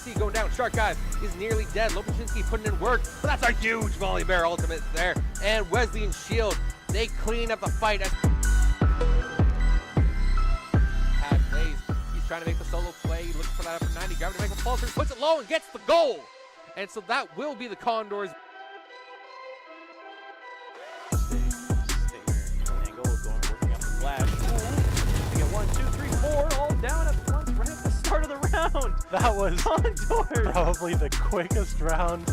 see going down. Shark Guy is nearly dead. Lopachinski putting in work, but that's a huge volley bear ultimate there. And Wesley and Shield, they clean up the fight. He's trying to make the solo play, looking for that upper 90, grabbing to make a fall through, puts it low and gets the goal. And so that will be the Condors. Angle going, working up the flash. We get 1, 2, 3, 4, all down at once right at the start of the round. That was Condors. probably the quickest round.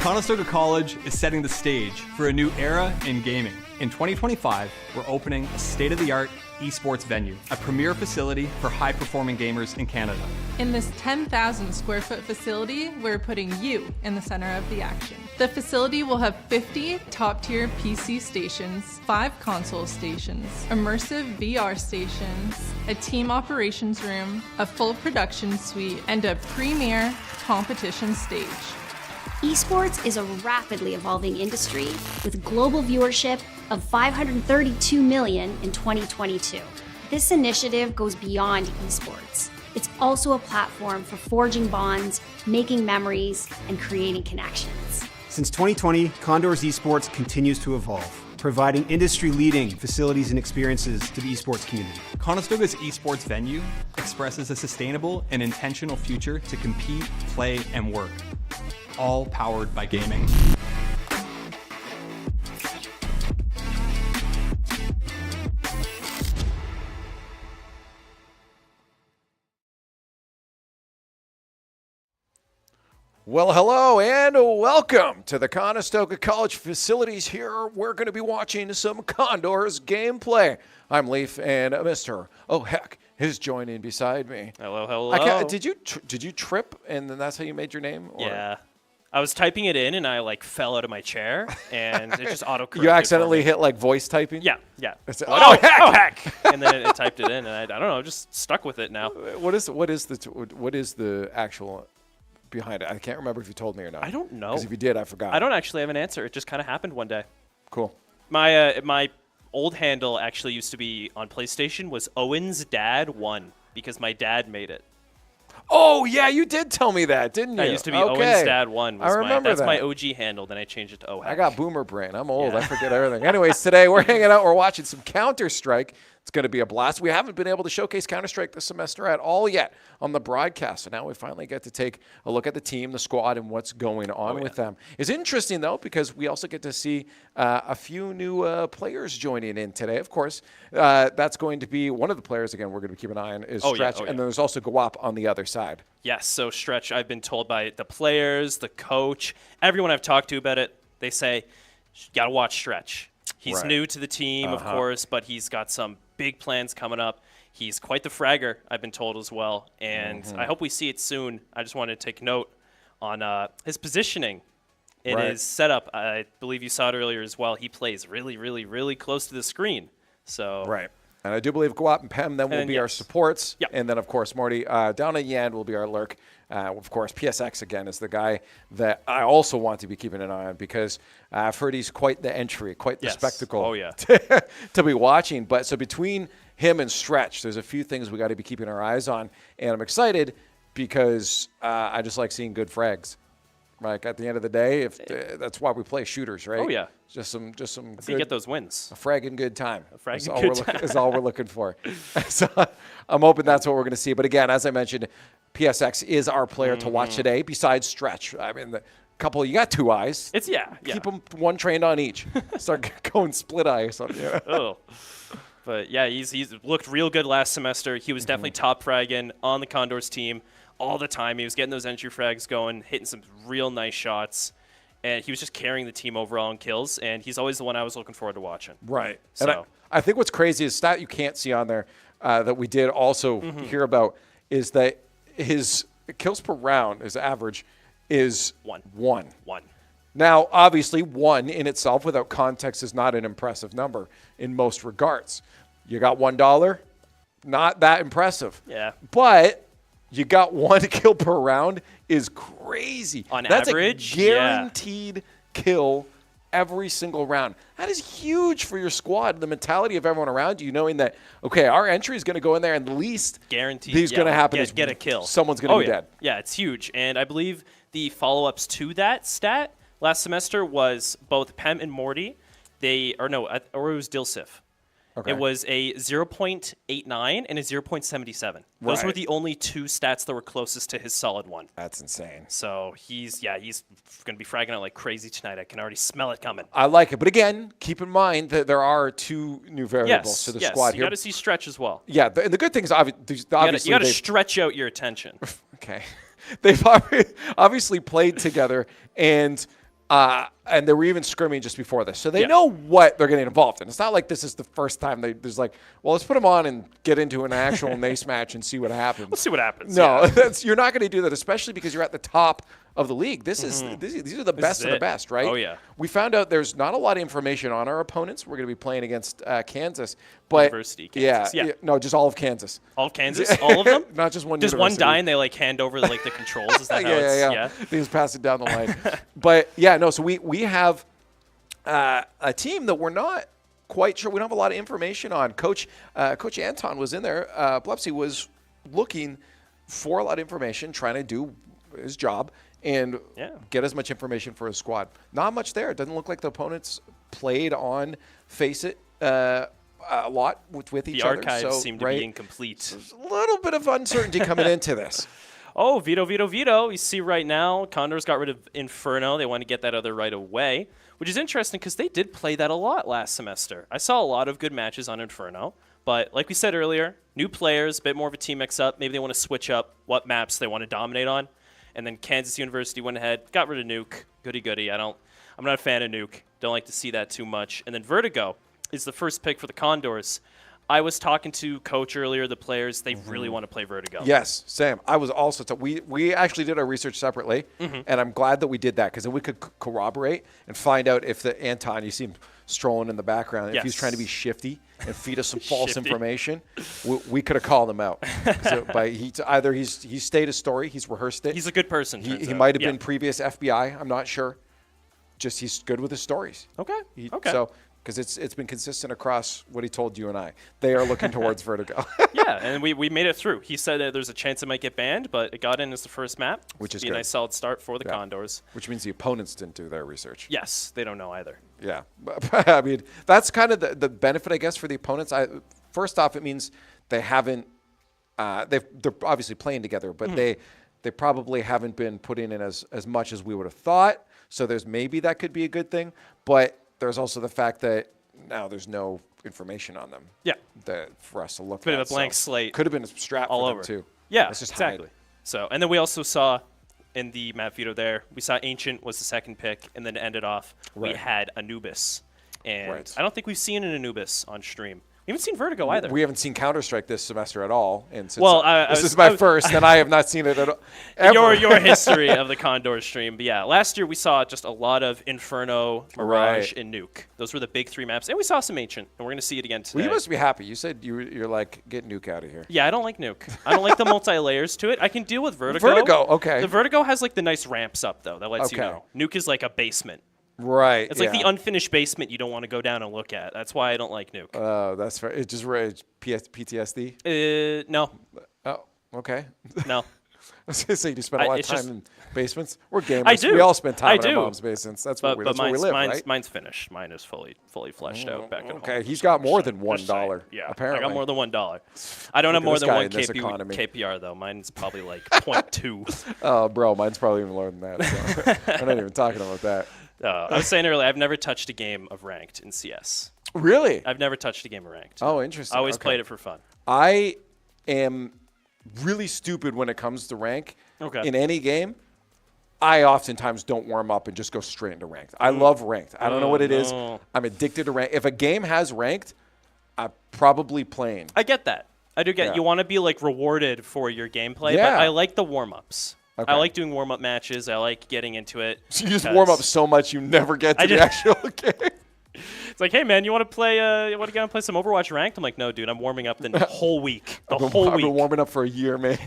Conestoga College is setting the stage for a new era in gaming. In 2025, we're opening a state-of-the-art esports venue, a premier facility for high-performing gamers in Canada. In this 10,000 square foot facility, we're putting you in the center of the action. The facility will have 50 top-tier PC stations, 5 console stations, immersive VR stations, a team operations room, a full production suite, and a premier competition stage. Esports is a rapidly evolving industry with global viewership of 532 million in 2022. This initiative goes beyond esports. It's also a platform for forging bonds, making memories, and creating connections. Since 2020, Condors Esports continues to evolve, providing industry-leading facilities and experiences to the esports community. Conestoga's esports venue expresses a sustainable and intentional future to compete, play, and work, all powered by gaming. Well, hello and welcome to the Conestoga College facilities. Here we're going to be watching some Condors gameplay. I'm Leaf, and Mr. Oh Heck is joining beside me. Hello, hello. Did you trip and then that's how you made your name? Or? Yeah. I was typing it in and I fell out of my chair and it just autocorrected. You accidentally hit voice typing? Yeah. Oh heck! And then it typed it in and I don't know, just stuck with it now. What is the actual behind it? I can't remember if you told me or not. I don't know. Because if you did, I forgot. I don't actually have an answer. It just kind of happened one day. Cool. My old handle actually used to be on PlayStation was Owen's Dad 1 because my dad made it. Oh, yeah, you did tell me that, didn't you? That used to be Owen's Dad 1. I remember that's that. my OG handle, then I changed it to Oh Heck. I got boomer brain. I'm old. Yeah. I forget everything. Anyways, today we're hanging out. We're watching some Counter-Strike. It's going to be a blast. We haven't been able to showcase Counter-Strike this semester at all yet on the broadcast. So now we finally get to take a look at the team, the squad, and what's going on with them. It's interesting, though, because we also get to see a few new players joining in today. Of course, that's going to be one of the players, again, we're going to keep an eye on is Stretch. And then there's also Guap on the other side. Yes, so Stretch, I've been told by the players, the coach, everyone I've talked to about it, they say, you got to watch Stretch. He's new to the team, of course, but he's got some big plans coming up. He's quite the fragger, I've been told as well, and I hope we see it soon. I just wanted to take note on his positioning in his setup. I believe you saw it earlier as well. He plays really, really, really close to the screen. So And I do believe Guap and Pem then will be our supports. Yep. And then, of course, Morty down at the end will be our lurk. Of course, PSX, again, is the guy that I also want to be keeping an eye on because I've heard he's quite the entry, quite the spectacle to be watching. But so between him and Stretch, there's a few things we got to be keeping our eyes on. And I'm excited because I just like seeing good frags. Like at the end of the day, that's why we play shooters, right? Oh yeah, just some Let's good, get those wins. A fragging good time. A fragging good time is all we're looking for. So I'm hoping that's what we're going to see. But again, as I mentioned, PSX is our player to watch today. Besides Stretch, I mean, couple. You got 2 eyes. It's yeah. Keep them one trained on each. Start going split eye or something. Yeah. Oh. But yeah, he's looked real good last semester. He was definitely top fragging on the Condors team all the time. He was getting those entry frags going, hitting some real nice shots. And he was just carrying the team overall in kills, and he's always the one I was looking forward to watching. Right. So. And I think what's crazy is stat you can't see on there that we did also hear about is that his kills per round, his average, is 1. Now, obviously, 1 in itself without context is not an impressive number in most regards. You got $1, not that impressive. Yeah. But you got 1 kill per round is crazy. On That's average, a guaranteed kill every single round. That is huge for your squad, the mentality of everyone around you, knowing that, okay, our entry is going to go in there and the least guaranteed these going to happen is get a kill. Someone's going to be dead. Yeah, it's huge. And I believe the follow-ups to that stat last semester was both Pem and Morty. Or it was Dilsif. Okay. It was a 0.89 and a 0.77. Those were the only 2 stats that were closest to his solid 1. That's insane. So he's going to be fragging out like crazy tonight. I can already smell it coming. I like it. But again, keep in mind that there are 2 new variables to the squad here. You got to see stretch as well. Yeah, and the good thing is obviously you got to stretch out your attention. Okay. They've obviously played together and they were even scrimming just before this. So they know what they're getting involved in. It's not like this is the first time there's like, well, let's put them on and get into an actual NACE match and see what happens. Let's see what happens. No, you're not going to do that, especially because you're at the top of the league. These are the best of the best, right? Oh, yeah. We found out there's not a lot of information on our opponents. We're going to be playing against Kansas. But University, Kansas. Yeah. No, just all of Kansas. All of Kansas? All of them? Not just one Does university. one die and they like hand over like the controls? Is that how yeah. They just pass it down the line. But yeah, no, so we have a team that we're not quite sure. We don't have a lot of information on. Coach Anton was in there. Blepsy was looking for a lot of information, trying to do his job and get as much information for his squad. Not much there. It doesn't look like the opponents played on Face It a lot with each other. The archives seem to be incomplete. There's a little bit of uncertainty coming into this. Oh, Vito. You see right now, Condors got rid of Inferno. They want to get that other right away, which is interesting because they did play that a lot last semester. I saw a lot of good matches on Inferno, but like we said earlier, new players, a bit more of a team mix-up. Maybe they want to switch up what maps they want to dominate on. And then Kansas University went ahead, got rid of Nuke. Goody. I'm not a fan of Nuke. Don't like to see that too much. And then Vertigo is the first pick for the Condors. I was talking to Coach earlier, the players, they really want to play Vertigo. Yes, Sam. I was also we actually did our research separately, and I'm glad that we did that because then we could corroborate and find out if the Anton, you see him strolling in the background, if he's trying to be shifty and feed us some false information, we could have called him out. So either he's stated a story, he's rehearsed it. He's a good person. He might have been previous FBI. I'm not sure. Just he's good with his stories. Okay. So because it's been consistent across what he told you and I. They are looking towards Vertigo. Yeah, and we made it through. He said that there's a chance it might get banned, but it got in as the first map. Which is a nice solid start for the Condors. Which means the opponents didn't do their research. Yes, they don't know either. Yeah. I mean, that's kind of the benefit, I guess, for the opponents. First off, it means they haven't they're obviously playing together, but they probably haven't been putting in as much as we would have thought. So there's maybe that could be a good thing. But there's also the fact that now there's no information on them. Yeah. For us to look at. Bit of a blank slate. Could have been a strap all for over. them too. Yeah, Let's just exactly. Hide. So, and then we also saw in the map Vito there, we saw Ancient was the second pick, and then to end it off, we had Anubis. And I don't think we've seen an Anubis on stream. We haven't seen Vertigo either. We haven't seen Counter-Strike this semester at all. And since this is my first, and I have not seen it at all. Your history of the Condor stream. But yeah, last year we saw just a lot of Inferno, Mirage, and Nuke. Those were the big 3 maps. And we saw some Ancient, and we're going to see it again today. Well, you must be happy. You said you're like, get Nuke out of here. Yeah, I don't like Nuke. I don't like the multi-layers to it. I can deal with Vertigo. Okay. The Vertigo has like the nice ramps up, though. That lets you know. Nuke is like a basement. Right. It's like the unfinished basement you don't want to go down and look at. That's why I don't like Nuke. Oh, that's fair. It's just PTSD? No. Oh, okay. No. I was going to say, you spend a lot of it's time just- in basements. We're gamers. I do. We all spend time I in our do. mom's basements. That's where we live, mine's right? mine's finished. Mine is fully fleshed out back at home. Okay, he's got more than Just saying. $1. Yeah, apparently. I got more than $1. I don't Look have at more this than guy one in this economy. KPR though. Mine's probably like 0.2. Oh, bro, mine's probably even lower than that. So I'm not even talking about that. I was saying earlier, I've never touched a game of ranked in CS. Really? I've never touched a game of ranked. Oh, interesting. I always Okay. played it for fun. I am really stupid when it comes to rank. Okay. In any game, I oftentimes don't warm up and just go straight into ranked. I love ranked. I don't know what it is. no. I'm addicted to ranked. If a game has ranked, I'm probably playing. I get that. I do get Yeah. you want to be like rewarded for your gameplay, Yeah. but I like the warm-ups. Okay. I like doing warm-up matches. I like getting into it. So you just because warm up so much you never get to I the just- actual game. It's like, hey man, you want to play? You want to go and play some Overwatch ranked? I'm like, no, dude, I'm warming up the whole week. The whole I've been week. warming up for a year, man.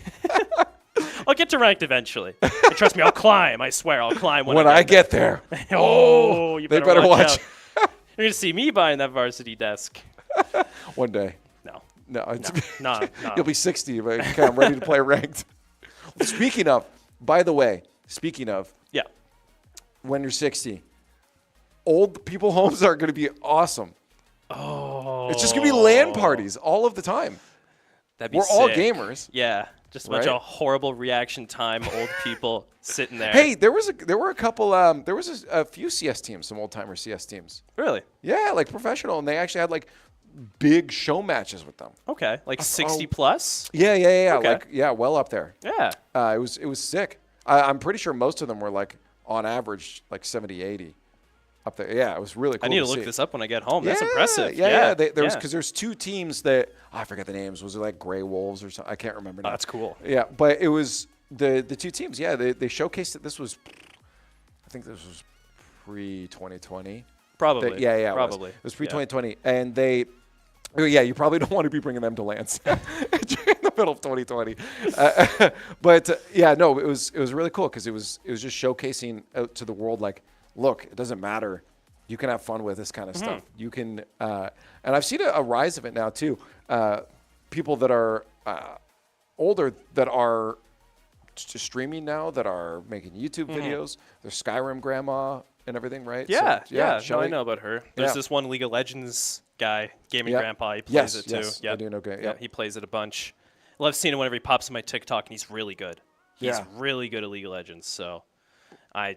I'll get to ranked eventually. And trust me, I'll climb. I swear, I'll climb When I get there. Oh, you they better, better watch. out. You're gonna see me buying that varsity desk. One day. No, No, it's no. You'll be 60, but okay, I'm ready to play ranked. Speaking of, by the way, Yeah. when you're 60, old people homes are going to be awesome. Oh. It's just going to be LAN parties all of the time. That'd be We're all sick. gamers. Yeah. Just a bunch Right? of horrible reaction time, old people sitting there. Hey, there were a couple. There was a few CS teams, some old timer CS teams. Really? Yeah, like professional, and they actually had like big show matches with them. Okay. Like 60 plus? Yeah, Okay. like well up there. Yeah. It was sick. I'm pretty sure most of them were like on average like 70, 80 up there. Yeah, it was really cool. I need to see. look this up when I get home. That's Yeah, impressive. Yeah. There's two teams that I forget the names. Was it like Grey Wolves or something? I can't remember now. That's cool. Yeah, but it was the two teams. Yeah, they showcased that this was. I think this was pre-2020. Probably. Yeah. Probably. It was pre-2020, and they. Oh, yeah, you probably don't want to be bringing them to Lance during the middle of 2020. No, it was really cool because it was just showcasing out to the world like, look, it doesn't matter. You can have fun with this kind of stuff. You can, and I've seen a rise of it now too. People that are older that are just streaming now, that are making YouTube videos. There's Skyrim grandma and everything, right? Yeah. So, No, I Shelly. know about her. There's Yeah. this one League of Legends guy, Gaming Yeah. Grandpa. He plays Yes, it too. yes, I Yep. do know. Okay, Yeah, yep. he plays it a bunch. I love seeing it whenever he pops in my TikTok, and he's really good. He's Yeah. really good at League of Legends. So, I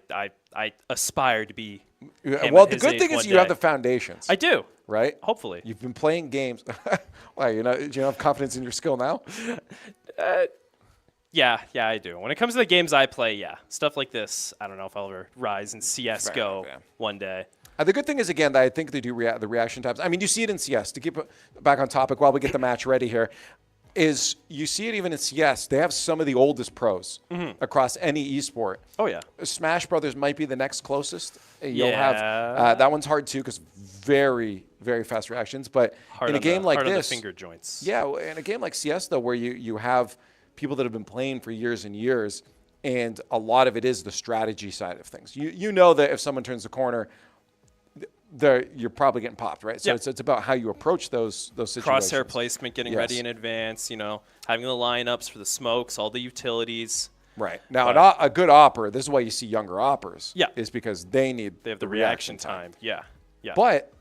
aspire to be. him Well, at the his good age thing is one you have day. the foundations. I do. Right? Hopefully. You've been playing games. Why, do you not have confidence in your skill now? Yeah, I do. When it comes to the games I play, yeah, stuff like this. I don't know if I'll ever rise in CS:GO enough, yeah. one day. The good thing is, again, that I think they do the reaction times. I mean, you see it in CS. To keep it back on topic while we get the match ready here, is you see it even in CS. They have some of the oldest pros across any esport. Oh, yeah. Smash Brothers might be the next closest. You'll Yeah. have that one's hard too because very, very fast reactions. But Hard in a on game the, like hard on the this, finger joints. yeah, in a game like CS though, where you have people that have been playing for years and years, and a lot of it is the strategy side of things. You know that if someone turns the corner, you're probably getting popped, right? So Yeah. it's about how you approach those situations. Crosshair placement, getting Yes. ready in advance, having the lineups for the smokes, all the utilities. Right. Now, a good opper, this is why you see younger oppers. Yeah. Is because they need They have the reaction time. Yeah. But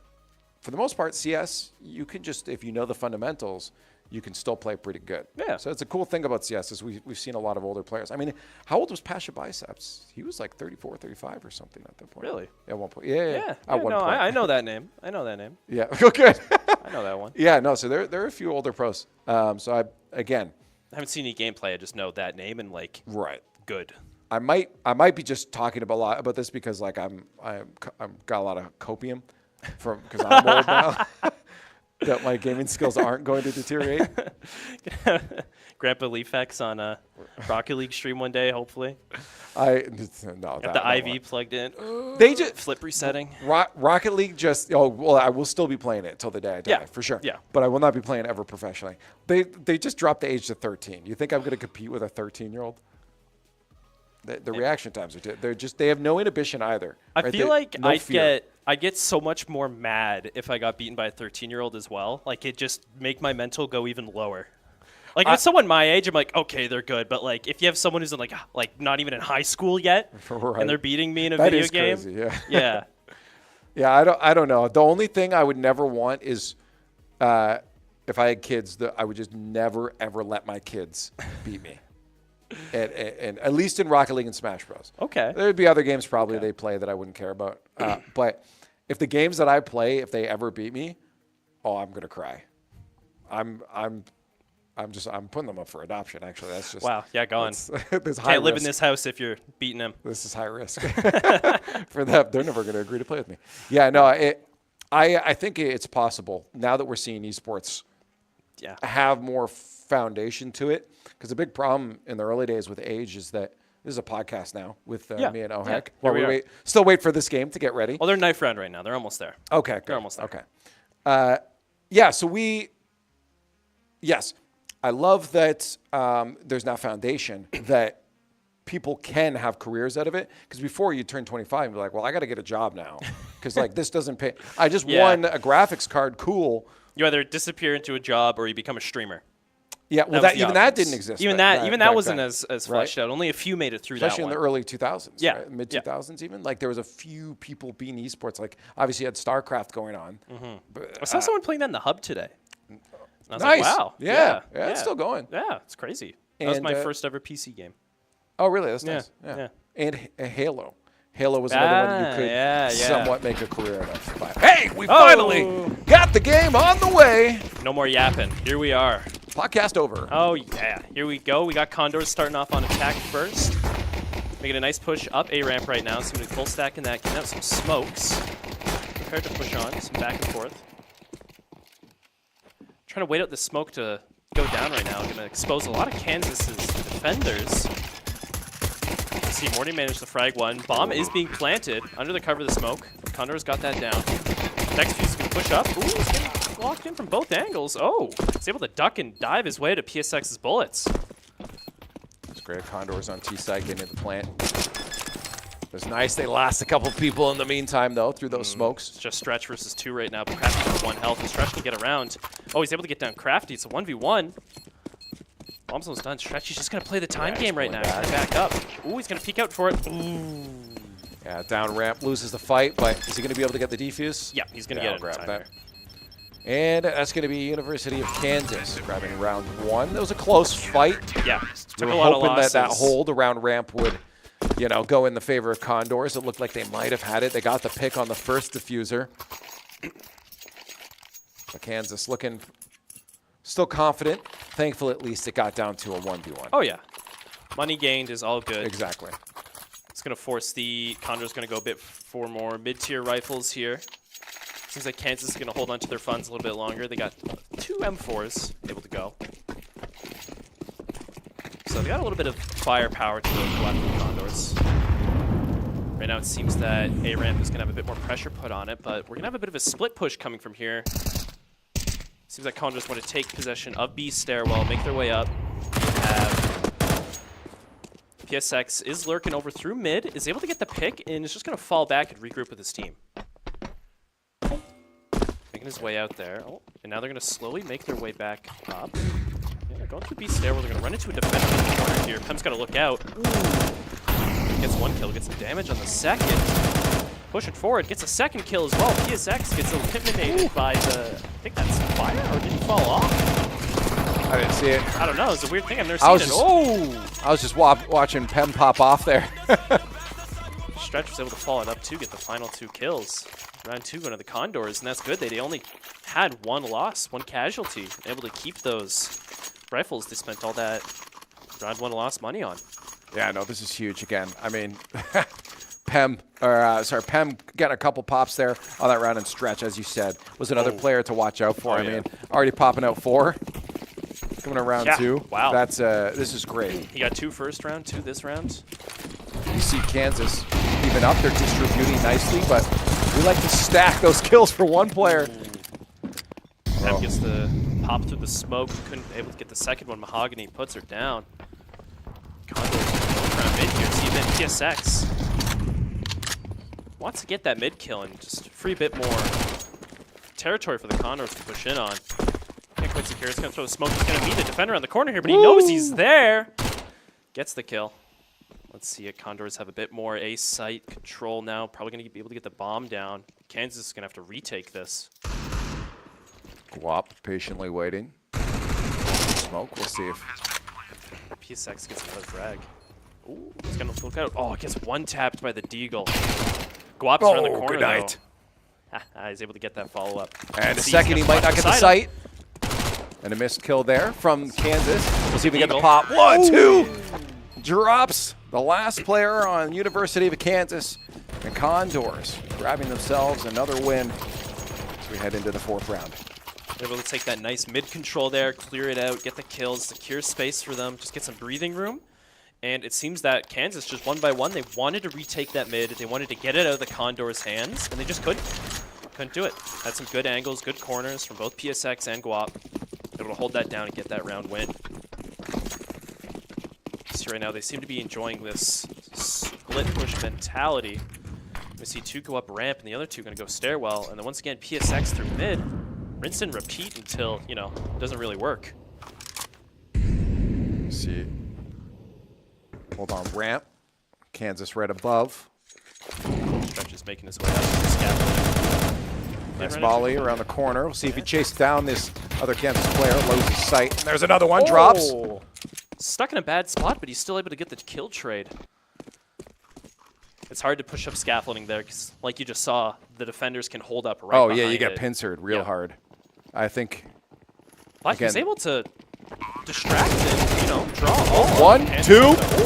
for the most part, CS, you can just, if you know the fundamentals, you can still play pretty good. Yeah. So it's a cool thing about CS is we've seen a lot of older players. I mean, how old was Pasha Biceps? He was like 34, 35 or something at that point. Really? At one point. Yeah. Yeah. At one no, point. I know that name. Yeah. Good. I know that one. Yeah. No. So there are a few older pros. So I haven't seen any gameplay. I just know that name and right. good. I might be just talking about this because like I'm got a lot of copium because I'm old now. That my gaming skills aren't going to deteriorate. Grandpa Leafex on a Rocket League stream one day, hopefully. No. Got the IV plugged in. They just Flip resetting. Rocket League just. Oh well, I will still be playing it till the day I die, Yeah, for sure. yeah. But I will not be playing ever professionally. They just dropped the age to 13. You think I'm going to compete with a 13-year-old? The reaction times they have no inhibition either. I right? feel like no fear. I'd get so much more mad if I got beaten by a 13-year-old as well. Like, it just make my mental go even lower. Like, if it's someone my age, I'm like, okay, they're good. But, like, if you have someone who's in, like not even in high school yet, Right. and they're beating me in a That video is game. crazy, yeah. Yeah. Yeah, I don't know. The only thing I would never want is if I had kids, I would just never, ever let my kids beat me. And at least in Rocket League and Smash Bros. Okay. There would be other games probably they play that I wouldn't care about. But if the games that I play, if they ever beat me, I'm going to cry. I'm putting them up for adoption, actually. That's just Wow. Yeah, go on. There's high Can't live in risk. this house if you're beating him. This is high risk for them. They're never going to agree to play with me. Yeah, no, I think it's possible now that we're seeing esports have more foundation to it. Because the big problem in the early days with Age is that this is a podcast now with me and Ohek. Yeah, While we still wait for this game to get ready. Well, they're knife round right now. They're almost there. Okay, good. They're almost there. Okay. Yeah, so yes, I love that there's now foundation that people can have careers out of it. Because before you turn 25, you're like, well, I got to get a job now. Because like this doesn't pay. I just won a graphics card. Cool. You either disappear into a job or you become a streamer. Yeah, well, That even that didn't exist. Even that wasn't as fleshed out. Only a few made it through Especially that in the early 2000s, Yeah. right? Mid 2000s even. Like there was a few people being esports. Like obviously you had StarCraft going on. But, I saw someone playing that in the hub today. And I was nice. like, wow. Yeah, it's still going. Yeah, it's crazy. That was my first ever PC game. Oh, really? That's nice. Yeah. And Halo. Halo was another one you could somewhat make a career out of. But, hey, we finally got the game on the way. No more yapping. Here we are. Podcast over. Oh, yeah. Here we go. We got Condors starting off on attack first. Making a nice push up A ramp right now. So going to full stack in that. Getting out some smokes. Prepared to push on. Some back and forth. Trying to wait out the smoke to go down right now. Going to expose a lot of Kansas's defenders. See, Morty managed to frag one. Bomb is being planted under the cover of the smoke. Condors got that down. Next fuse is going to push up. Ooh, he's getting locked in from both angles. Oh, he's able to duck and dive his way to PSX's bullets. It's great. Condors on T-side getting into the plant. It was nice. They lost a couple people in the meantime, though, through those smokes. It's just Stretch versus 2 right now, but Crafty with 1 health, and Stretch can get around. Oh, he's able to get down Crafty. It's a 1v1. Bomb's almost done. Stretch, he's just going to play the time game right now. He's going to back up. Ooh, he's going to peek out for it. Ooh. Yeah, down ramp loses the fight, but is he going to be able to get the defuse? Yeah, he's going to get it. Grab that. And that's going to be University of Kansas grabbing round 1. That was a close fight. Yeah, We took were a lot of hoping losses. that hold around ramp would, go in the favor of Condors. It looked like they might have had it. They got the pick on the first diffuser. But Kansas looking still confident. Thankful at least it got down to a 1v1. Oh, yeah. Money gained is all good. Exactly. It's going to force the Condors going to go a bit for more mid-tier rifles here. Seems like Kansas is going to hold on to their funds a little bit longer. They got 2 M4s able to go. So they got a little bit of firepower to go after the Condors. Right now it seems that A-Ramp is going to have a bit more pressure put on it, but we're going to have a bit of a split push coming from here. Seems like Condors want to take possession of B stairwell, make their way up. PSX is lurking over through mid, is able to get the pick, and is just going to fall back and regroup with his team. Making his way out there. Oh, and now they're going to slowly make their way back up. Yeah, they're going through B stairwell. They're going to run into a defender in the corner here. Pem's got to look out. Ooh. Gets 1 kill, gets some damage on the second. Pushing forward, gets a second kill as well. PSX gets eliminated by the... I think that's fire, or did he fall off? I didn't see it. I don't know. It's a weird thing. I've never seen it. I was just watching Pem pop off there. Stretch was able to follow it up to get the final 2 kills. Round 2 going to the Condors, and that's good. They only had 1 loss, 1 casualty. Able to keep those rifles they spent all that round 1 loss money on. Yeah, no, this is huge again. I mean, Pem getting a couple pops there on that round, and Stretch, as you said, was another player to watch out for. I mean, already popping out 4. Coming to round 2. Wow. That's this is great. He got 2 first round, 2 this round. You see Kansas even up. They're distributing nicely, but we like to stack those kills for 1 player. Pem gets the pop through the smoke. Couldn't able to get the second one. Mahogany puts her down. Condors going around mid here. See then PSX wants to get that mid kill and just free a bit more territory for the Condors to push in on. Can't quite secure. He's going to throw the smoke. He's going to meet the defender on the corner here, but he knows he's there. Gets the kill. Let's see it. Condors have a bit more A site control now. Probably going to be able to get the bomb down. Kansas is going to have to retake this. Guap patiently waiting. Smoke. We'll see if PSX gets another frag. Ooh, he's going to look out. Oh, it gets one tapped by the Deagle. Guap's around the corner, good night. He's able to get that follow-up. And a second, he might not get the sight. And a missed kill there from Kansas. We'll see if we get the pop. 1, 2. Drops the last player on University of Kansas. And Condors grabbing themselves another win as we head into the 4th round. Able to take that nice mid-control there, clear it out, get the kills, secure space for them, just get some breathing room. And it seems that Kansas, just one by one, they wanted to retake that mid. They wanted to get it out of the Condors' hands, and they just couldn't. Couldn't do it. Had some good angles, good corners from both PSX and Guap. Able to hold that down and get that round win. See right now, they seem to be enjoying this split push mentality. We see 2 go up ramp, and the other 2 going to go stairwell. And then once again, PSX through mid. Rinse and repeat until, you know, it doesn't really work. See. Hold on, ramp. Kansas right above. Stretch is making his way out to the scaffolding. Nice volley around the corner. We'll see if he chases down this other Kansas player. Loads his sight. There's another one. Drops. Stuck in a bad spot, but he's still able to get the kill trade. It's hard to push up scaffolding there because, like you just saw, the defenders can hold up right behind yeah, you get it. pincered real hard. I think. But he's able to distract and, you know, draw. 1, 2.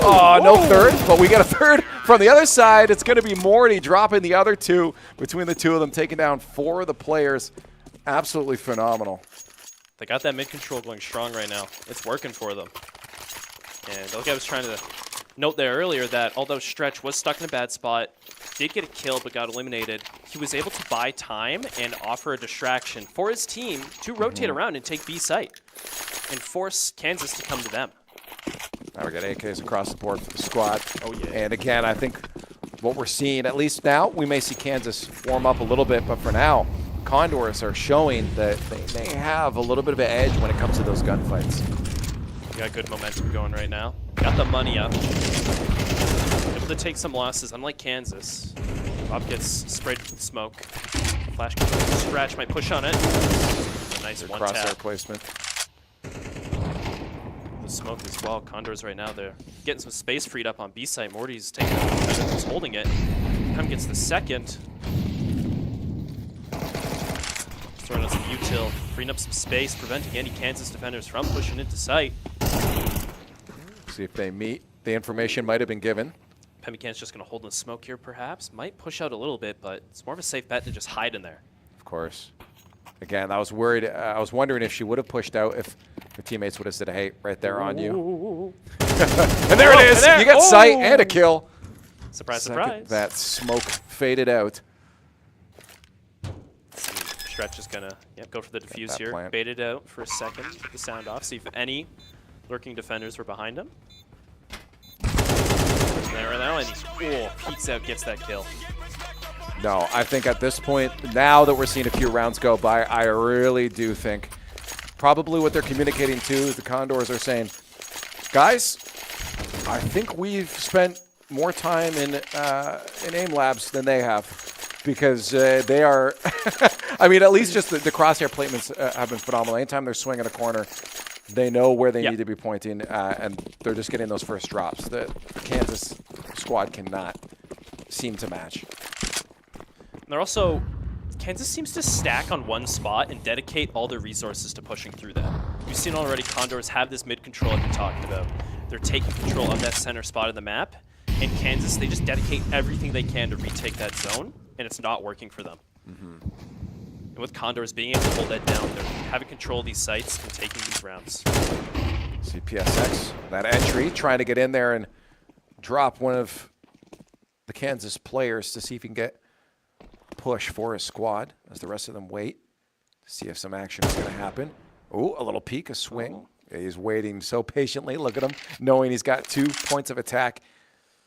Oh, no third, but we get a third from the other side. It's going to be Morty dropping the other 2 between the 2 of them, taking down 4 of the players. Absolutely phenomenal. They got that mid-control going strong right now. It's working for them. And like I was trying to note there earlier that although Stretch was stuck in a bad spot, did get a kill but got eliminated, he was able to buy time and offer a distraction for his team to rotate around and take B site and force Kansas to come to them. Now we got AKs across the board for the squad. Oh, yeah. And again, I think what we're seeing, at least now, we may see Kansas warm up a little bit, but for now, Condors are showing that they may have a little bit of an edge when it comes to those gunfights. Got good momentum going right now. Got the money up. Able to take some losses, unlike Kansas. Bob gets sprayed with smoke. Flash scratch might push on it. A nice one tap. Crosshair placement. The smoke as well. Condors right now, they're getting some space freed up on B site. Morty's taking it, he's holding it. Come gets the second. Throwing out some util, freeing up some space, preventing any Kansas defenders from pushing into site. See if they meet. The information might have been given. Pemmican's just going to hold in the smoke here, perhaps. Might push out a little bit, but it's more of a safe bet to just hide in there. Of course. Again, I was worried. I was wondering if she would have pushed out if her teammates would have said, hey, right there on you. And there it is. You got sight and a kill. Surprise, Second, surprise. that smoke faded out. Stretch is going to go for the defuse here. plant. Bait it out for a second. Get the sound off. See if any lurking defenders were behind him. There now, and he peeks out, gets that kill. No, I think at this point, now that we're seeing a few rounds go by, I really do think probably what they're communicating to the Condors are saying, guys, I think we've spent more time in aim labs than they have, because they are, I mean, at least just the crosshair placements have been phenomenal. Anytime they're swinging a corner, they know where they need to be pointing, and they're just getting those first drops. The Kansas squad cannot seem to match. And they're also, Kansas seems to stack on one spot and dedicate all their resources to pushing through that. We've seen already Condors have this mid-control I've been talking about. They're taking control of that center spot of the map, and Kansas, they just dedicate everything they can to retake that zone, and it's not working for them. And with Condors being able to hold that down, they're having control of these sites and taking these rounds. CPSX, that entry, trying to get in there and drop one of the Kansas players to see if he can get push for his squad as the rest of them wait to see if some action is going to happen. Oh, a little peek, a swing. He's waiting so patiently. Look at him, knowing he's got 2 points of attack.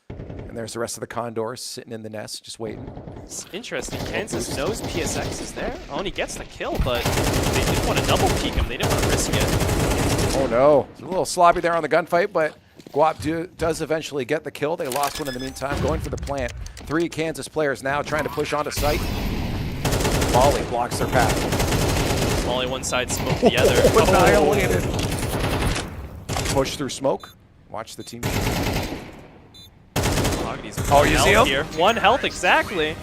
And And there's the rest of the Condors sitting in the nest, just waiting. It's interesting. Kansas knows PSX is there. Oh, and he gets the kill, but they didn't want to double peek him. They didn't want to risk it. Oh, no. It's a little sloppy there on the gunfight, but Guap does eventually get the kill. They lost one in the meantime, going for the plant. 3 Kansas players now trying to push onto site. Molly blocks their path. Molly one side, smoke the other. Annihilated. Push through smoke. Watch the team. Oh, you see him? Here. 1 health, exactly.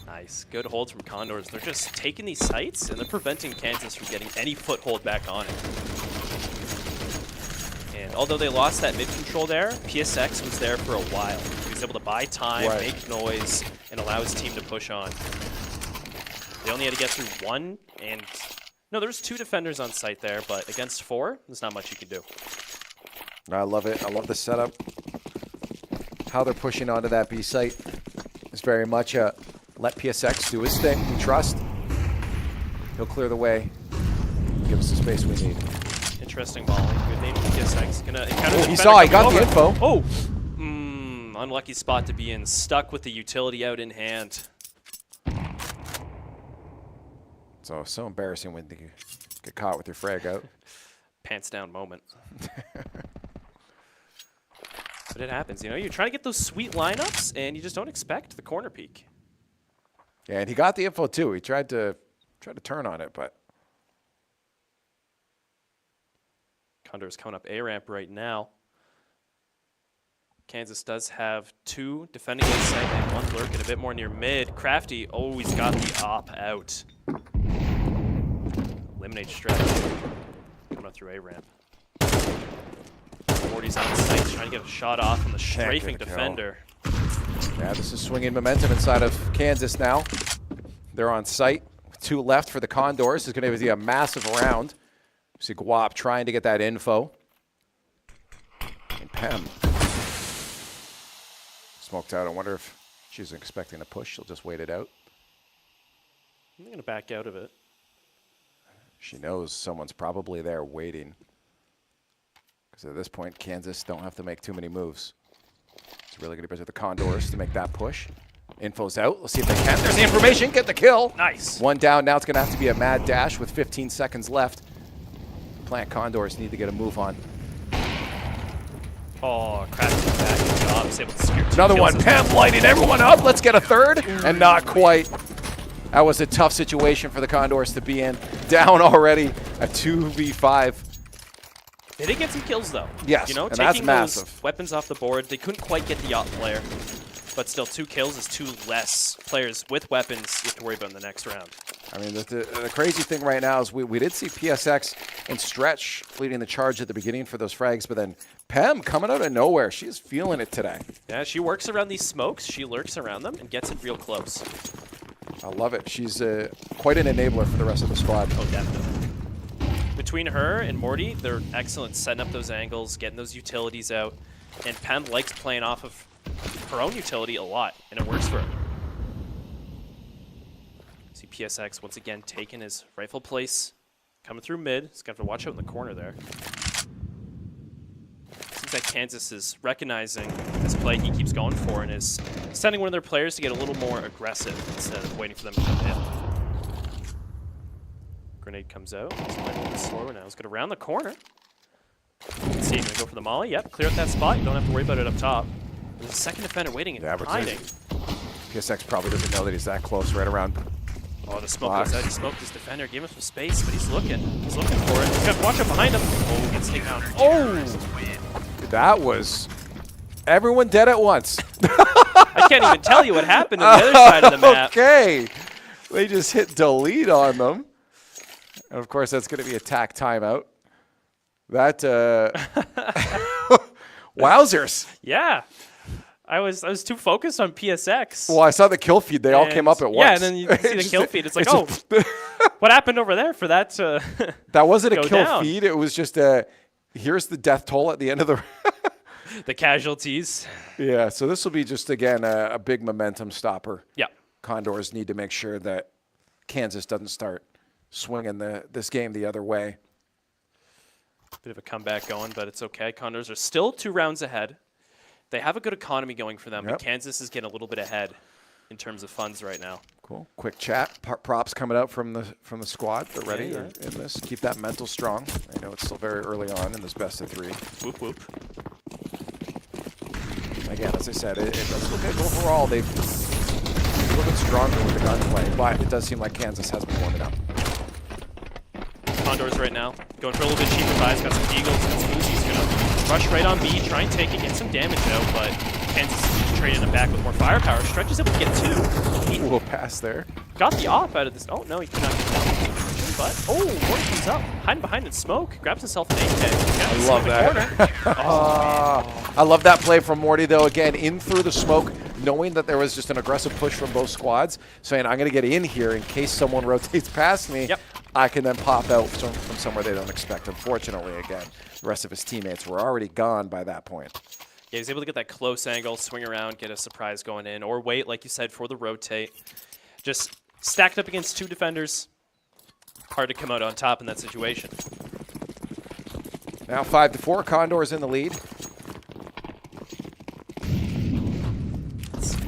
Nice. Good holds from Condors. They're just taking these sites, and they're preventing Kansas from getting any foothold back on it. And although they lost that mid-control there, PSX was there for a while. He was able to buy time, make noise, and allow his team to push on. They only had to get through 1, and... No, there's 2 defenders on site there, but against 4, there's not much you can do. I love it. I love the setup. How they're pushing onto that B site is very much a let PSX do his thing. We trust. He'll clear the way. Give us the space we need. Interesting ball. Good name from PSX. Gonna encounter the he saw. He got the info. Oh! Unlucky spot to be in. Stuck with the utility out in hand. So embarrassing when you get caught with your frag out. Pants down moment. But it happens, you know. You're trying to get those sweet lineups, and you just don't expect the corner peek. Yeah, and he got the info too. He tried to turn on it, but Condors coming up A ramp right now. Kansas does have 2 defending this site and 1 lurking a bit more near mid. Crafty always got the op out. Eliminate strategy coming up through A ramp. Morty's on site, trying to get a shot off on the strafing defender. Yeah, this is swinging momentum inside of Kansas now. They're on site. 2 left for the Condors. It's going to be a massive round. See Guap trying to get that info. And Pem smoked out. I wonder if she's expecting a push. She'll just wait it out. I'm going to back out of it. She knows someone's probably there waiting. Because at this point, Kansas don't have to make too many moves. It's really going to be the Condors to make that push. Info's out. Let's see if they can. There's the information. Get the kill. Nice. 1 down. Now it's going to have to be a mad dash with 15 seconds left. Plant Condors need to get a move on. Oh, crashing back. Good job. He's able to secure 2 Another kills one. Pam lighting everyone up. Let's get a 3rd. And not quite. That was a tough situation for the Condors to be in. Down already. A 2v5. They did get some kills, though. Yes, you know, and taking that's those massive. weapons off the board. They couldn't quite get the yacht player. But still, 2 kills is 2 less players with weapons you have to worry about in the next round. I mean, the crazy thing right now is we did see PSX and Stretch leading the charge at the beginning for those frags, but then Pem coming out of nowhere. She's feeling it today. Yeah, she works around these smokes. She lurks around them and gets it real close. I love it. She's quite an enabler for the rest of the squad. Oh, definitely. Between her and Morty, they're excellent setting up those angles, getting those utilities out. And Pem likes playing off of her own utility a lot, and it works for her. See PSX once again taking his rifle place, coming through mid. He's got to watch out in the corner there. Seems like Kansas is recognizing this play he keeps going for and is sending one of their players to get a little more aggressive instead of waiting for them to come in. Grenade comes out. It's a little bit slower now. He's going to round the corner. Let's see, going to go for the molly. Yep, clear up that spot. You don't have to worry about it up top. There's a second defender waiting and hiding. PSX probably doesn't know that he's that close right around. Oh, the smoke goes out. He smoked his defender, gave him some space, but he's looking. He's looking for it. He's got to watch out behind him. Oh, gets taken out. Oh! That was everyone dead at once. I can't even tell you what happened on the other side of the map. Okay. They just hit delete on them. And of course, that's going to be attack timeout. That, wowzers. Yeah. I was too focused on PSX. Well, I saw the kill feed. They all came up at once. Yeah, and then you see the kill feed. It's like, oh, what happened over there for that to That wasn't a kill down? feed. It was just here's the death toll at the end of the the casualties. Yeah, so this will be just, again, a big momentum stopper. Yeah. Condors need to make sure that Kansas doesn't start swinging this game the other way. Bit of a comeback going, but it's okay. Condors are still 2 rounds ahead. They have a good economy going for them, Yep. but Kansas is getting a little bit ahead in terms of funds right now. Cool. Quick chat. Props coming out from the squad. They're ready. They're in this. Keep that mental strong. I know it's still very early on in this best of 3. Whoop, whoop. Again, as I said, it does look like overall they've a little bit stronger with the gunplay, but it does seem like Kansas has been warming up. Condors right now, going for a little bit cheaper buys, got some Eagles, got some Uzis, gonna rush right on B, try and take it, get some damage out, but Kansas is trading him back with more firepower. Stretch is able to get 2. He Little pass there. got the op out of this. Oh, no, he cannot get down. But, Morty comes up, hiding behind in smoke, grabs himself an AK. I love that. I love that play from Morty, though, again, in through the smoke, knowing that there was just an aggressive push from both squads, saying, I'm going to get in here in case someone rotates past me. Yep. I can then pop out from somewhere they don't expect. Unfortunately, again, the rest of his teammates were already gone by that point. Yeah, he's able to get that close angle, swing around, get a surprise going in, or wait, like you said, for the rotate. Just stacked up against 2 defenders. Hard to come out on top in that situation. Now 5-4, Condors in the lead.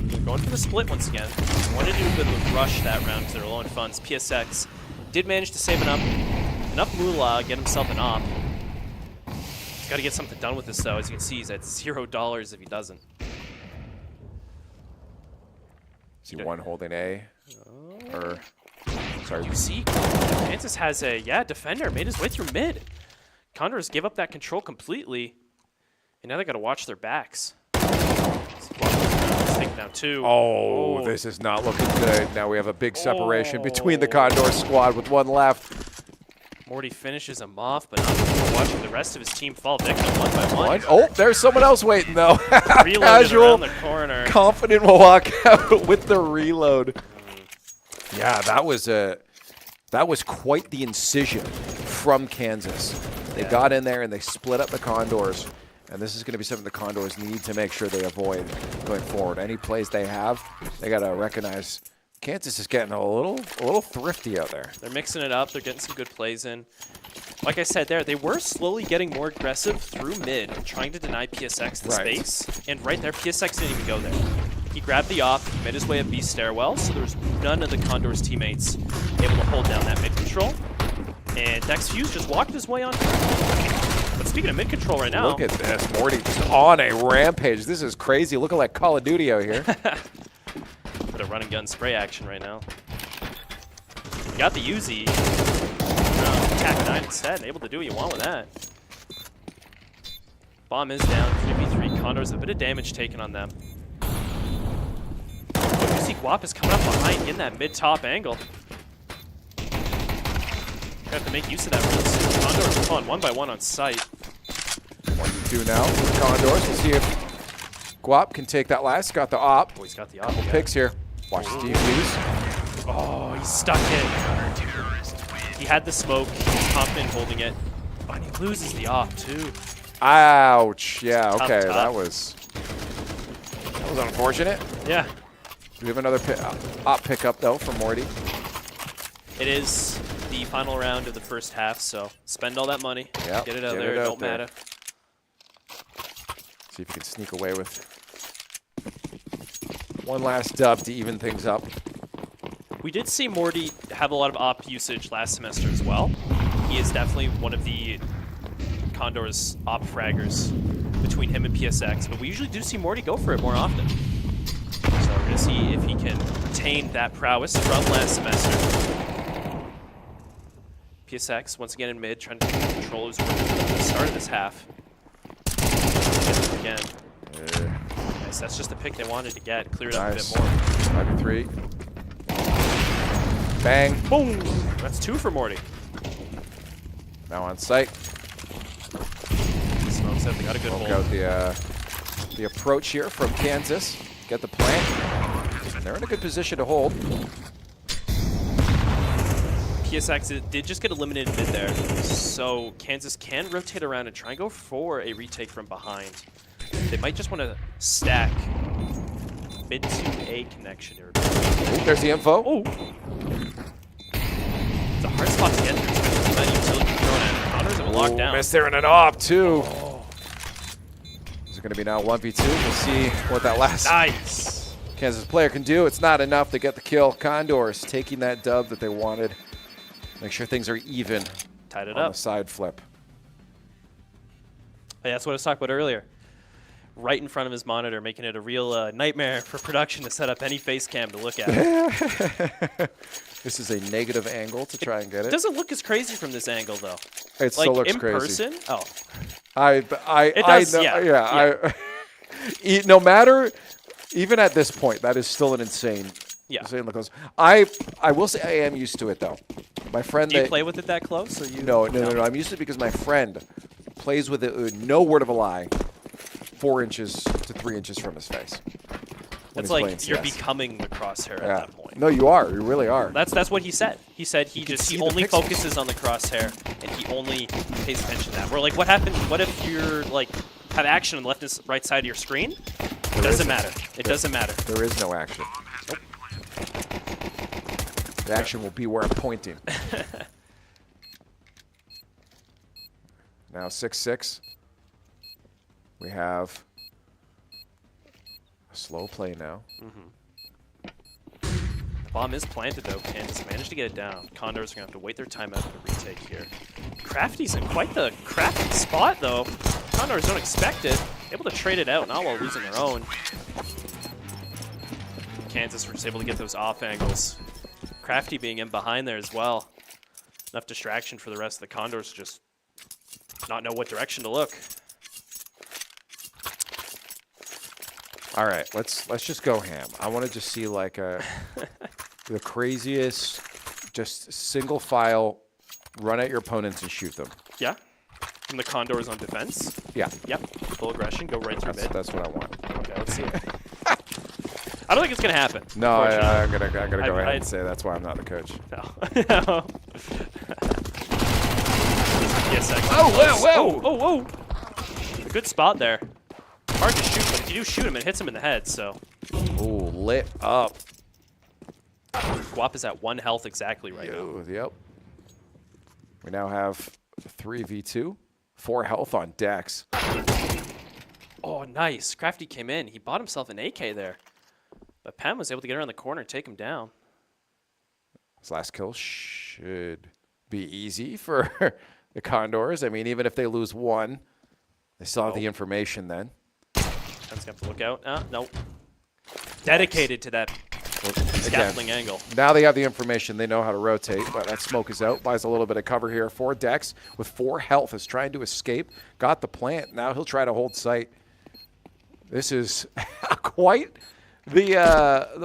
They're going for the split once again. They wanted to do a bit of a rush that round because they were low on funds. PSX did manage to save enough moolah, get himself an op. He's got to get something done with this, though. As you can see, he's at $0 if he doesn't. See one holding A. Or, sorry. You see, Kansas has a, defender, made his way through mid. Condors give up that control completely, and now they got to watch their backs. Taking down 2. Oh, this is not looking good. Now we have a big separation between the Condor squad with 1 left. Morty finishes him off, but not before watching the rest of his team fall victim 1 by 1. Oh, there's someone else waiting, though. Reloaded Casual, around the corner. confident will walk out with the reload. Yeah, that was quite the incision from Kansas. They got in there and they split up the Condors. And this is going to be something the Condors need to make sure they avoid going forward. Any plays they have, they got to recognize Kansas is getting a little thrifty out there. They're mixing it up. They're getting some good plays in. Like I said there, they were slowly getting more aggressive through mid, trying to deny PSX the space. And right there, PSX didn't even go there. He grabbed the op, made his way up B stairwell, so there was none of the Condors teammates able to hold down that mid control. And Dex Fuse just walked his way on. But speaking of mid control right now. Look at this, Morty just on a rampage. This is crazy. Looking like Call of Duty out here. Bit of run and gun spray action right now. You got the Uzi. Attack 9 instead, able to do what you want with that. Bomb is down, 3v3. Condors, a bit of damage taken on them. But you see Guap is coming up behind, getting that mid-top angle. You have to make use of that really soon. Condors are falling 1 by 1 on sight. 1v2 now for the Condors. We'll see if Guap can take that last. Got the op. Oh, he's got the op. Couple picks here. Watch the defuse. Oh, he's stuck it. He had the smoke. He's confident holding it. Oh, and he loses the op, too. Ouch. Yeah, okay. Tough. That was unfortunate. Yeah. Do we have another op pickup, though, from Morty? It is the final round of the first half, so spend all that money. Yep, Get it out get there. it out Don't there. matter. See if you can sneak away with one last dub to even things up. We did see Morty have a lot of op usage last semester as well. He is definitely one of the Condors op fraggers between him and PSX, but we usually do see Morty go for it more often. So we're going to see if he can retain that prowess from last semester. PSX, once again in mid, trying to control his work at the start of this half. Again. Nice, that's just the pick they wanted to get. Cleared up a bit more. 5-3. Bang. Boom! That's 2 for Morty. Now on site. Smokes it, they got a good Poke hold. out the approach here from Kansas. Get the plant. And they're in a good position to hold. PSX did just get eliminated mid there, so Kansas can rotate around and try and go for a retake from behind. They might just want to stack mid to A connection here. Ooh, there's the info. Oh! It's a hard spot to get through, especially with that utility thrown at it. Condors have a lockdown. Missed there in an op, too. Oh. There's There's going to be now 1v2. We'll see what that last Nice. Kansas player can do. It's not enough to get the kill. Condors taking that dub that they wanted. Make sure things are even. Tied it on up. the side flip. Hey, that's what I was talking about earlier. Right in front of his monitor, making it a real nightmare for production to set up any face cam to look at. This is a negative angle to try and get It it. doesn't look as crazy from this angle, though. It Like still looks in crazy. person? Oh. It does, know, yeah. No matter, even at this point, that is still an insane look. I will say I am used to it, though. My friend. Do you play with it that close? Or you? No. I'm used to it because my friend plays with it with no word of a lie, 4 inches to 3 inches from his face. It's like you're becoming the crosshair at that point. No, you are. You really are. That's what he said. He said he only pixels. focuses on the crosshair and he only pays attention to that. We're like, what happens? What if you're like have action on the left and right side of your screen? It doesn't matter. It doesn't matter. There is no action. Nope. The action will be where I'm pointing. Now 6-6. We have a slow play now. The bomb is planted, though. Kansas managed to get it down. Condors are going to have to wait their time out for the retake here. Crafty's in quite the crafty spot, though. Condors don't expect it. Able to trade it out, not while losing their own. Kansas was able to get those off angles. Crafty being in behind there as well. Enough distraction for the rest of the Condors to just not know what direction to look. All right, let's just go ham. I want to just see like the craziest, just single file, run at your opponents and shoot them. Yeah. And the Condors on defense. Yeah. Yep. Full aggression. Go right through mid. That's what I want. Okay, let's see it. I don't think it's gonna happen. No, I'm gonna go ahead I'd and say that's why I'm not the coach. No. Yes, whoa! Oh! A good spot there. Hard to shoot, but if you do shoot him, it hits him in the head. So. Ooh, lit up. Guap is at 1 health exactly right now. Yep. We now have 3v2, 4 health on Dex. Oh, nice. Crafty came in. He bought himself an AK there. But Pam was able to get around the corner and take him down. His last kill should be easy for the Condors. I mean, even if they lose 1, they still have the information then. Pam's going to have to look out. Nope. Dedicated to that scaffolding angle. Now they have the information. They know how to rotate, but that smoke is out. Buys a little bit of cover here for Dex with 4 health. Is trying to escape. Got the plant. Now he'll try to hold sight. This is quite the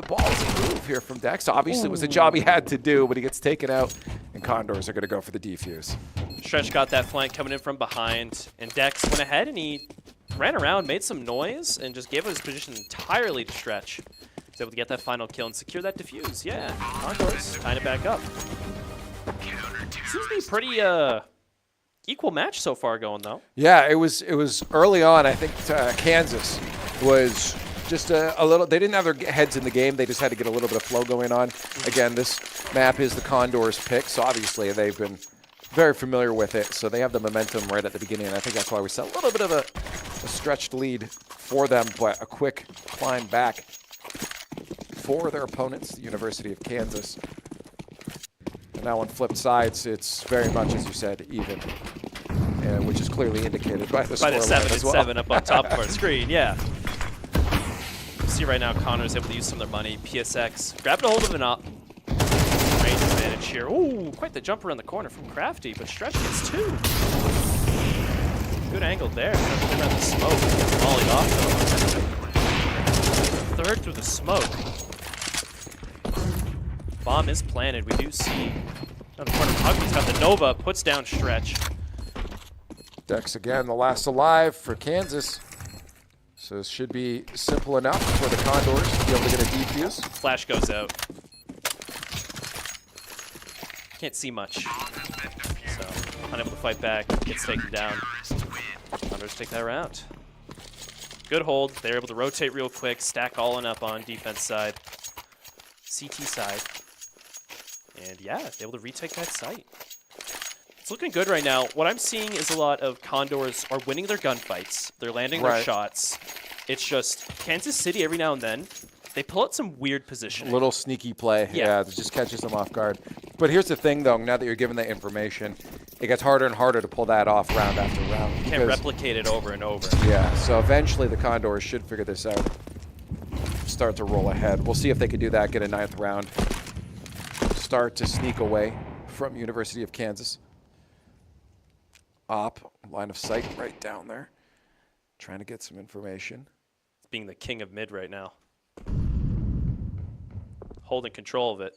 ballsy move here from Dex. Obviously, it was a job he had to do, but he gets taken out, and Condors are going to go for the defuse. Stretch got that flank coming in from behind, and Dex went ahead and he ran around, made some noise, and just gave his position entirely to Stretch. He's able to get that final kill and secure that defuse. Yeah, Condors tying it back up. Seems to be pretty equal match so far going, though. Yeah, it was early on. I think Kansas was just a little. They didn't have their heads in the game. They just had to get a little bit of flow going on. Again, this map is the Condors' pick, so obviously they've been very familiar with it. So they have the momentum right at the beginning, and I think that's why we saw a little bit of a stretched lead for them, but a quick climb back for their opponents, the University of Kansas. And now on flipped sides, it's very much, as you said, even, which is clearly indicated by the scoreline 7 as well. 7 up on top of our screen, yeah. You see right now, Connor's able to use some of their money. PSX grabbed a hold of an up. Range advantage here. Ooh, quite the jump around the corner from Crafty, but Stretch gets 2. Good angle there. Around the smoke. Gets volleyed off, though. Third through the smoke. Bomb is planted. We do see on the corner. Hugman's got the Nova, puts down Stretch. Dex again, the last alive for Kansas. So this should be simple enough for the Condors to be able to get a defuse. Flash goes out. Can't see much. So unable to fight back. Gets taken down. Condors take that round. Good hold. They're able to rotate real quick, stack all in up on defense side. CT side. And yeah, able to retake that site. It's looking good right now. What I'm seeing is a lot of Condors are winning their gunfights. They're landing their shots. It's just Kansas City every now and then, they pull out some weird positioning. Little sneaky play. Yeah, it just catches them off guard. But here's the thing, though. Now that you're given that information, it gets harder and harder to pull that off round after round. You can't replicate it over and over. Yeah, so eventually the Condors should figure this out. Start to roll ahead. We'll see if they can do that, get a 9th round. Start to sneak away from University of Kansas. Op, line of sight right down there. Trying to get some information. Being the king of mid right now. Holding control of it.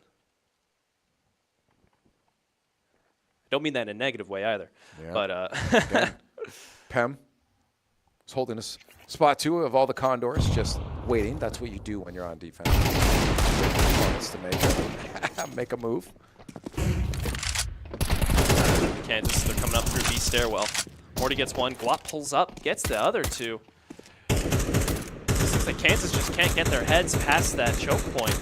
I don't mean that in a negative way either. Yeah. But Pem is holding us spot 2 of all the Condors, just waiting. That's what you do when you're on defense. To make a move. Kansas, they're coming up through B stairwell. Morty gets one. Guap pulls up, gets the other 2. Seems like Kansas just can't get their heads past that choke point.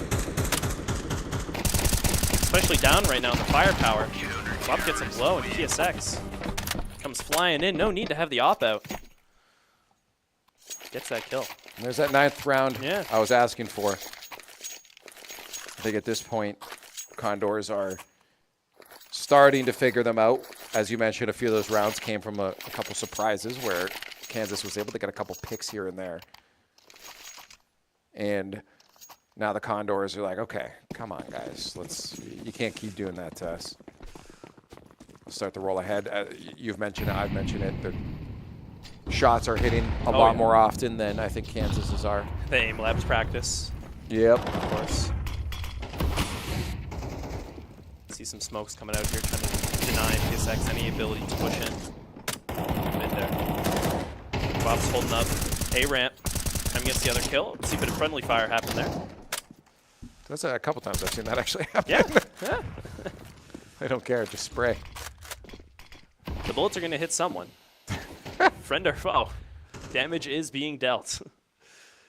Especially down right now in the firepower. Guap gets a blow, and PSX comes flying in. No need to have the op out. Gets that kill. And there's that 9th round I was asking for. I think at this point, Condors are starting to figure them out. As you mentioned, a few of those rounds came from a couple surprises where Kansas was able to get a couple picks here and there. And now the Condors are like, okay, come on, guys. You can't keep doing that to us. Start to roll ahead. You've mentioned it, I've mentioned it. The shots are hitting a lot more often than I think Kansas's are. The aim labs practice. Yep. Of course. See some smokes coming out here trying to deny PSX any ability to push in. Mid there. Bob's holding up. A-ramp. Time gets the other kill. See a bit of friendly fire happen there. That's a couple times I've seen that actually happen. Yeah. I don't care. Just spray. The bullets are going to hit someone. Friend or foe. Damage is being dealt.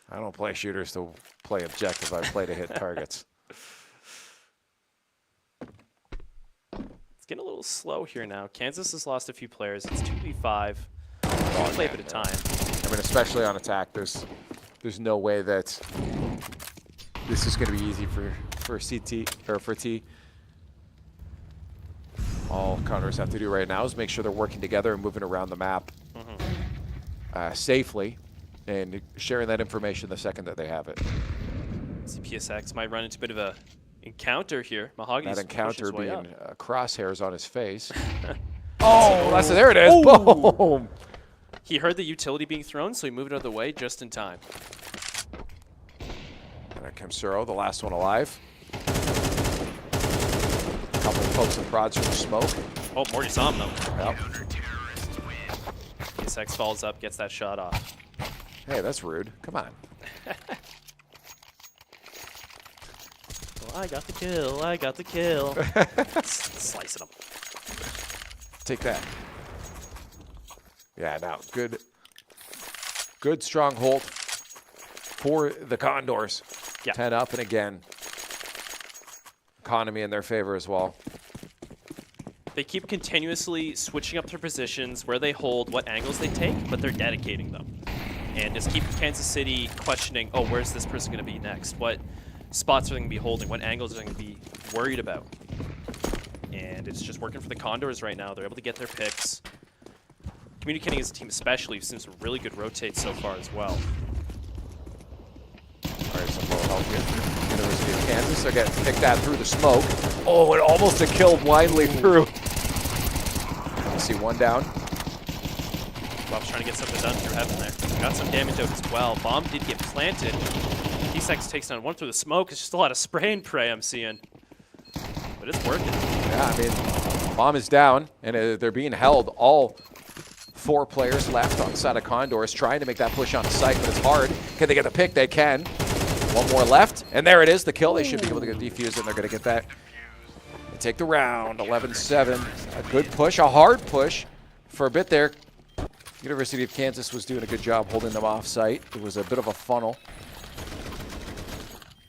I don't play shooters to play objective. I play to hit targets. It's getting a little slow here now. Kansas has lost a few players. It's 2v5. One play at a time. I mean, especially on attack, there's no way that this is going to be easy for CT or for T. All Condors have to do right now is make sure they're working together and moving around the map safely and sharing that information the second that they have it. PSX might run into a bit of a encounter here. Mahogany's that encounter being crosshairs on his face. There it is. Oh. Boom. He heard the utility being thrown, so he moved out of the way just in time. And there comes Suro, the last one alive. A couple of pokes and prods from the smoke. Oh, Morty saw him though. Yep. PSX falls up, gets that shot off. Hey, that's rude. Come on. Well, I got the kill. I got the kill. Slicing him. Take that. Yeah, now good strong hold for the Condors. Yeah. 10 up and again. Economy in their favor as well. They keep continuously switching up their positions, where they hold, what angles they take, but they're dedicating them. And just keep Kansas City questioning, oh, where's this person going to be next? What spots are they going to be holding? What angles are they going to be worried about? And it's just working for the Condors right now. They're able to get their picks. Communicating as a team especially seems to really good rotate so far as well. All right, some low help here. University of Kansas, they're getting picked that through the smoke. Oh, and almost a kill blindly through. You see one down. Bob's trying to get something done through heaven there. Got some damage out as well. Bomb did get planted. D-Sex takes down one through the smoke. It's just a lot of spray and pray I'm seeing. But it's working. Yeah, I mean, Bomb is down, and they're being held. All 4 players left on the side of Condors trying to make that push on site, but it's hard. Can they get the pick? They can. One more left, and there it is, the kill. They should be able to get defused, and they're going to get that. They take the round, 11-7. A good push, a hard push for a bit there. University of Kansas was doing a good job holding them off site. It was a bit of a funnel.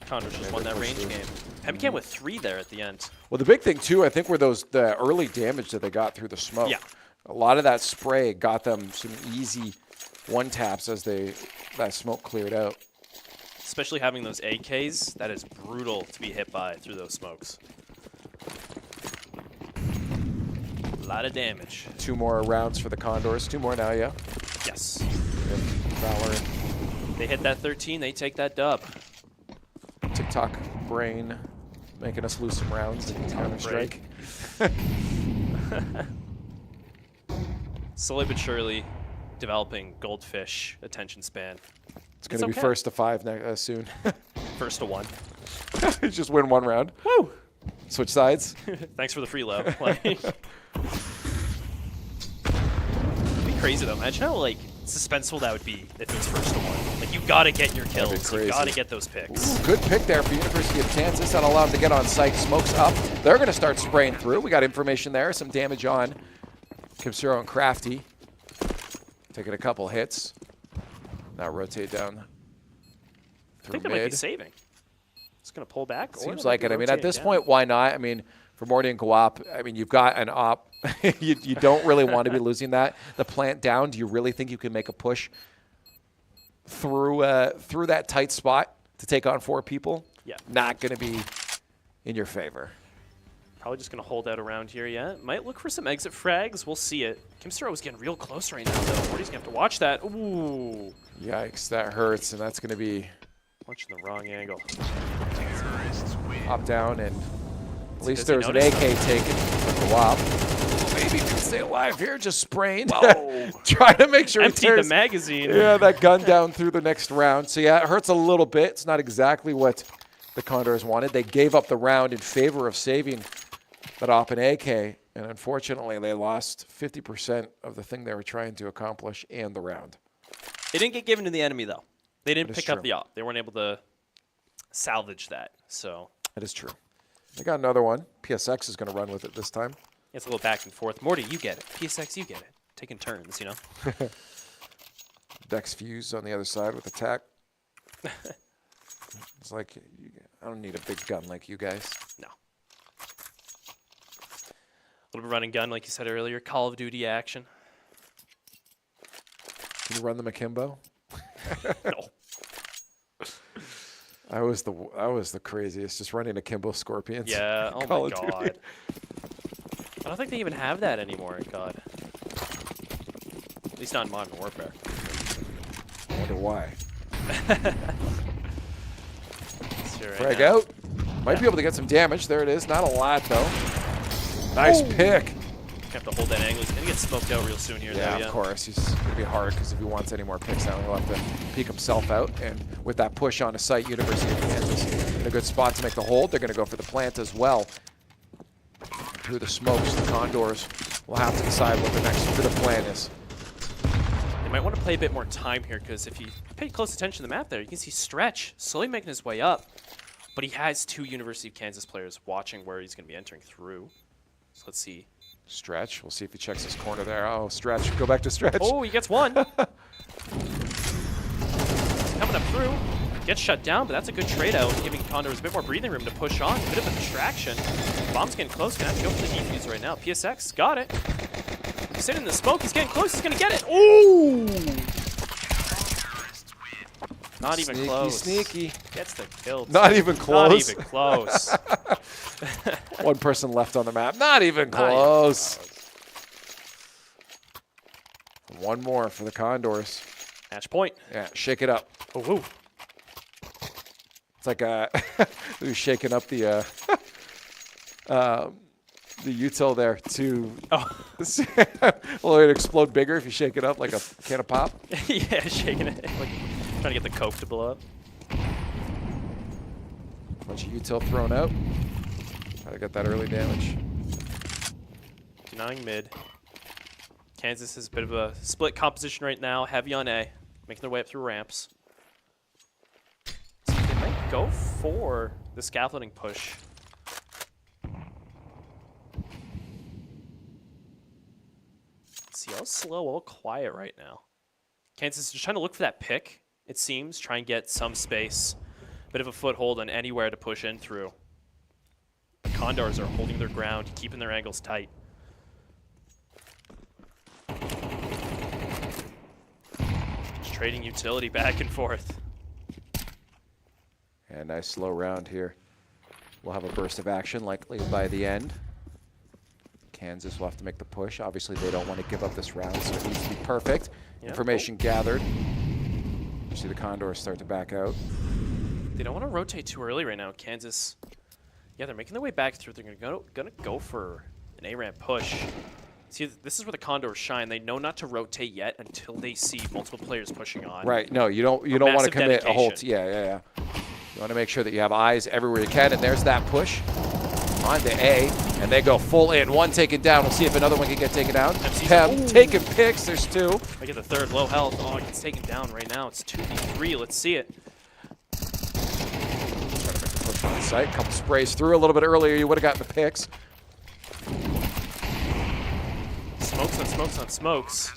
Condors just won that range game. Hemcam with 3 there at the end. Well, the big thing, too, I think, were the early damage that they got through the smoke. Yeah. A lot of that spray got them some easy one-taps as that smoke cleared out. Especially having those AKs, that is brutal to be hit by through those smokes. A lot of damage. 2 more rounds for the Condors. 2 more now, yeah? Yes. Valorant. They hit that 13, they take that dub. TikTok brain making us lose some rounds in Counter-Strike. Slowly but surely developing goldfish attention span. It's going to be first to 5 soon. First to 1. Just win 1 round. Woo! Switch sides. Thanks for the free low. Like, it'd be crazy though. Imagine how like suspenseful that would be if it was first to 1. Like you gotta get your kills. You gotta get those picks. Ooh, good pick there for University of Kansas. That'll allow them to get on site. Smoke's up. They're going to start spraying through. We got information there. Some damage on Kimsuro and Crafty. Taking a couple hits. Now rotate down I think they might be saving. It's going to pull back. Seems like it. I mean, at this point, why not? I mean, for Morty and Guap, I mean, you've got an op. you don't really want to be losing that. The plant down, do you really think you can make a push through that tight spot to take on 4 people? Yeah. Not going to be in your favor. Probably just going to hold out around here, yeah. Might look for some exit frags. We'll see it. Kimsuro is getting real close right now, though. Morty's going to have to watch that. Ooh. Yikes, that hurts, and that's going to be punching the wrong angle. Up, down, and at least there's an AK taken for Guap. Maybe he can stay alive here, just spraying. Trying to make sure he emptied the magazine. Yeah, that gun down through the next round. So, yeah, it hurts a little bit. It's not exactly what the Condors wanted. They gave up the round in favor of saving that op and AK, and unfortunately, they lost 50% of the thing they were trying to accomplish and the round. It didn't get given to the enemy, though. They didn't pick up true. the op. They weren't able to salvage that. So that is true. They got another one. PSX is going to run with it this time. It's a little back and forth. Morty, you get it. PSX, you get it. Taking turns, you know. Dex Fuse on the other side with attack. It's like, I don't need a big gun like you guys. No. A little bit running gun, like you said earlier. Call of Duty action. Can you run the Akimbo? No. I was the craziest, just running Akimbo Scorpions. Yeah, oh Call my of God. Duty. I don't think they even have that anymore, God. At least not in Modern Warfare. I wonder why. Frag out. Might be able to get some damage. There it is. Not a lot, though. Nice pick. Have to hold that angle. He's going to get smoked out real soon here. Yeah, though, of course. He's going to be hard because if he wants any more picks now, he'll have to peek himself out. And with that push on a site, University of Kansas in a good spot to make the hold. They're going to go for the plant as well. Through the smokes, the Condors will have to decide what the next bit of plan is. They might want to play a bit more time here because if you pay close attention to the map there, you can see Stretch slowly making his way up. But he has 2 University of Kansas players watching where he's going to be entering through. So let's see. Stretch. We'll see if he checks his corner there. Oh, Stretch. Go back to Stretch. Oh, he gets 1. Coming up through. Gets shut down, but that's a good trade out, giving Condors a bit more breathing room to push on. A bit of a distraction. Bomb's getting close. Gonna have to go for the defuse right now. PSX got it. He's sitting in the smoke. He's getting close. He's gonna get it. Ooh! Not even close. Sneaky. Gets the kill. Not even close. Not even close. One person left on the map. Not even close. One more for the Condors. Match point. Yeah, shake it up. Oh, it's like who's shaking up the util there to will it explode bigger if you shake it up like a can of pop? Yeah, shaking it. Like trying to get the coke to blow up. Bunch of util thrown out. Try to get that early damage. Denying mid. Kansas is a bit of a split composition right now. Heavy on A. Making their way up through ramps. So they might go for the scaffolding push. See how slow, all quiet right now. Kansas is just trying to look for that pick, it seems. Try and get some space. Bit of a foothold on anywhere to push in through. Condors are holding their ground, keeping their angles tight. Just trading utility back and forth. And nice slow round here. We'll have a burst of action likely by the end. Kansas will have to make the push. Obviously, they don't want to give up this round, so it needs to be perfect. Yep. Information gathered. You see the Condors start to back out. They don't want to rotate too early right now. Kansas, yeah, they're making their way back through. They're gonna go for an A-ramp push. See, this is where the Condors shine. They know not to rotate yet until they see multiple players pushing on. Right. No, you don't want to commit a whole. Yeah. You want to make sure that you have eyes everywhere you can, and there's that push onto A, and they go full in. One taken down. We'll see if another one can get taken down. Pem taking picks. There's two. I get the third, low health. Oh, it gets taken down right now. It's 2v3. Let's see it. Trying to make the push on site. Couple sprays through a little bit earlier. You would have gotten the picks. Smokes on smokes on smokes.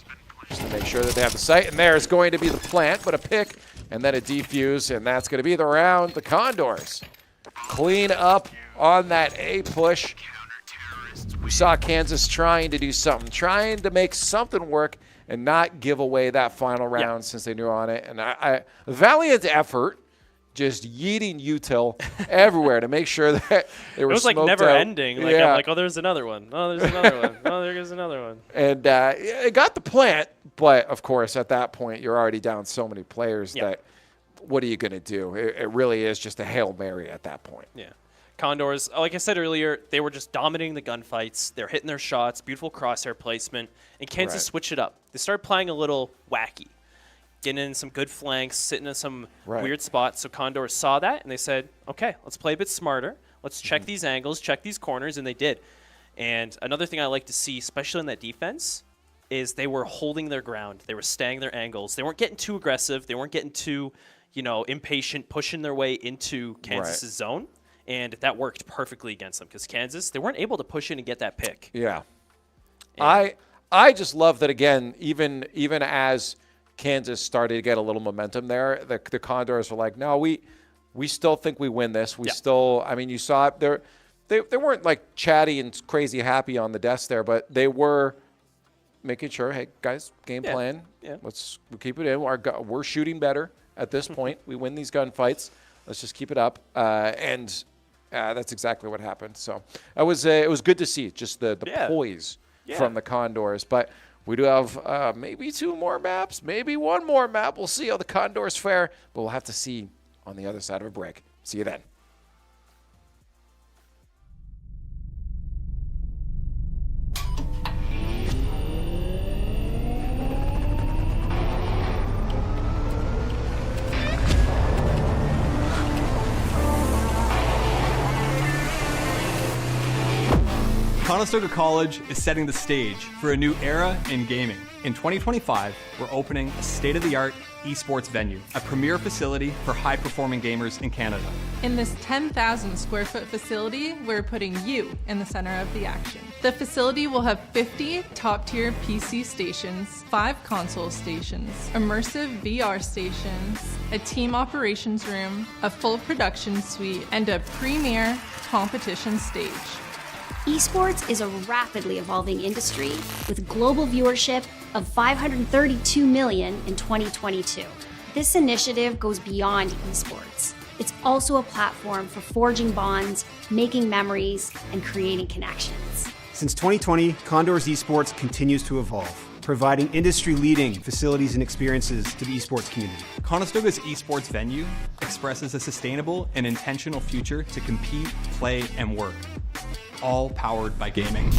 Just to make sure that they have the site. And there's going to be the plant, but a pick, and then a defuse, and that's going to be the round. The Condors clean up on that A push. We saw Kansas trying to do something, trying to make something work and not give away that final round since they knew on it. And a valiant effort, just yeeting util everywhere to make sure that they were It was like never ending. Like, yeah. I'm like, oh, there's another one. Oh, there's another one. Oh, there goes another one. And it got the plant, but of course, at that point, you're already down so many players that what are you going to do? It really is just a Hail Mary at that point. Yeah. Condors, like I said earlier, they were just dominating the gunfights. They're hitting their shots, beautiful crosshair placement, and Kansas switched it up. They started playing a little wacky, getting in some good flanks, sitting in some weird spots. So Condors saw that, and they said, okay, let's play a bit smarter. Let's check these angles, check these corners, and they did. And another thing I like to see, especially in that defense, is they were holding their ground. They were staying their angles. They weren't getting too aggressive. They weren't getting too, impatient, pushing their way into Kansas's zone. And that worked perfectly against them because Kansas, they weren't able to push in and get that pick. Yeah. And I just love that, again, even as Kansas started to get a little momentum there, the Condors were like, no, we still think we win this. We still, I mean, you saw it. They weren't like chatty and crazy happy on the desk there, but they were making sure, hey, guys, game plan. Yeah. We'll keep it in. We're shooting better at this point. We win these gunfights. Let's just keep it up. And that's exactly what happened. So it was good to see just the poise from the Condors. But we do have maybe two more maps, maybe one more map. We'll see how the Condors fare, but we'll have to see on the other side of a break. See you then. Conestoga College is setting the stage for a new era in gaming. In 2025, we're opening a state-of-the-art esports venue, a premier facility for high-performing gamers in Canada. In this 10,000 square foot facility, we're putting you in the center of the action. The facility will have 50 top-tier PC stations, 5 console stations, immersive VR stations, a team operations room, a full production suite, and a premier competition stage. Esports is a rapidly evolving industry with global viewership of 532 million in 2022. This initiative goes beyond esports. It's also a platform for forging bonds, making memories, and creating connections. Since 2020, Condors Esports continues to evolve, providing industry-leading facilities and experiences to the esports community. Conestoga's esports venue expresses a sustainable and intentional future to compete, play, and work, all powered by gaming.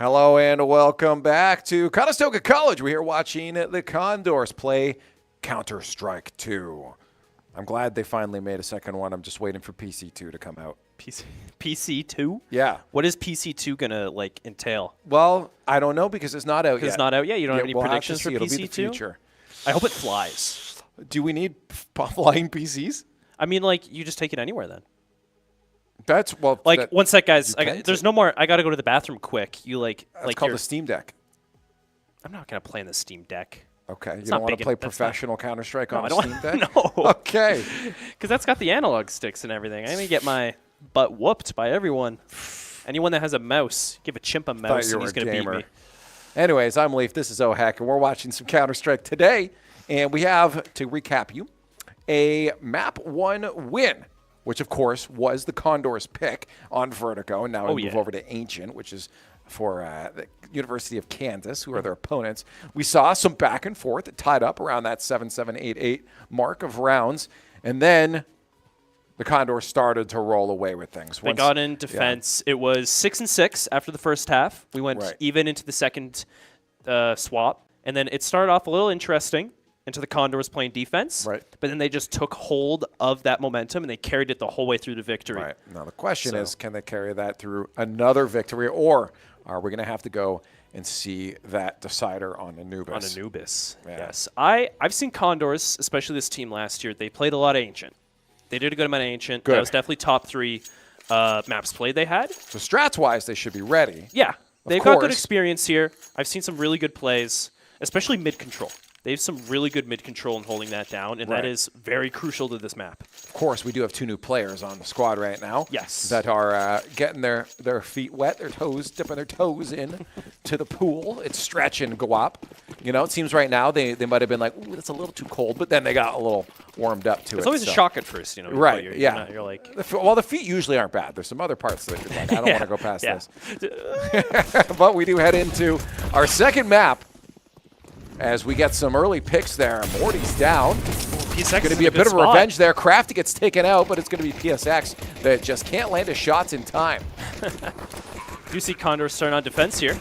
Hello and welcome back to Conestoga College. We're here watching the Condors play Counter-Strike 2. I'm glad they finally made a second one. I'm just waiting for PC2 to come out. PC2? Yeah. What is PC2 going to like entail? Well, I don't know because it's not out yet. It's not out yet? You don't have any we'll predictions have to for see. PC2? It'll be the future. I hope it flies. Do we need flying PCs? I mean, like, you just take it anywhere then. That's, well... Like, one sec, guys. You There's no more. I got to go to the bathroom quick. You, like... It's called the Steam Deck. I'm not going to play in the Steam Deck. Okay. You It's don't not want to big play en- that's professional Counter-Strike on I a don't Steam Deck? No. Okay. Because that's got the analog sticks and everything. I'm going to get my butt whooped by everyone. Anyone that has a mouse, give a chimp a mouse and he's going to beat me. Anyways, I'm Leaf. This is Ohak, and we're watching some Counter-Strike today. And we have, to recap you, a Map 1 win, which, of course, was the Condors pick on Vertigo. And now we move over to Ancient, which is for the University of Kansas, who are their opponents. We saw some back and forth. It tied up around that 7-7-8-8 mark of rounds. And then the Condors started to roll away with things. They got in defense. Yeah. It was 6-6 after the first half. We went even into the second swap. And then it started off a little interesting into the Condors playing defense. Right. But then they just took hold of that momentum, and they carried it the whole way through to victory. Right. Now the question is, can they carry that through another victory, or are we going to have to go and see that decider on Anubis? On Anubis, yes. I've seen Condors, especially this team last year. They played a lot of Ancient. They did a good amount of Ancient. Good. That was definitely top 3 maps played they had. So strats-wise, they should be ready. Yeah. They've got good experience here. I've seen some really good plays, especially mid-control. They have some really good mid-control in holding that down, and that is very crucial to this map. Of course, we do have 2 new players on the squad right now. Yes. That are getting their feet wet, their toes, dipping their toes in to the pool. It's Stretch and Guap. You know, it seems right now they might have been like, ooh, that's a little too cold, but then they got a little warmed up to it. It's always a shock at first, you know. Right, You're like... Well, the feet usually aren't bad. There's some other parts that you're like, I don't want to go past this. But we do head into our second map, as we get some early picks there. Morty's down. It's going to be a bit of revenge there. Crafty gets taken out, but it's going to be PSX that just can't land his shots in time. You see Condors starting on defense here.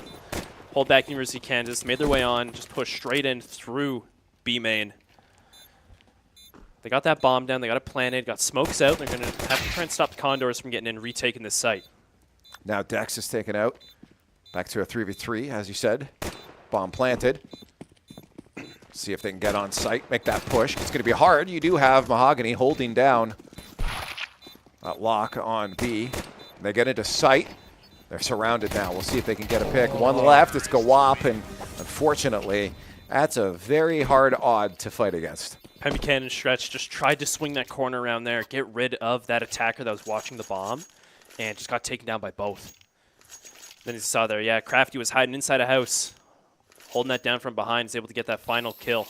Hold back University of Kansas. Made their way on. Just pushed straight in through B main. They got that bomb down. They got it planted. Got smokes out. They're going to have to try and stop the Condors from getting in and retaking this site. Now Dex is taken out. Back to a 3v3, as you said. Bomb planted. See if they can get on site, make that push. It's going to be hard. You do have Mahogany holding down that lock on B. They get into sight. They're surrounded now. We'll see if they can get a pick. One left. It's Gawap, and unfortunately, that's a very hard odd to fight against. Pemmican and Stretch just tried to swing that corner around there, get rid of that attacker that was watching the bomb, and just got taken down by both. Then you saw there, Crafty was hiding inside a house. Holding that down from behind, is able to get that final kill.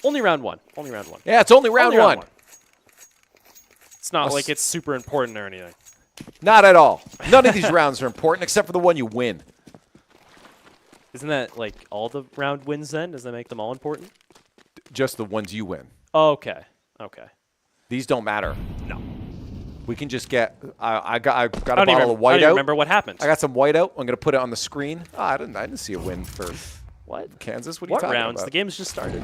Only round one. Only round one. Yeah, it's only round one. It's not like it's super important or anything. Not at all. None of these rounds are important except for the one you win. Isn't that like all the round wins then? Does that make them all important? Just the ones you win. Oh, okay. Okay. These don't matter. No. We can just get. I got a bottle of whiteout. I don't even remember what happened. I got some whiteout. I'm going to put it on the screen. Oh, I didn't see a win for Kansas. What are you talking rounds? about? The game's just started.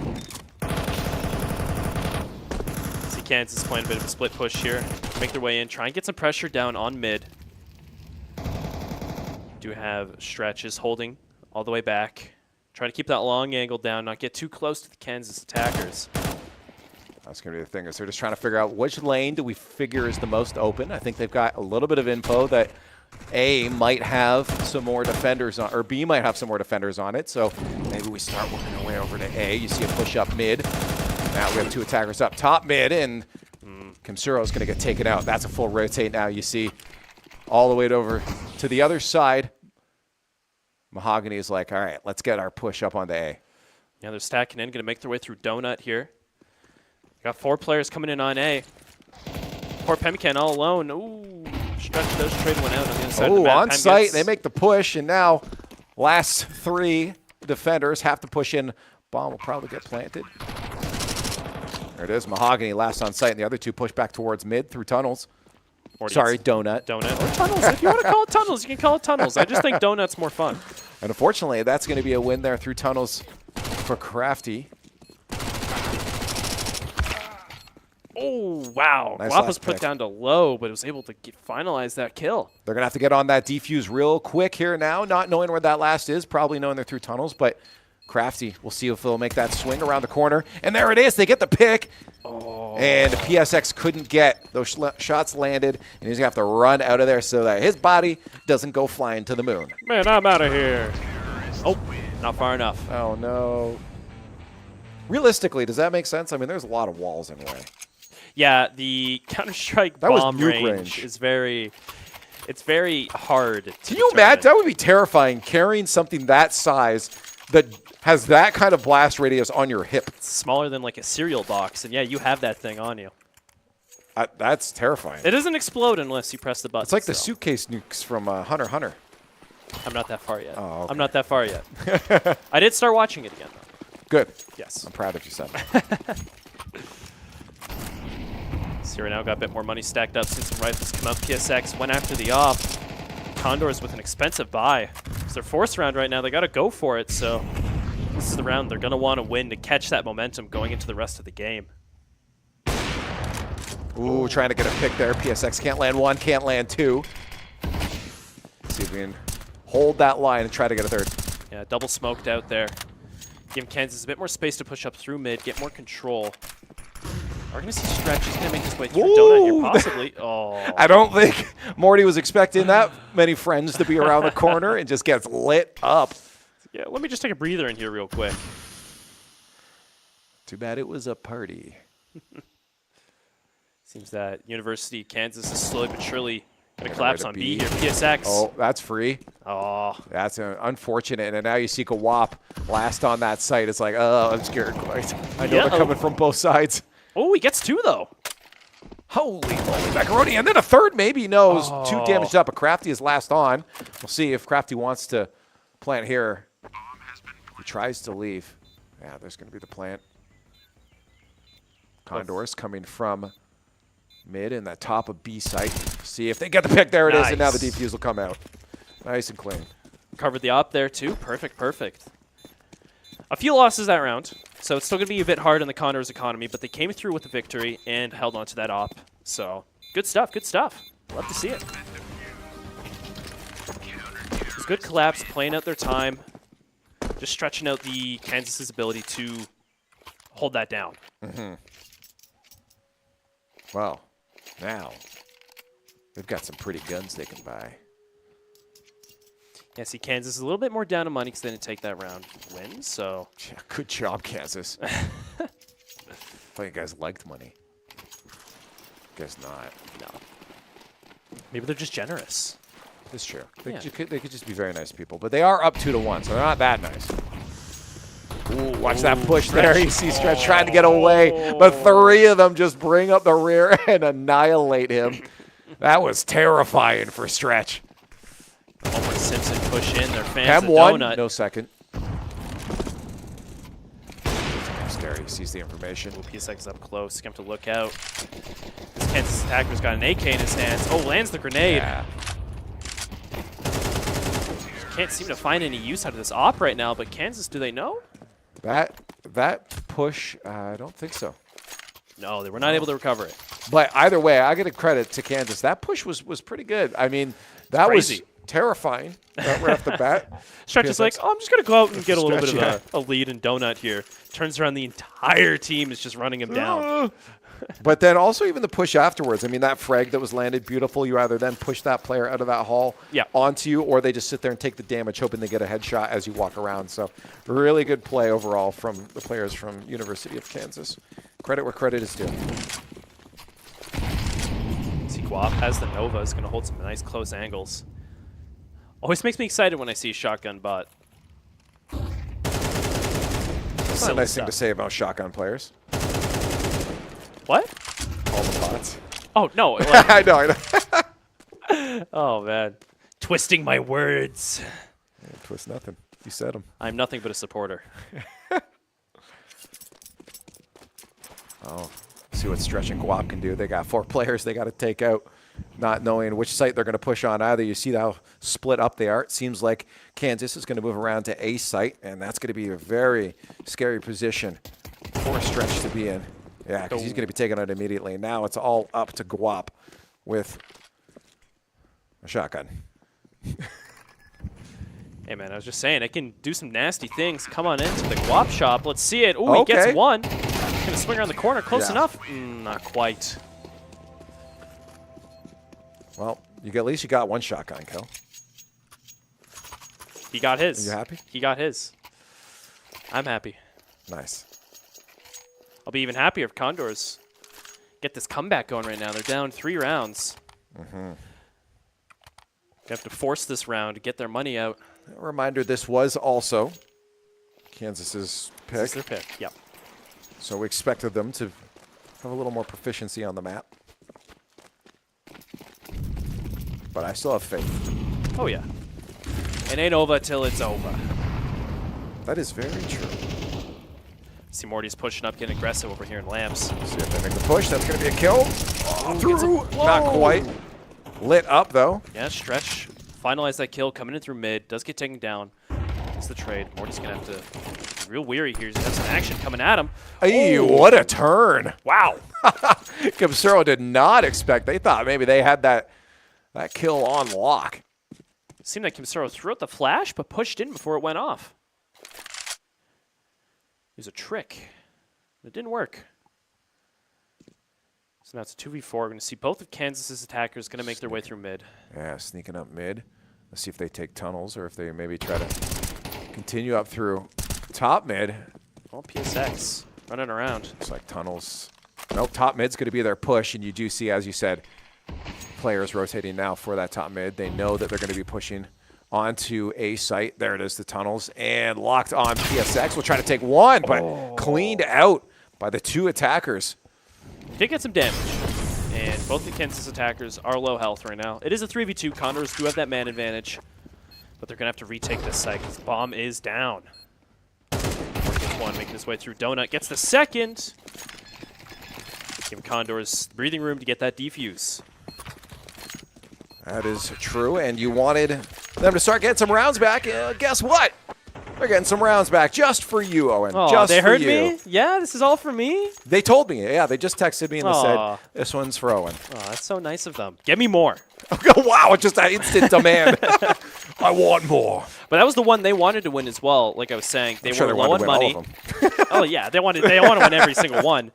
See Kansas playing a bit of a split push here. Make their way in. Try and get some pressure down on mid. Do have Stretches holding all the way back. Try to keep that long angle down. Not get too close to the Kansas attackers. That's going to be the thing, is they're just trying to figure out which lane do we figure is the most open. I think they've got a little bit of info that A might have some more defenders on, or B might have some more defenders on it. So maybe we start working our way over to A. You see a push up mid. Now we have 2 attackers up top mid, and Kimsuro is going to get taken out. That's a full rotate now. You see all the way over to the other side. Mahogany is like, all right, let's get our push up onto A. Yeah, they're stacking in. Going to make their way through Donut here. Got 4 players coming in on A. Poor Pemmican all alone. Ooh, Stretch does trade one out on the inside of the map. On site, they make the push, and now last 3 defenders have to push in. Bomb will probably get planted. There it is, Mahogany last on site, and the other 2 push back towards mid through tunnels. Morty Sorry, gets donut. Donut. Or tunnels. If you want to call it tunnels, you can call it tunnels. I just think donut's more fun. And unfortunately, that's going to be a win there through tunnels for Crafty. Oh, wow. Nice Guap last was put pick. down to low, but was able to finalize that kill. They're going to have to get on that defuse real quick here now, not knowing where that last is, probably knowing they're through tunnels, but Crafty, we'll see if they'll make that swing around the corner. And there it is. They get the pick. Oh. And PSX couldn't get those shots landed, and he's going to have to run out of there so that his body doesn't go flying to the moon. Man, I'm out of here. Oh, not far enough. Oh, no. Realistically, does that make sense? I mean, there's a lot of walls in the way. Yeah, the Counter-Strike That was bomb nuke range range. is very hard to Can you imagine? That would be terrifying, carrying something that size that has that kind of blast radius on your hip. It's smaller than like a cereal box, and yeah, you have that thing on you. That's terrifying. It doesn't explode unless you press the button. It's like the suitcase nukes from Hunter x Hunter. I'm not that far yet. Oh, okay. I'm not that far yet. I did start watching it again, though. Good. Yes. I'm proud of you, son. Sierra now got a bit more money stacked up since some rifles come up. PSX went after the op. Condors with an expensive buy. It's their fourth round right now. They got to go for it, so this is the round they're going to want to win to catch that momentum going into the rest of the game. Ooh, trying to get a pick there. PSX can't land one, can't land two. See if we can hold that line and try to get a third. Yeah, double smoked out there. Give Kansas a bit more space to push up through mid, get more control. We're going to see Stretch. He's going to make his way through Donut here, possibly. Oh. I don't think Morty was expecting that many friends to be around the corner and just gets lit up. Yeah, let me just take a breather in here real quick. Too bad it was a party. Seems that University of Kansas is slowly but surely going to Right collapse to on B. B here. PSX. Oh, that's free. Oh. That's unfortunate. And now you see Kawap last on that site. It's like, oh, I'm scared. I know they're coming from both sides. Oh, he gets two, though. Holy moly, macaroni. And then a third maybe. No, it was two damaged up, but Crafty is last on. We'll see if Crafty wants to plant here. He tries to leave. Yeah, there's going to be the plant. Condors coming from mid in the top of B site. See if they get the pick. There it is, and now the defuse will come out. Nice and clean. Covered the op there, too. Perfect, perfect. A few losses that round, so it's still going to be a bit hard in the Condors economy, but they came through with the victory and held on to that op. So, good stuff, good stuff. Love to see it. It was good collapse, playing out their time, just stretching out the Kansas's ability to hold that down. Mm-hmm. Well, now they've got some pretty guns they can buy. Yeah, see, Kansas is a little bit more down on money because they didn't take that round win, so. Yeah, good job, Kansas. I thought you guys liked money. Guess not. No. Maybe they're just generous. That's true. They could just be very nice people, but they are up 2-1, so they're not that nice. Ooh, watch that push there. You see Stretch trying to get away, but three of them just bring up the rear and annihilate him. That was terrifying for Stretch. Homer Simpson push in. Their fans Cam of one, Donut. no second. Scary. He sees the information. Ooh, PSX is up close. Going to have to look out. This Kansas attacker's got an AK in his hands. Oh, lands the grenade. Yeah. Can't seem to find any use out of this op right now, but Kansas, do they know? That push, I don't think so. No, they were not able to recover it. But either way, I get a credit to Kansas. That push was pretty good. I mean, that was terrifying right off the bat. Stretch is like, oh, I'm just going to go out and get a little bit of a lead in Donut here. Turns around, the entire team is just running him down. But then also even the push afterwards. I mean, that frag that was landed, beautiful. You either then push that player out of that hall onto you, or they just sit there and take the damage, hoping they get a headshot as you walk around. So really good play overall from the players from University of Kansas. Credit where credit is due. See, Guap has the Nova. Is going to hold some nice close angles. Always makes me excited when I see shotgun bot. That's a nice thing to say about shotgun players. What? All the bots. Oh, no. Like, I know. Oh, man. Twisting my words. Yeah, twist nothing. You said them. I'm nothing but a supporter. Oh, see what Stretch and Guap can do. They got 4 players they got to take out. not knowing which site they're going to push on either. You see how split up they are. It seems like Kansas is going to move around to A site, and that's going to be a very scary position for Stretch to be in. Yeah, because he's going to be taken out immediately. Now it's all up to Guap with a shotgun. Hey, man, I was just saying, it can do some nasty things. Come on into the Guap shop. Let's see it. Ooh, he gets one. Going to swing around the corner. Close enough? Not quite. Well, at least you got one shotgun kill. He got his. Are you happy? He got his. I'm happy. Nice. I'll be even happier if Condors get this comeback going right now. They're down 3 rounds. They have to force this round to get their money out. A reminder, this was also Kansas's pick. This is their pick, yep. So we expected them to have a little more proficiency on the map. But I still have faith. Oh, yeah. It ain't over till it's over. That is very true. See Morty's pushing up, getting aggressive over here in Lamps. See if they make the push. That's going to be a kill. Through. Not quite. Lit up, though. Yeah, Stretch. Finalize that kill, coming in through mid. Does get taken down. It's the trade. Morty's going to have to be real weary here. He's going to have some action coming at him. Hey, what a turn. Wow. Kimsero did not expect. They thought maybe they had that kill on lock. Seemed like Kimsero threw out the flash, but pushed in before it went off. It was a trick. It didn't work. So now it's a 2v4. We're going to see both of Kansas's attackers going to make their way through mid. Yeah, sneaking up mid. Let's see if they take tunnels or if they maybe try to continue up through top mid. Well, PSX running around. Looks like tunnels. Nope, top mid's going to be their push, and you do see, as you said, players rotating now for that top mid. They know that they're going to be pushing onto A site. There it is, the tunnels, and locked on PSX. Will try to take one, but cleaned out by the 2 attackers. Did get some damage, and both the Kansas attackers are low health right now. It is a 3v2. Condors do have that man advantage, but they're going to have to retake this site because bomb is down. Gets one, making his way through. Donut gets the second. Give Condors breathing room to get that defuse. That is true, and you wanted them to start getting some rounds back. Guess what? They're getting some rounds back just for you, Owen. Oh, just they for heard you. me? Yeah, this is all for me? They told me. Yeah, they just texted me and they said, this one's for Owen. Oh, that's so nice of them. Get me more. Wow, just an instant demand. I want more. But that was the one they wanted to win as well. Like I was saying, they were low on money. Oh, yeah, they want to win every single one.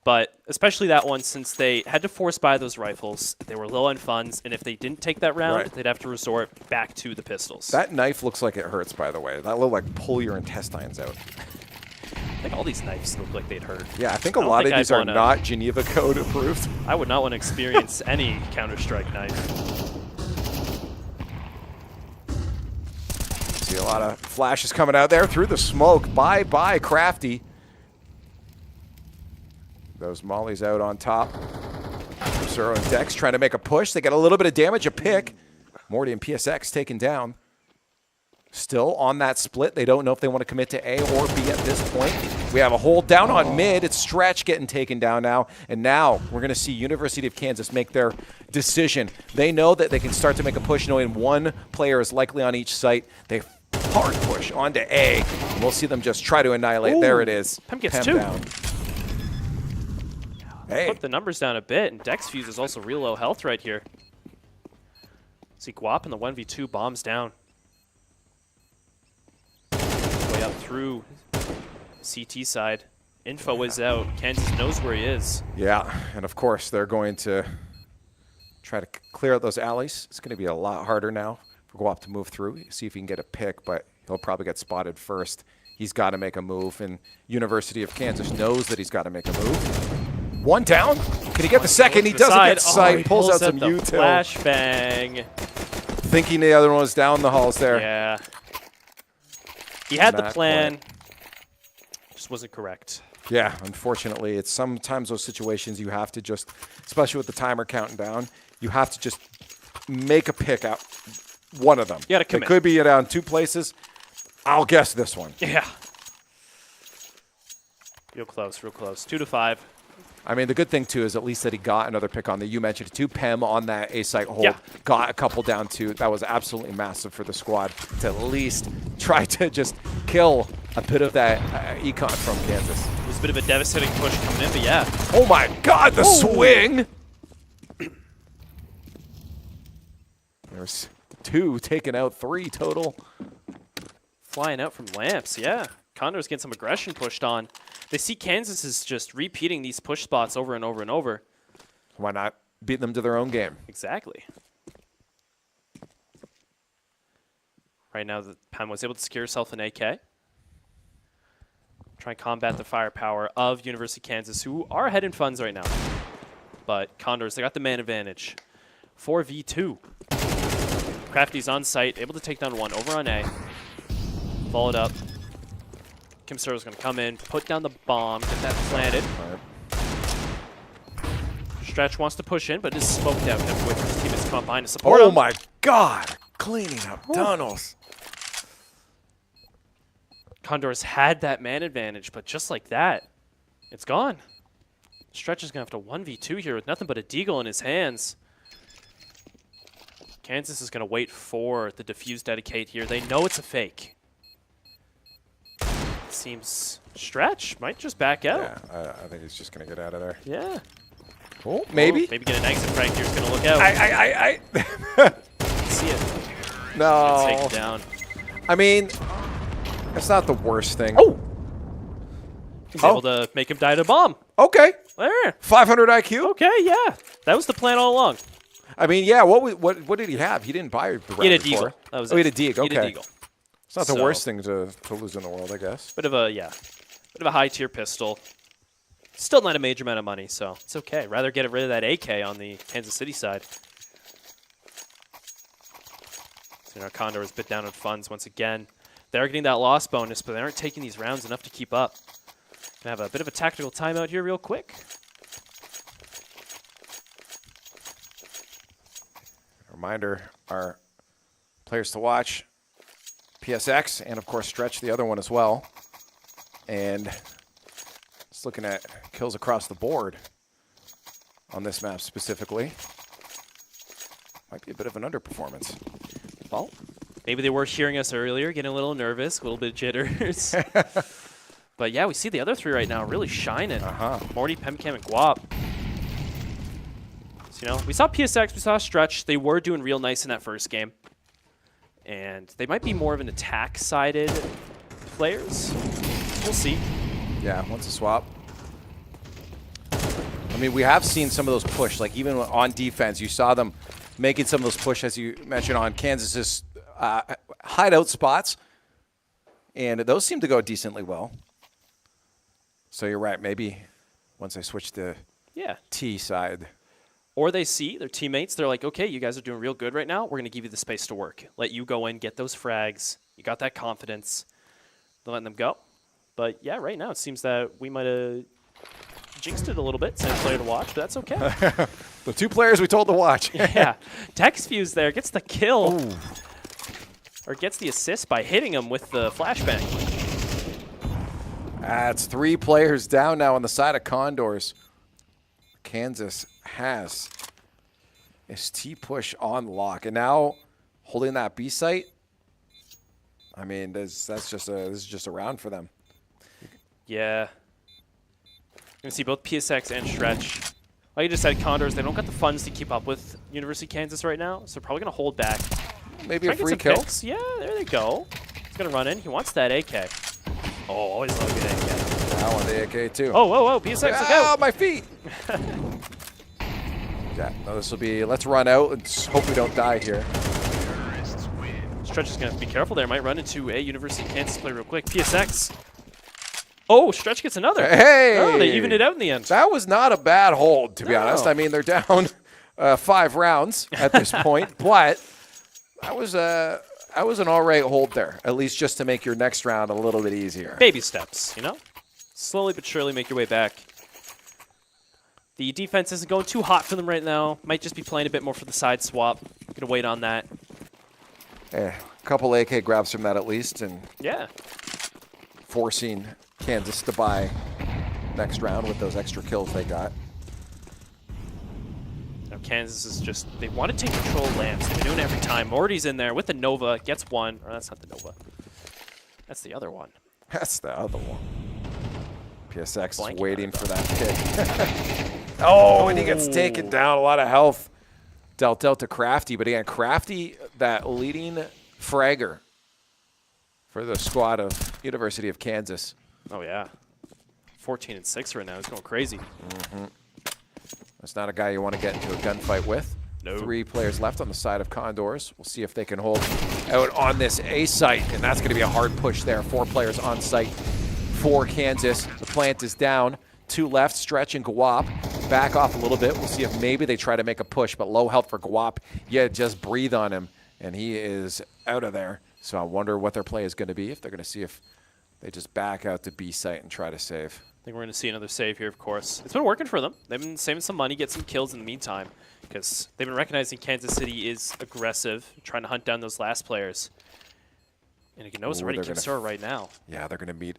But especially that one, since they had to force buy those rifles, they were low on funds, and if they didn't take that round, they'd have to resort back to the pistols. That knife looks like it hurts, by the way. That will like pull your intestines out. I think all these knives look like they'd hurt. Yeah, I think a lot of these are not Geneva Code approved. I would not want to experience any Counter-Strike knife. See a lot of flashes coming out there through the smoke. Bye-bye, Crafty. Those mollies out on top. Zero and Dex trying to make a push. They get a little bit of damage, a pick. Morty and PSX taken down. Still on that split. They don't know if they want to commit to A or B at this point. We have a hold down on mid. It's Stretch getting taken down now. And now we're going to see University of Kansas make their decision. They know that they can start to make a push knowing one player is likely on each site. They hard push onto A. And we'll see them just try to annihilate. Ooh, there it is. Pem gets 2. Down. Hey. Put the numbers down a bit, and Dex Fuse is also real low health right here. See Guap in the 1v2, bombs down. Way up through CT side. Info is out. Kansas knows where he is. Yeah, and of course they're going to try to clear out those alleys. It's going to be a lot harder now for Guap to move through. See if he can get a pick, but he'll probably get spotted first. He's got to make a move, and University of Kansas knows that he's got to make a move. One down. Can he get the second? He doesn't get sight. Pulls out some util. Flashbang. Thinking the other one was down the halls there. Yeah. He had the plan. Just wasn't correct. Yeah, unfortunately, it's sometimes those situations you have to just, especially with the timer counting down, you have to just make a pick out one of them. You got to commit. It could be down 2 places. I'll guess this one. Yeah. Real close, real close. 2 to 5. I mean, the good thing, too, is at least that he got another pick on there. You mentioned it, too. Pem on that A-site hold. Yeah. Got a couple down, too. That was absolutely massive for the squad to at least try to just kill a bit of that econ from Kansas. It was a bit of a devastating push coming in, but yeah. Oh, my God, the swing! There's 2 taking out 3 total. Flying out from lamps, yeah. Condors getting some aggression pushed on. They see Kansas is just repeating these push spots over and over and over. Why not beat them to their own game? Exactly. Right now, Pem was able to secure herself an AK. Try and combat the firepower of University of Kansas, who are ahead in funds right now. But Condors, they got the man advantage. 4v2. Crafty's on site, able to take down one over on A. Followed up. Kim Sero's going to come in, put down the bomb, get that planted. Stretch wants to push in, but is smoked out. Have to wait for his teammates to come behind to support him. Oh my God! Cleaning up tunnels. Condors had that man advantage, but just like that, it's gone. Stretch is going to have to 1v2 here with nothing but a deagle in his hands. Kansas is going to wait for the defuse dedicate here. They know it's a fake. Seems Stretch might just back out. Yeah, I think he's just going to get out of there. Yeah. Oh, maybe. Maybe get an exit. Frank here's going to look out. I See it. No. Take it down. I mean, it's not the worst thing. Oh! He's able to make him die to a bomb. Okay. There. 500 IQ. Okay, yeah. That was the plan all along. I mean, yeah. What did he have? He didn't buy the round He had a before. deagle. That was he it. had a deagle. Okay. He had a deagle. It's not the worst thing to lose in the world, I guess. Bit of a high tier pistol. Still not a major amount of money, so it's okay. Rather get rid of that AK on the Kansas City side. So now Condor is bit down on funds once again. They're getting that loss bonus, but they aren't taking these rounds enough to keep up. Gonna have a bit of a tactical timeout here real quick. Reminder, our players to watch. PSX, and of course Stretch, the other one as well. And just looking at kills across the board on this map specifically. Might be a bit of an underperformance. Well, maybe they were hearing us earlier, getting a little nervous, a little bit of jitters. But yeah, we see the other 3 right now really shining. Morty, Pemcam, and Guap. So, you know, we saw PSX, we saw Stretch. They were doing real nice in that first game. And they might be more of an attack-sided players. We'll see. Yeah, once a swap. I mean, we have seen some of those push. Like, even on defense, you saw them making some of those push, as you mentioned, on Kansas's hideout spots. And those seem to go decently well. So you're right. Maybe once I switch to T side. Or they see their teammates. They're like, okay, you guys are doing real good right now. We're going to give you the space to work. Let you go in, get those frags. You got that confidence. They're letting them go. But, yeah, right now it seems that we might have jinxed it a little bit. Same player to watch, but that's okay. The 2 players we told to watch. Yeah. Texfuse there gets the kill. Ooh. Or gets the assist by hitting him with the flashbang. That's 3 players down now on the side of Condors. Kansas has his T-push on lock. And now holding that B site, I mean, this is just a round for them. Yeah. You can see both PSX and Stretch. Like you just said, Condors, they don't got the funds to keep up with University of Kansas right now, so they're probably going to hold back. Maybe a free kill. Picks. Yeah, there they go. He's going to run in. He wants that AK. Oh, always love a good AK. I want the AK too. Oh, whoa, whoa, PSX, look out. My feet. Yeah, no, this will be, let's run out and hope we don't die here. Stretch is going to have to be careful there. Might run into a University of Kansas play real quick. PSX. Oh, Stretch gets another. Hey! Oh, they evened it out in the end. That was not a bad hold, to be honest. I mean, they're down 5 rounds at this point, but that was an all right hold there, at least just to make your next round a little bit easier. Baby steps, you know? Slowly but surely make your way back. The defense isn't going too hot for them right now. Might just be playing a bit more for the side swap. Gonna wait on that. A couple AK grabs from that at least, and yeah, forcing Kansas to buy next round with those extra kills they got. Now Kansas is just, they want to take control of lamps. They've been doing it every time. Morty's in there with the Nova, gets one. Or that's not the Nova. That's the other one. That's the other one. PSX Blanking is waiting on it, for that pick. Oh, and he gets taken down. A lot of health dealt out to Crafty. But again, Crafty, that leading fragger for the squad of University of Kansas. Oh, yeah. 14-6 right now. He's going crazy. That's not a guy you want to get into a gunfight with. No. 3 players left on the side of Condors. We'll see if they can hold out on this A site, and that's going to be a hard push there. 4 players on site for Kansas. The plant is down. 2 left, Stretch and Guap. Back off a little bit. We'll see if maybe they try to make a push, but low health for Guap. Yeah, just breathe on him, and he is out of there. So I wonder what their play is going to be, if they're going to see if they just back out to B site and try to save. I think we're going to see another save here, of course. It's been working for them. They've been saving some money, get some kills in the meantime, because they've been recognizing Kansas City is aggressive, trying to hunt down those last players. And Gano's already Kinsora right now. Yeah, they're going to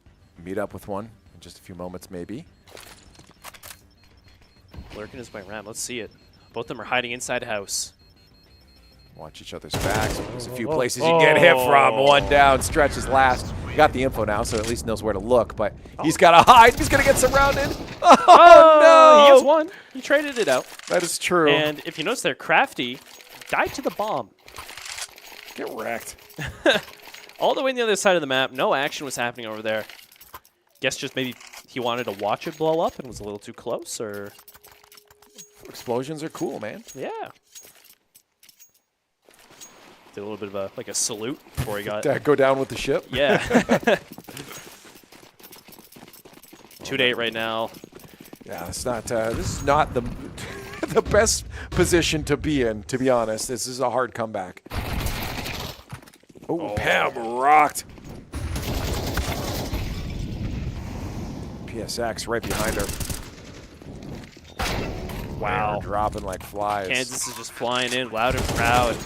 meet up with one in just a few moments, maybe. Lurking his way around. Let's see it. Both of them are hiding inside house. Watch each other's backs. There's a few places you can get hit from. 1 down. Stretch is last. Got the info now, so at least knows where to look. But he's got to hide. He's going to get surrounded. Oh, no. He has one. He traded it out. That is true. And if you notice there, Crafty died to the bomb. Get wrecked. All the way on the other side of the map. No action was happening over there. Guess just maybe he wanted to watch it blow up and was a little too close, or... Explosions are cool, man. Yeah. Did a little bit of a, like a salute before he got... Go down with the ship? Yeah. 2-8 right now. Yeah, it's not, this is not the, the best position to be in, to be honest. This is a hard comeback. Oh, Pam rocked. PSX right behind her. Wow. They're dropping like flies. Kansas is just flying in loud and proud.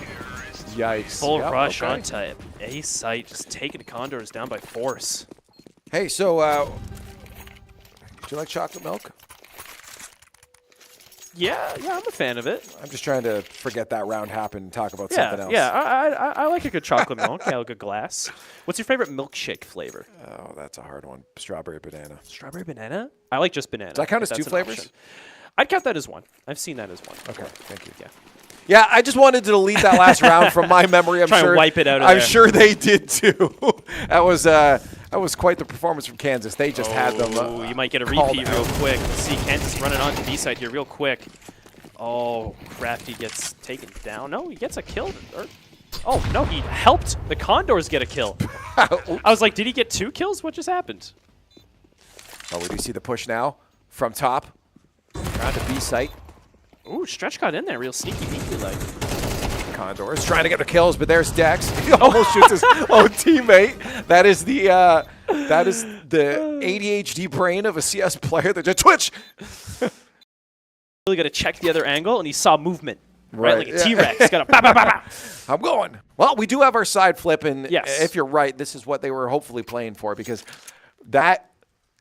Yikes. Full rush onto A site, just taking the Condors down by force. Hey, so, do you like chocolate milk? Yeah, I'm a fan of it. I'm just trying to forget that round happened and talk about something else. Yeah, I like a good chocolate milk. Yeah, a good glass. What's your favorite milkshake flavor? Oh, that's a hard one. Strawberry banana. Strawberry banana? I like just banana. Does that count as if 2 that's an flavors? option. I'd count that as one. I've seen that as one. Okay, thank you. Yeah. Yeah, I just wanted to delete that last round from my memory. I'm Try sure and wipe it out of I'm there. sure they did too. That was quite the performance from Kansas. They just had them. You might get a repeat real quick. Let's see Kansas running on to B side here real quick. Oh, Crafty gets taken down. No, he gets a kill. Oh, no, he helped the Condors get a kill. I was like, did he get 2 kills? What just happened? Oh, we do see the push now from top. Around to B site. Ooh, Stretch got in there real sneaky like. Condors trying to get the kills, but there's Dex. He almost shoots his own teammate. That is the ADHD brain of a CS player that just twitch. Really got to check the other angle, and he saw movement. Right, like a yeah. T-Rex. Got to bah, bah, bah, bah. I'm going. Well, we do have our side flip, and yes. If you're right, this is what they were hopefully playing for, because that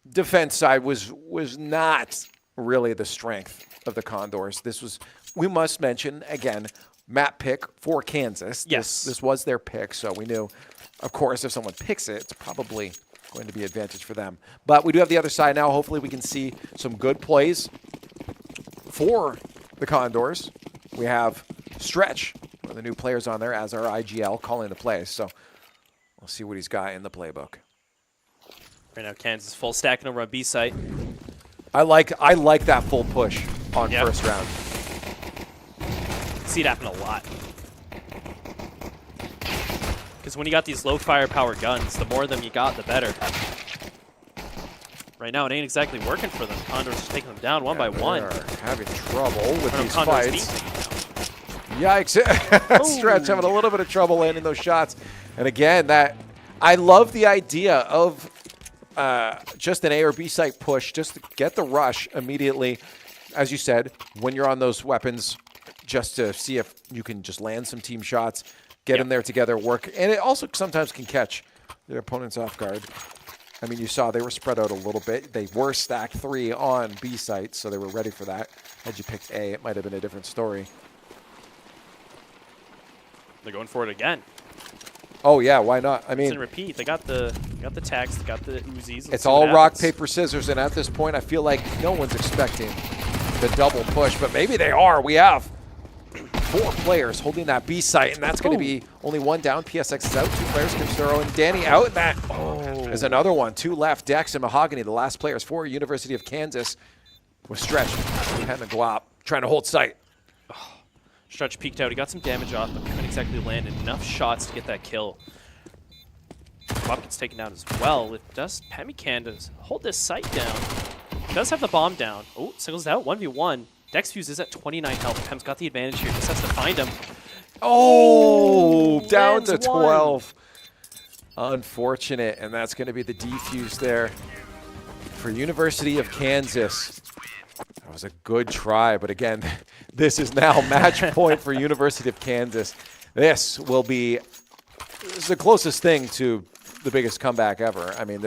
defense side was not really the strength of the Condors. This was, we must mention, again, map pick for Kansas. Yes. This was their pick, so we knew, of course, if someone picks it, it's probably going to be an advantage for them. But we do have the other side now. Hopefully we can see some good plays for the Condors. We have Stretch, one of the new players on there, as our IGL, calling the plays. So we'll see what he's got in the playbook. Right now, Kansas full stacking over on B site. I like that full push on first round. See it happen a lot. Because when you got these low firepower guns, the more of them you got, the better. Right now, it ain't exactly working for them. Condors are taking them down one by one. They're having trouble with these Condors fights. Yikes. Stretch having a little bit of trouble landing those shots. And again, I love the idea of just an A or B site push, just to get the rush immediately, as you said, when you're on those weapons, just to see if you can just land some team shots, get them there together, work. And it also sometimes can catch their opponents off guard. I mean, you saw they were spread out a little bit. They were stacked 3 on B sites, so they were ready for that. Had you picked A, it might have been a different story. They're going for it again. Oh yeah, why not? I mean, and repeat. They got the tags. They got the Uzis. It's all rock, paper, scissors, and at this point, I feel like no one's expecting the double push, but maybe they are. We have 4 players holding that B site, and that's going to be only 1 down. PSX is out. 2 players, Conestoga and Danny out. And that is another one. 2 left. Dex and Mahogany, the last players for University of Kansas, with Stretch. He had to go out, trying to hold site. Stretch peeked out. He got some damage off, but couldn't exactly land enough shots to get that kill. Bob gets taken down as well. It does. Pemican does hold this site down. Does have the bomb down. Oh, singles out. 1v1. Dex Fuse is at 29 health. Pem's got the advantage here. Just has to find him. Oh, down to 12. Unfortunate, and that's going to be the defuse there for University of Kansas. That was a good try, but again, this is now match point for University of Kansas. This will be the closest thing to the biggest comeback ever. I mean,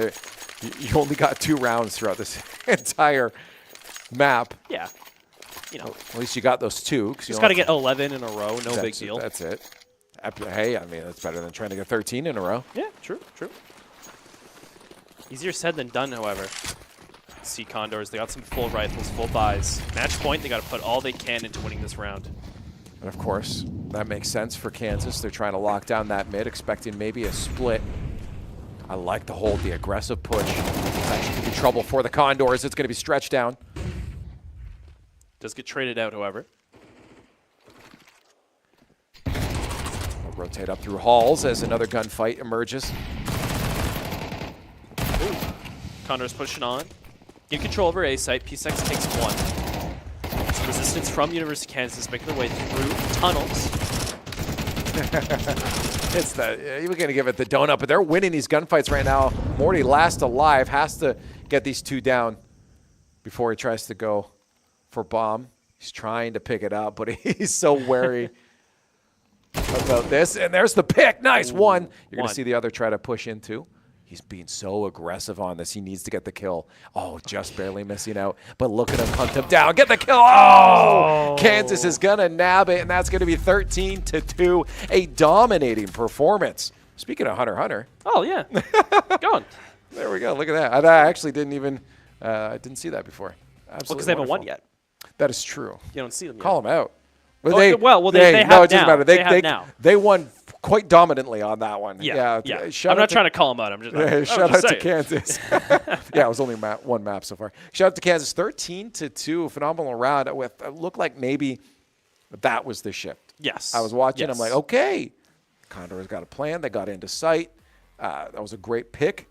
you only got 2 rounds throughout this entire map. Yeah. You know, at least you got those 2. Just got to get 11 in a row. No big deal. That's it. Hey, I mean, that's better than trying to get 13 in a row. Yeah, true. Easier said than done, however. See Condors, they got some full rifles, full buys. Match point, they got to put all they can into winning this round. And of course, that makes sense for Kansas. They're trying to lock down that mid, expecting maybe a split. I like the hold, the aggressive push. That could be trouble for the Condors. It's going to be stretched down. Does get traded out, however. We'll rotate up through halls as another gunfight emerges. Ooh. Condors pushing on. In control over A site. PSX takes 1. Some resistance from University of Kansas making their way through tunnels. You were going to give it the donut, but they're winning these gunfights right now. Morty, last alive, has to get these 2 down before he tries to go for bomb. He's trying to pick it up, but he's so wary about this. And there's the pick. Nice. 1. You're going to see the other try to push into. He's being so aggressive on this. He needs to get the kill. Oh, just barely missing out. But look at him hunt him down. Get the kill. Oh! Kansas is going to nab it, and that's going to be 13-2. A dominating performance. Speaking of Hunter. Oh, yeah. Go on. There we go. Look at that. I actually didn't even I didn't see that before. Absolutely. Well, because they haven't won yet. That is true. You don't see them yet. Call them out. Well, they have no, it doesn't matter. They have now. They won quite dominantly on that one. Yeah. I'm not trying to call them out. I'm just shout out to Kansas. Yeah, it was only 1 map so far. Shout out to Kansas. 13-2. Phenomenal round. With it looked like maybe that was the shift. Yes. I was watching. I'm like, okay, Condors got a plan. They got into sight. That was a great pick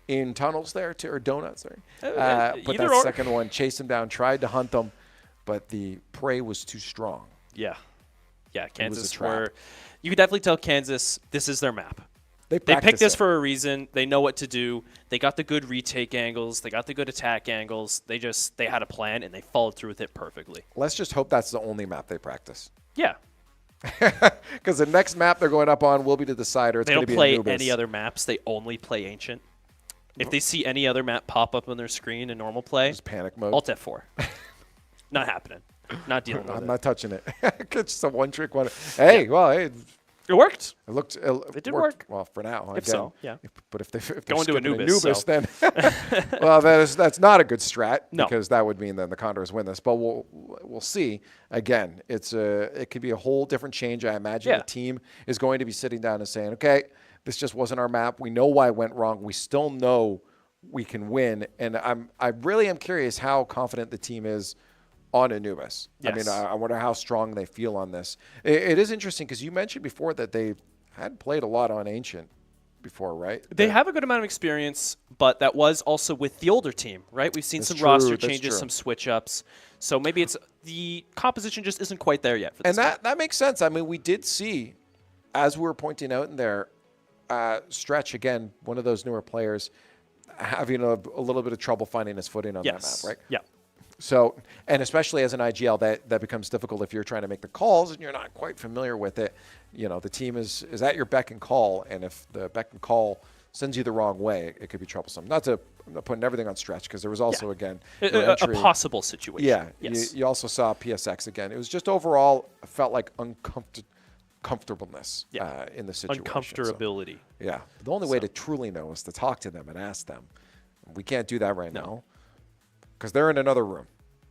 in tunnels there, or donuts. Sorry. But that second one chased him down, tried to hunt them, but the prey was too strong. Yeah. Kansas were. You could definitely tell Kansas this is their map. They picked this for a reason. They know what to do. They got the good retake angles. They got the good attack angles. They had a plan, and they followed through with it perfectly. Let's just hope that's the only map they practice. Yeah. Because the next map they're going up on will be the decider. It's they don't play any other maps. They only play Ancient. If they see any other map pop up on their screen in normal play, just panic mode. Alt F4. Not happening. Not dealing with it. I'm not touching it. It's just a one-trick one. Hey, it worked. It did work. Well, for now. If so, yeah. But if they're going to Anubis, then well, that's not a good strat. No. Because that would mean then the Condors win this. But we'll see. Again, it could be a whole different change. I imagine the team is going to be sitting down and saying, okay, this just wasn't our map. We know why it went wrong. We still know we can win. And I really am curious how confident the team is on Anubis. Yes. I mean, I wonder how strong they feel on this. It is interesting because you mentioned before that they had played a lot on Ancient before, right? They have a good amount of experience, but that was also with the older team, right? We've seen some roster changes, some switch-ups. So maybe it's the composition just isn't quite there yet for this And that makes sense. I mean, we did see, as we were pointing out in there, Stretch, again, one of those newer players, having a little bit of trouble finding his footing on that map, right? Yeah. So, and especially as an IGL, that becomes difficult if you're trying to make the calls and you're not quite familiar with it. You know, the team is at your beck and call, and if the beck and call sends you the wrong way, it could be troublesome. I'm not putting everything on Stretch because there was also, again, a possible situation. Yeah. Yes. You also saw PSX again. It was just overall felt like uncomfortableness in the situation. Uncomfortability. So, yeah. The only way to truly know is to talk to them and ask them. We can't do that right now because they're in another room.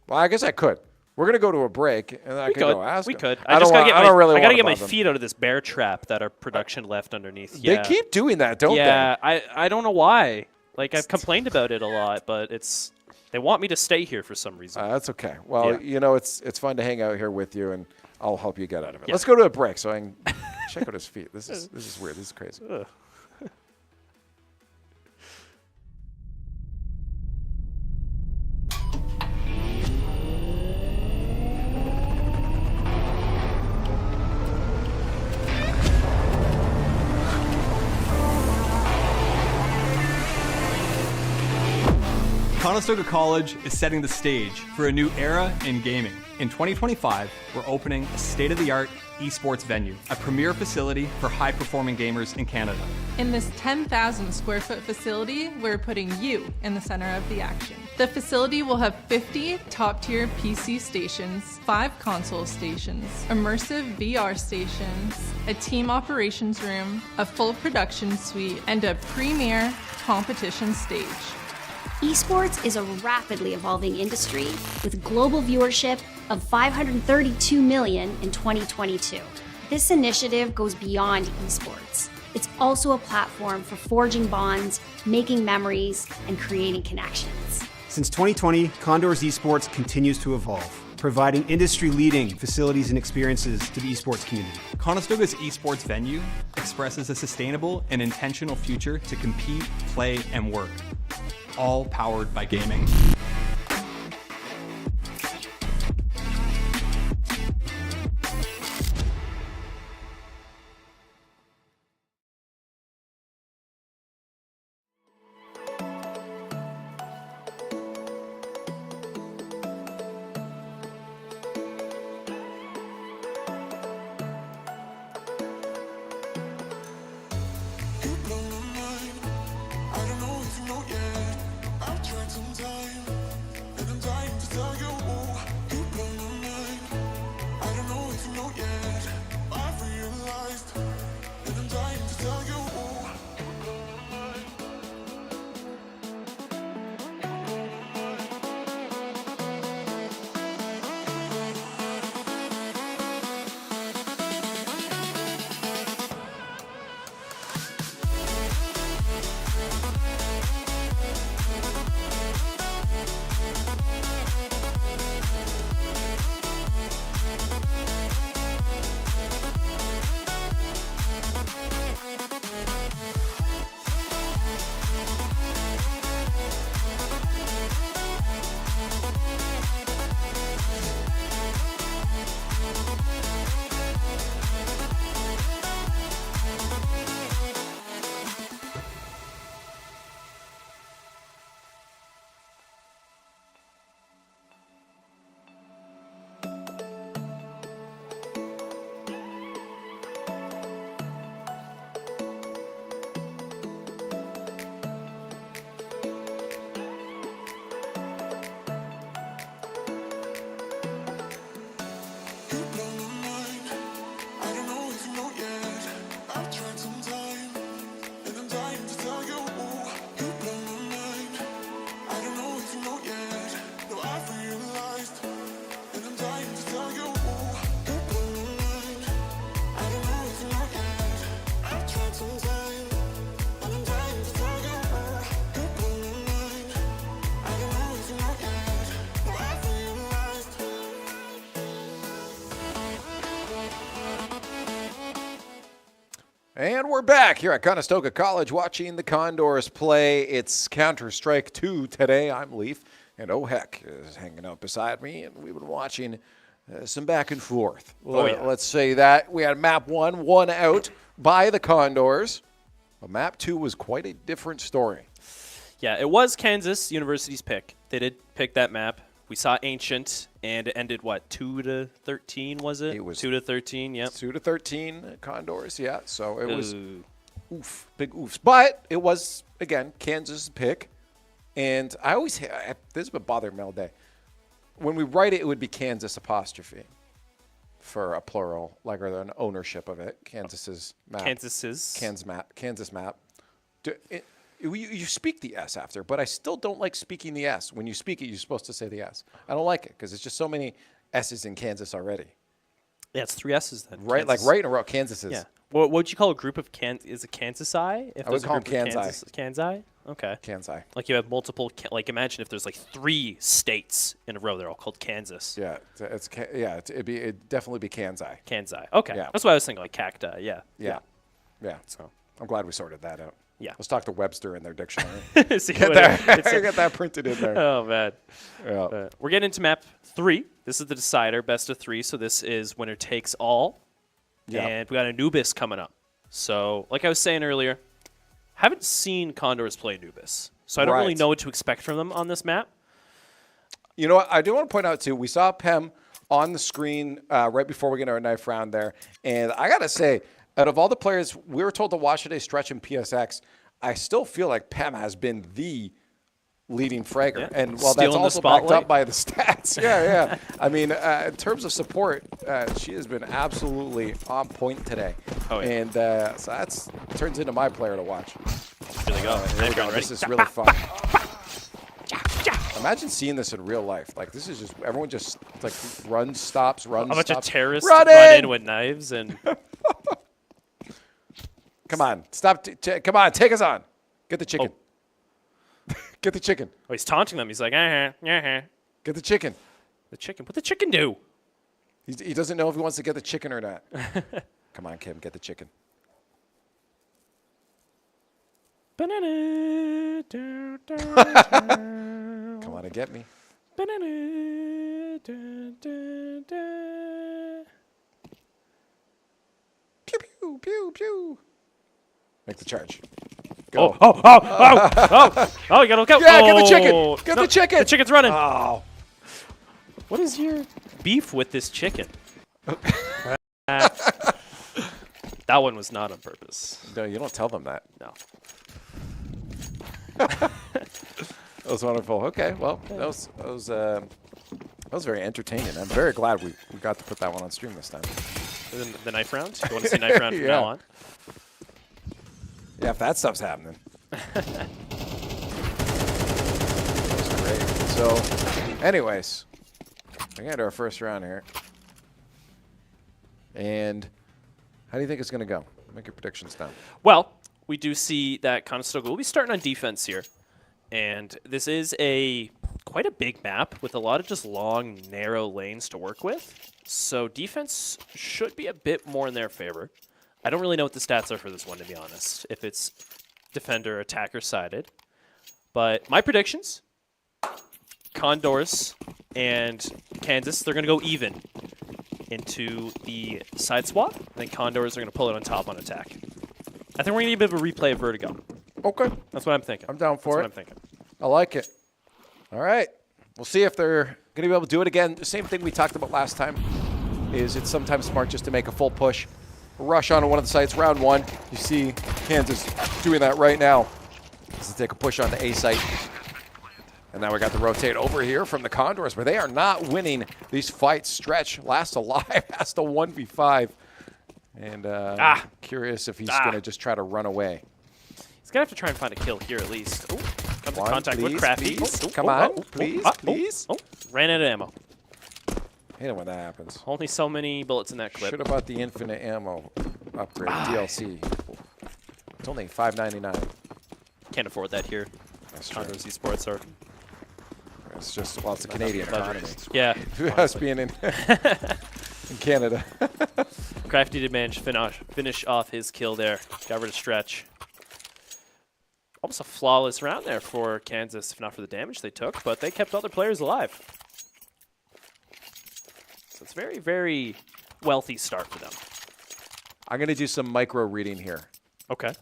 Well, I guess I could. We're going to go to a break, and then I could go ask them. We could. I got to get my feet out of this bear trap that our production left underneath. They keep doing that, don't they? Yeah, I don't know why. Like, I've complained about it a lot, but they want me to stay here for some reason. That's okay. Well, it's fun to hang out here with you, and I'll help you get out of it. Let's go to a break so I can check out his feet. This is weird. This is crazy. Conestoga College is setting the stage for a new era in gaming. In 2025, we're opening a state-of-the-art esports venue, a premier facility for high-performing gamers in Canada. In this 10,000 square foot facility, we're putting you in the center of the action. The facility will have 50 top-tier PC stations, 5 console stations, immersive VR stations, a team operations room, a full production suite, and a premier competition stage. Esports is a rapidly evolving industry with global viewership of 532 million in 2022. This initiative goes beyond esports. It's also a platform for forging bonds, making memories, and creating connections. Since 2020, Condors Esports continues to evolve, providing industry-leading facilities and experiences to the esports community. Conestoga's esports venue expresses a sustainable and intentional future to compete, play, and work, all powered by gaming. And we're back here at Conestoga College watching the Condors play. It's Counter-Strike 2 today. I'm Leaf, and oh heck is hanging out beside me, and we've been watching some back and forth. Let's say that. We had map 1 out by the Condors, but map 2 was quite a different story. Yeah, it was Kansas University's pick. They did pick that map. We saw Ancient, and it ended, what, 2-13, was it? It was 2-13, yep. 2-13 Condors, yeah. So it was oof, big oofs. But it was, again, Kansas' pick. And I always, this has been bothering me all day. When we write it, it would be Kansas apostrophe for a plural, like, or an ownership of it. Kansas's map. Kansas map. You speak the S after, but I still don't like speaking the S. When you speak it, you're supposed to say the S. I don't like it because it's just so many S's in Kansas already. Yeah, it's 3 S's then. Right, Kansas. like right in a row, Kansas is. Yeah. What would you call a group of Is it Kansas-I? If I would call them Kansai. Kansai? Okay. Kansai. Like you have multiple, like imagine if there's like 3 states in a row, they're all called Kansas. Yeah, it'd definitely be Kansai. Kansai. Okay. Yeah. That's what I was thinking, like cacti. Yeah. Yeah. So I'm glad we sorted that out. Yeah. Let's talk to Webster in their dictionary. See Get that printed in there. Oh, man. Yeah. We're getting into map 3. This is the decider, best of 3. So this is winner takes all. Yeah. And we got Anubis coming up. So, like I was saying earlier, haven't seen Condors play Anubis. So I don't really know what to expect from them on this map. You know what? I do want to point out, too, we saw Pem on the screen right before we get our knife round there. And I got to say, out of all the players we were told to watch today stretch in PSX, I still feel like Pem has been the leading fragger. Yeah. And while Stealing that's also the backed spotlight. up by the stats. Yeah. I mean, in terms of support, she has been absolutely on point today. Oh, yeah. And so that turns into my player to watch. Here they go. Here we go. Ready? This is really fun. Imagine seeing this in real life. Like, this is just, everyone just, like, runs, stops. A bunch of terrorists Run in with knives and... Come on. Stop. Come on. Take us on. Get the chicken. Get the chicken. Oh, he's taunting them. He's like, Get the chicken. The chicken. What the chicken do? He doesn't know if he wants to get the chicken or not. Come on, Kim. Get the chicken. Come on and get me. Pew, pew, pew, pew. Make the charge. Go. Oh, you gotta look out. Yeah, get the chicken. Get the chicken. The chicken's running. Oh. What is your beef with this chicken? That one was not on purpose. No, you don't tell them that. No. That was wonderful. Okay, well, that was very entertaining. I'm very glad we got to put that one on stream this time. The knife round? You want to see knife round from now on? Yeah, if that stuff's happening. That was great. So, anyways, we got our first round here. And how do you think it's going to go? Make your predictions down. Well, we do see that Conestoga will be starting on defense here. And this is quite a big map with a lot of just long, narrow lanes to work with. So defense should be a bit more in their favor. I don't really know what the stats are for this one, to be honest, if it's defender, attacker sided. But my predictions, Condors and Kansas, they're going to go even into the side swap. I think Condors are going to pull it on top on attack. I think we're going to get a bit of a replay of Vertigo. Okay. That's what I'm thinking. I'm down for it. That's what I'm thinking. I like it. All right. We'll see if they're going to be able to do it again. The same thing we talked about last time is it's sometimes smart just to make a full push. Rush onto one of the sites, round 1. You see Kansas doing that right now. Just to take a push on the A site. And now we got the rotate over here from the Condors, but they are not winning these fights. Stretch, last alive, has to 1v5. And curious if he's going to just try to run away. He's going to have to try and find a kill here at least. Ooh, comes in contact please, with Crafty. please. Come on, please. Ran out of ammo. Hate it when that happens. Only so many bullets in that clip. Should have bought the infinite ammo upgrade, DLC. It's only $5.99. Can't afford that here. That's true. Condors Esports are. It's just, well, it's a Canadian economy. Yeah. Us being in Canada. Crafty did manage to finish off his kill there. Got rid of Stretch. Almost a flawless round there for Kansas, if not for the damage they took, but they kept all their players alive. So it's very, very wealthy start for them. I'm going to do some micro reading here. Okay.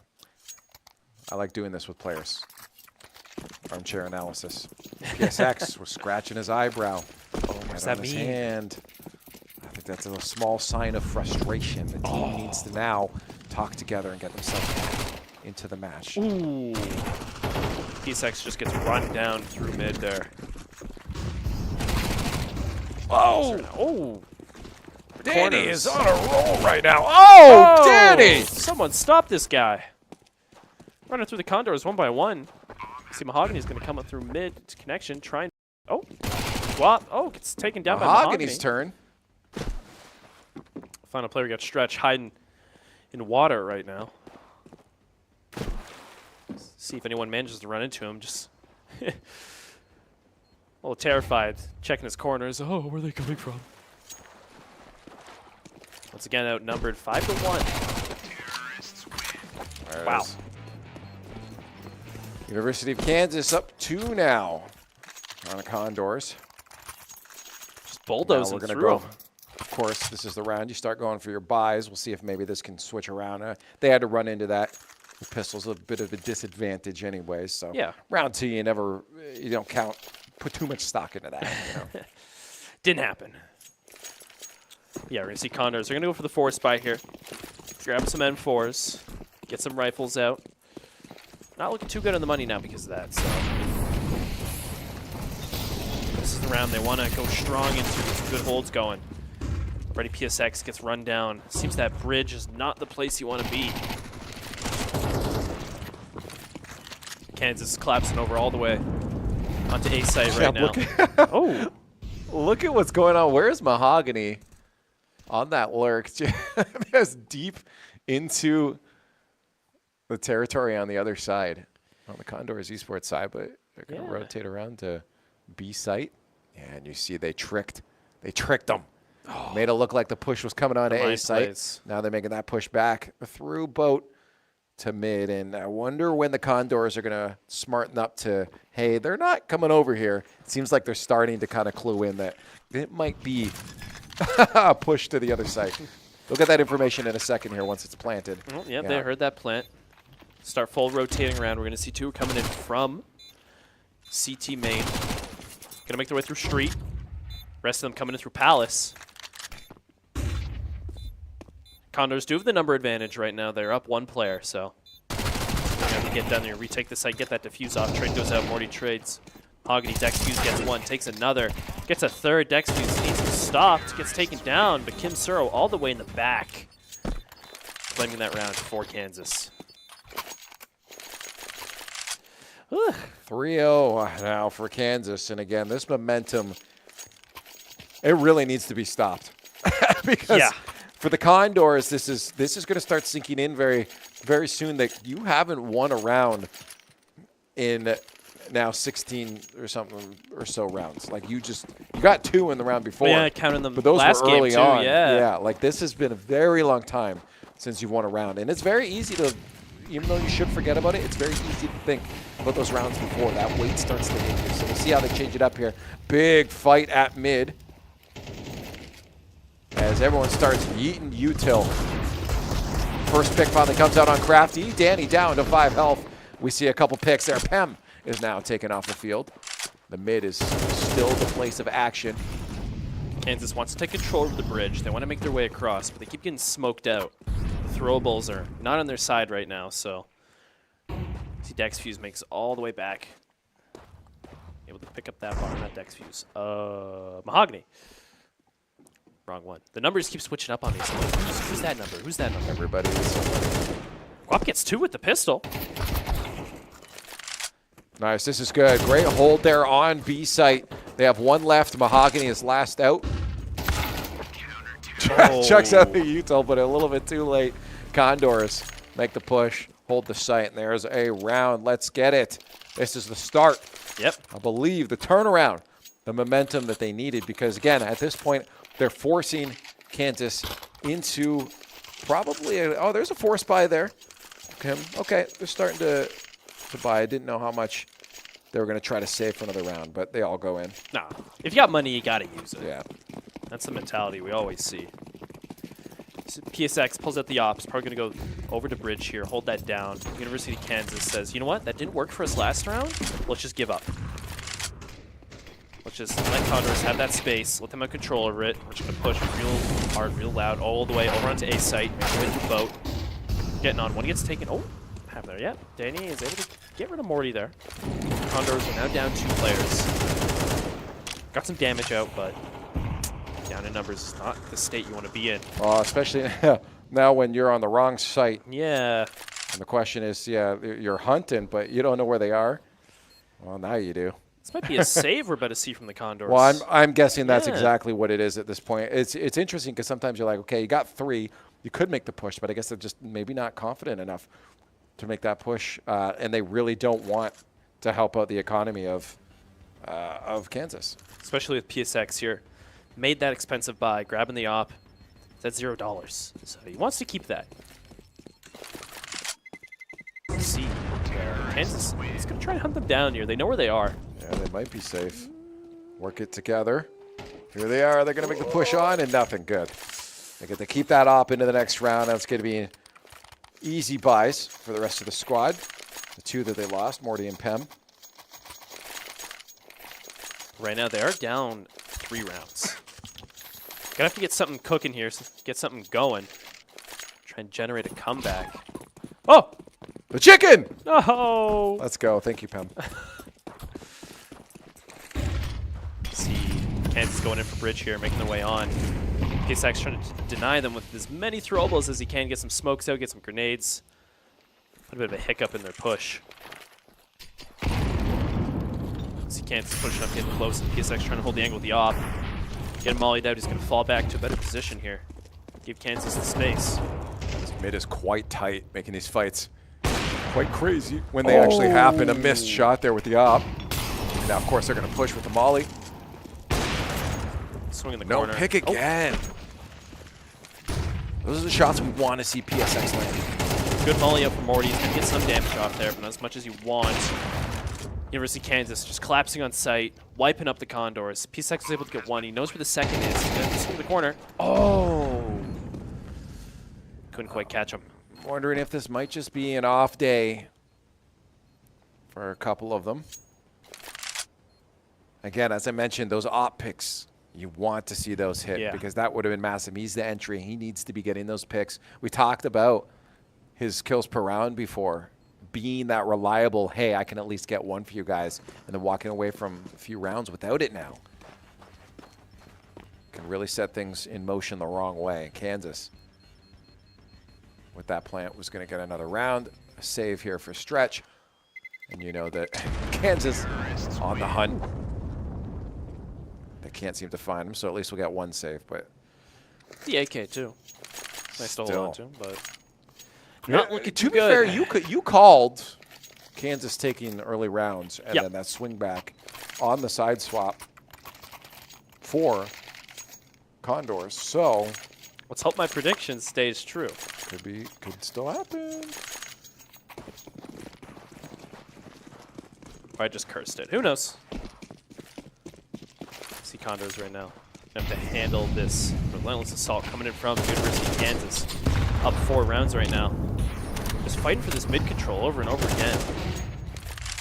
I like doing this with players. Armchair analysis. PSX was scratching his eyebrow. What does that mean? Hand. I think that's a small sign of frustration. The team needs to now talk together and get themselves back. into the match. Ooh. PSX just gets run down through mid there. Oh! Oh! Danny is on a roll right now. Oh, Danny! Someone stop this guy. Running through the Condors one by one. See, Mahogany's going to come up through mid to connection, try and... Oh! Swap. Oh, gets taken down by Mahogany. Mahogany's turn. Final player got Stretch hiding in water right now. See if anyone manages to run into him. Just a little terrified, checking his corners. Oh, where are they coming from? Once again, outnumbered 5-1. Wow. University of Kansas up 2 now on the Condors. Just bulldozing we're gonna through. go. Of course, this is the round. You start going for your buys. We'll see if maybe this can switch around. They had to run into that. The pistol's a bit of a disadvantage anyway. So yeah. Round 2, you don't put too much stock into that. You know? Didn't happen. Yeah, we're going to see Condors. They're going to go for the force buy here. Grab some M4s. Get some rifles out. Not looking too good on the money now because of that. So this is the round they want to go strong into. Get some good holds going. Already PSX gets run down. Seems that bridge is not the place you want to be. Kansas collapsing over all the way onto A site right now. Oh, look at what's going on. Where's Mahogany on that lurk? Just deep into the territory on the other side, on the Condors Esports side, but they're going to rotate around to B site. Yeah, and you see they tricked them. Oh. Made it look like the push was coming on to A site. Now they're making that push back through boat to mid, and I wonder when the Condors are going to smarten up to, hey, they're not coming over here. It seems like they're starting to kind of clue in that it might be a push to the other side. We'll get that information in a second here once it's planted. Oh, yeah, they heard that plant. Start full rotating around. We're going to see 2 coming in from CT main. Going to make their way through street. Rest of them coming in through Palace. Condors do have the number advantage right now. They're up 1 player, so they have to get down there, retake the site, get that defuse off. Trade goes out, Morty trades. Mahogany Dex Fuse gets 1, takes another, gets a 3rd. Dex Fuse needs to stop, gets taken down, but Kim Suro all the way in the back, claiming that round for Kansas. 3-0 now for Kansas, and again, this momentum, it really needs to be stopped because. For the Condors, this is going to start sinking in very, very soon that you haven't won a round in now 16 or something or so rounds. Like you got 2 in the round before. Yeah, counting them. But those last were early game too, on. Yeah, like this has been a very long time since you've won a round, and it's very easy to, even though you should forget about it, it's very easy to think about those rounds before that weight starts to hit you. So we'll see how they change it up here. Big fight at mid. As everyone starts yeeting util. First pick finally comes out on Crafty. Danny down to 5 health. We see a couple picks there. Pem is now taken off the field. The mid is still the place of action. Kansas wants to take control of the bridge. They want to make their way across, but they keep getting smoked out. The throwables are not on their side right now, so see Dex Fuse makes all the way back. Able to pick up that bar, not Dex Fuse. Mahogany. Wrong one. The numbers keep switching up on me. So like, who's that number? Who's that number? Everybody is. Guap gets 2 with the pistol. Nice. This is good. Great hold there on B site. They have 1 left. Mahogany is last out. Chucks out the util, but a little bit too late. Condors make the push, hold the site, and there's a round. Let's get it. This is the start. Yep. I believe the turnaround, the momentum that they needed, because again, at this point, they're forcing Kansas into probably there's a force buy there. Okay, they're starting to buy. I didn't know how much they were going to try to save for another round, but they all go in. Nah, if you got money, you got to use it. Yeah. That's the mentality we always see. So PSX pulls out the ops, probably going to go over to bridge here, hold that down. University of Kansas says, you know what, that didn't work for us last round. Let's just give up. Let's just let Condors have that space, let them have control over it. We're just going to push real hard, real loud, all the way over onto A site, with the boat. Getting on. One gets taken. Oh, have there. Yep, Danny is able to get rid of Morty there. Condors are now down 2 players. Got some damage out, but down in numbers is not the state you want to be in. Especially now when you're on the wrong site. Yeah. And the question is, yeah, you're hunting, but you don't know where they are. Well, now you do. This might be a save we're about to see from the Condors. Well, I'm guessing that's exactly what it is at this point. It's interesting because sometimes you're like, okay, you got 3. You could make the push, but I guess they're just maybe not confident enough to make that push. And they really don't want to help out the economy of Kansas. Especially with PSX here. Made that expensive buy, grabbing the op. That's $0. So he wants to keep that. Let's see. Kansas is going to try and hunt them down here. They know where they are. Yeah, they might be safe. Work it together. Here they are. They're going to make the push on, and nothing good. They get to keep that op into the next round. That's going to be easy buys for the rest of the squad. The 2 that they lost, Morty and Pem. Right now, they are down 3 rounds. Gonna have to get something cooking here, get something going. Try and generate a comeback. Oh! The chicken! No! Let's go. Thank you, Pem. See, Kansas going in for bridge here, making their way on. PSX trying to deny them with as many throwables as he can, get some smokes out, get some grenades. Put a bit of a hiccup in their push. See Kansas pushing up, getting close, and PSX trying to hold the angle with the op. Get him mollied out, he's going to fall back to a better position here. Give Kansas the space. This mid is quite tight, making these fights quite crazy when they actually happen. A missed shot there with the op. Now, of course, they're going to push with the molly. Swing in the no corner. Pick again. Those are the shots we want to see PSX land. Good molly up for Morty. He's going to get some damage off there, but not as much as you want. University of Kansas just collapsing on site, wiping up the Condors. PSX was able to get 1. He knows where the second is. He's going to swing the corner. Oh! Couldn't quite catch him. Wondering if this might just be an off day for a couple of them. Again, as I mentioned, those op picks, you want to see those hit because that would have been massive. He's the entry. He needs to be getting those picks. We talked about his kills per round before, being that reliable, hey, I can at least get 1 for you guys, and then walking away from a few rounds without it now can really set things in motion the wrong way. Kansas, with that plant, was going to get another round. A save here for Stretch. And you know that Kansas on the hunt. They can't seem to find him, so at least we'll get 1 save. But the AK, too. Nice to hold on to, but not looking too good. To be fair, you called Kansas taking early rounds, and then that swing back on the side swap for Condors. So let's hope my prediction stays true. Could still happen. Or I just cursed it. Who knows? See Condors right now. Have to handle this relentless assault coming in from the University of Kansas. Up 4 rounds right now. Just fighting for this mid control over and over again.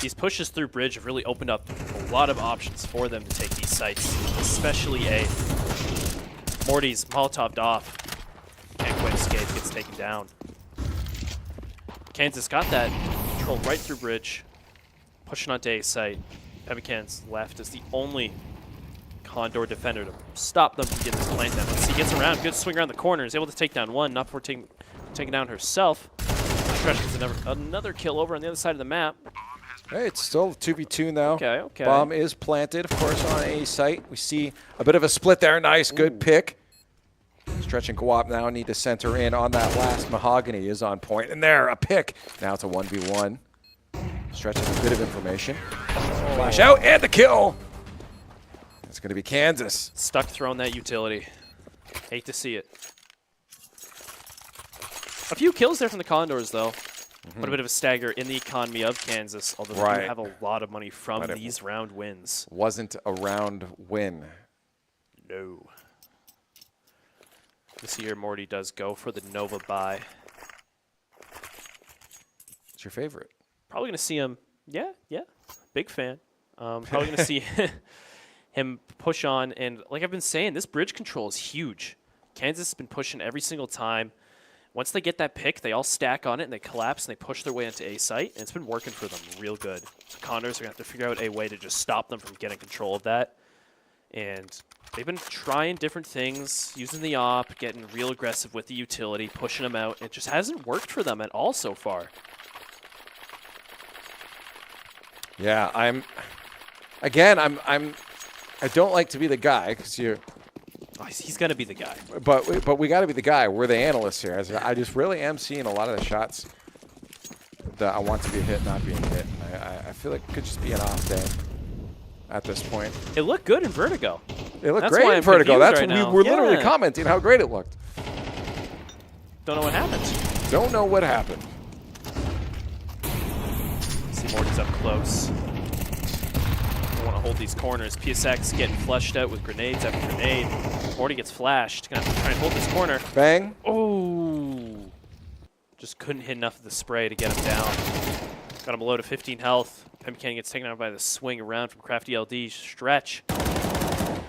These pushes through bridge have really opened up a lot of options for them to take these sites, especially A. Morty's Molotov'd off. Can't quite escape, gets taken down. Kansas got that control right through bridge. Pushing onto A's site. Pemmican's left is the only Condor defender to stop them from getting this plant down. Let's see, gets around, good swing around the corner, is able to take down 1, not before taking down herself. Stretch gets another kill over on the other side of the map. Hey, it's still 2v2 now. Okay. Bomb is planted, of course, on A site. We see a bit of a split there. Nice, good pick. Stretch and Co-op now need to center in on that last. Mahogany is on point. And there, a pick. Now it's a 1v1. Stretch has a bit of information. Flash out, and the kill. It's going to be Kansas. Stuck throwing that utility. Hate to see it. A few kills there from the Condors, though. But a bit of a stagger in the economy of Kansas, although they do have a lot of money from these round wins. Wasn't a round win. No. You see here Morty does go for the Nova buy. What's your favorite? Probably going to see him. Yeah. Big fan. Probably going to see him push on. And like I've been saying, this bridge control is huge. Kansas has been pushing every single time. once they get that pick, they all stack on it and they collapse and they push their way into A site, and it's been working for them real good. The Condors are going to have to figure out a way to just stop them from getting control of that. And they've been trying different things, using the op, getting real aggressive with the utility, pushing them out. It just hasn't worked for them at all so far. Yeah, I don't like to be the guy because you're. Oh, he's going to be the guy. But we got to be the guy. We're the analysts here. I just really am seeing a lot of the shots that I want to be hit not being hit. I feel like it could just be an off day at this point. It looked good in Vertigo. It looked great in Vertigo. That's when we were literally commenting how great it looked. Don't know what happened. Don't know what happened. See Morty's up close. Don't want to hold these corners. PSX getting flushed out with grenades after grenade. Morty gets flashed. Gonna have to try and hold this corner. Bang. Oh. Just couldn't hit enough of the spray to get him down. Got him below to 15 health. Pemmican gets taken out by the swing around from Crafty LD. Stretch.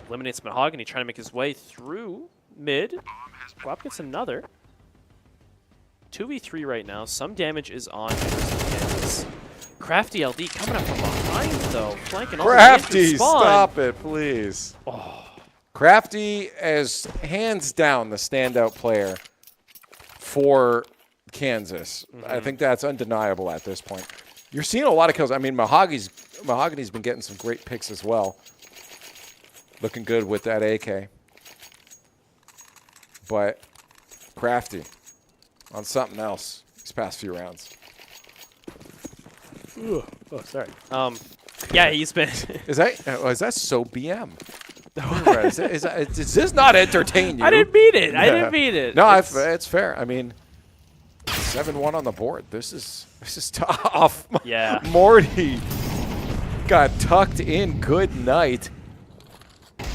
Eliminates Mahogany, trying to make his way through mid. Guap gets another. 2v3 right now. Some damage is on Kansas. Crafty LD coming up from behind, though. Flanking all the way Crafty, through spawn. stop it, please. Oh. Crafty is hands down the standout player for Kansas. I think that's undeniable at this point. You're seeing a lot of kills. I mean, Mahogany's been getting some great picks as well. Looking good with that AK. But Crafty on something else these past few rounds. Oh, sorry. Yeah, he's been. Is that so BM? Does this not entertain you? I didn't mean it. I didn't mean it. No, it's fair. I mean, 7-1 on the board. This is tough. Yeah. Morty got tucked in. Good night. Ooh.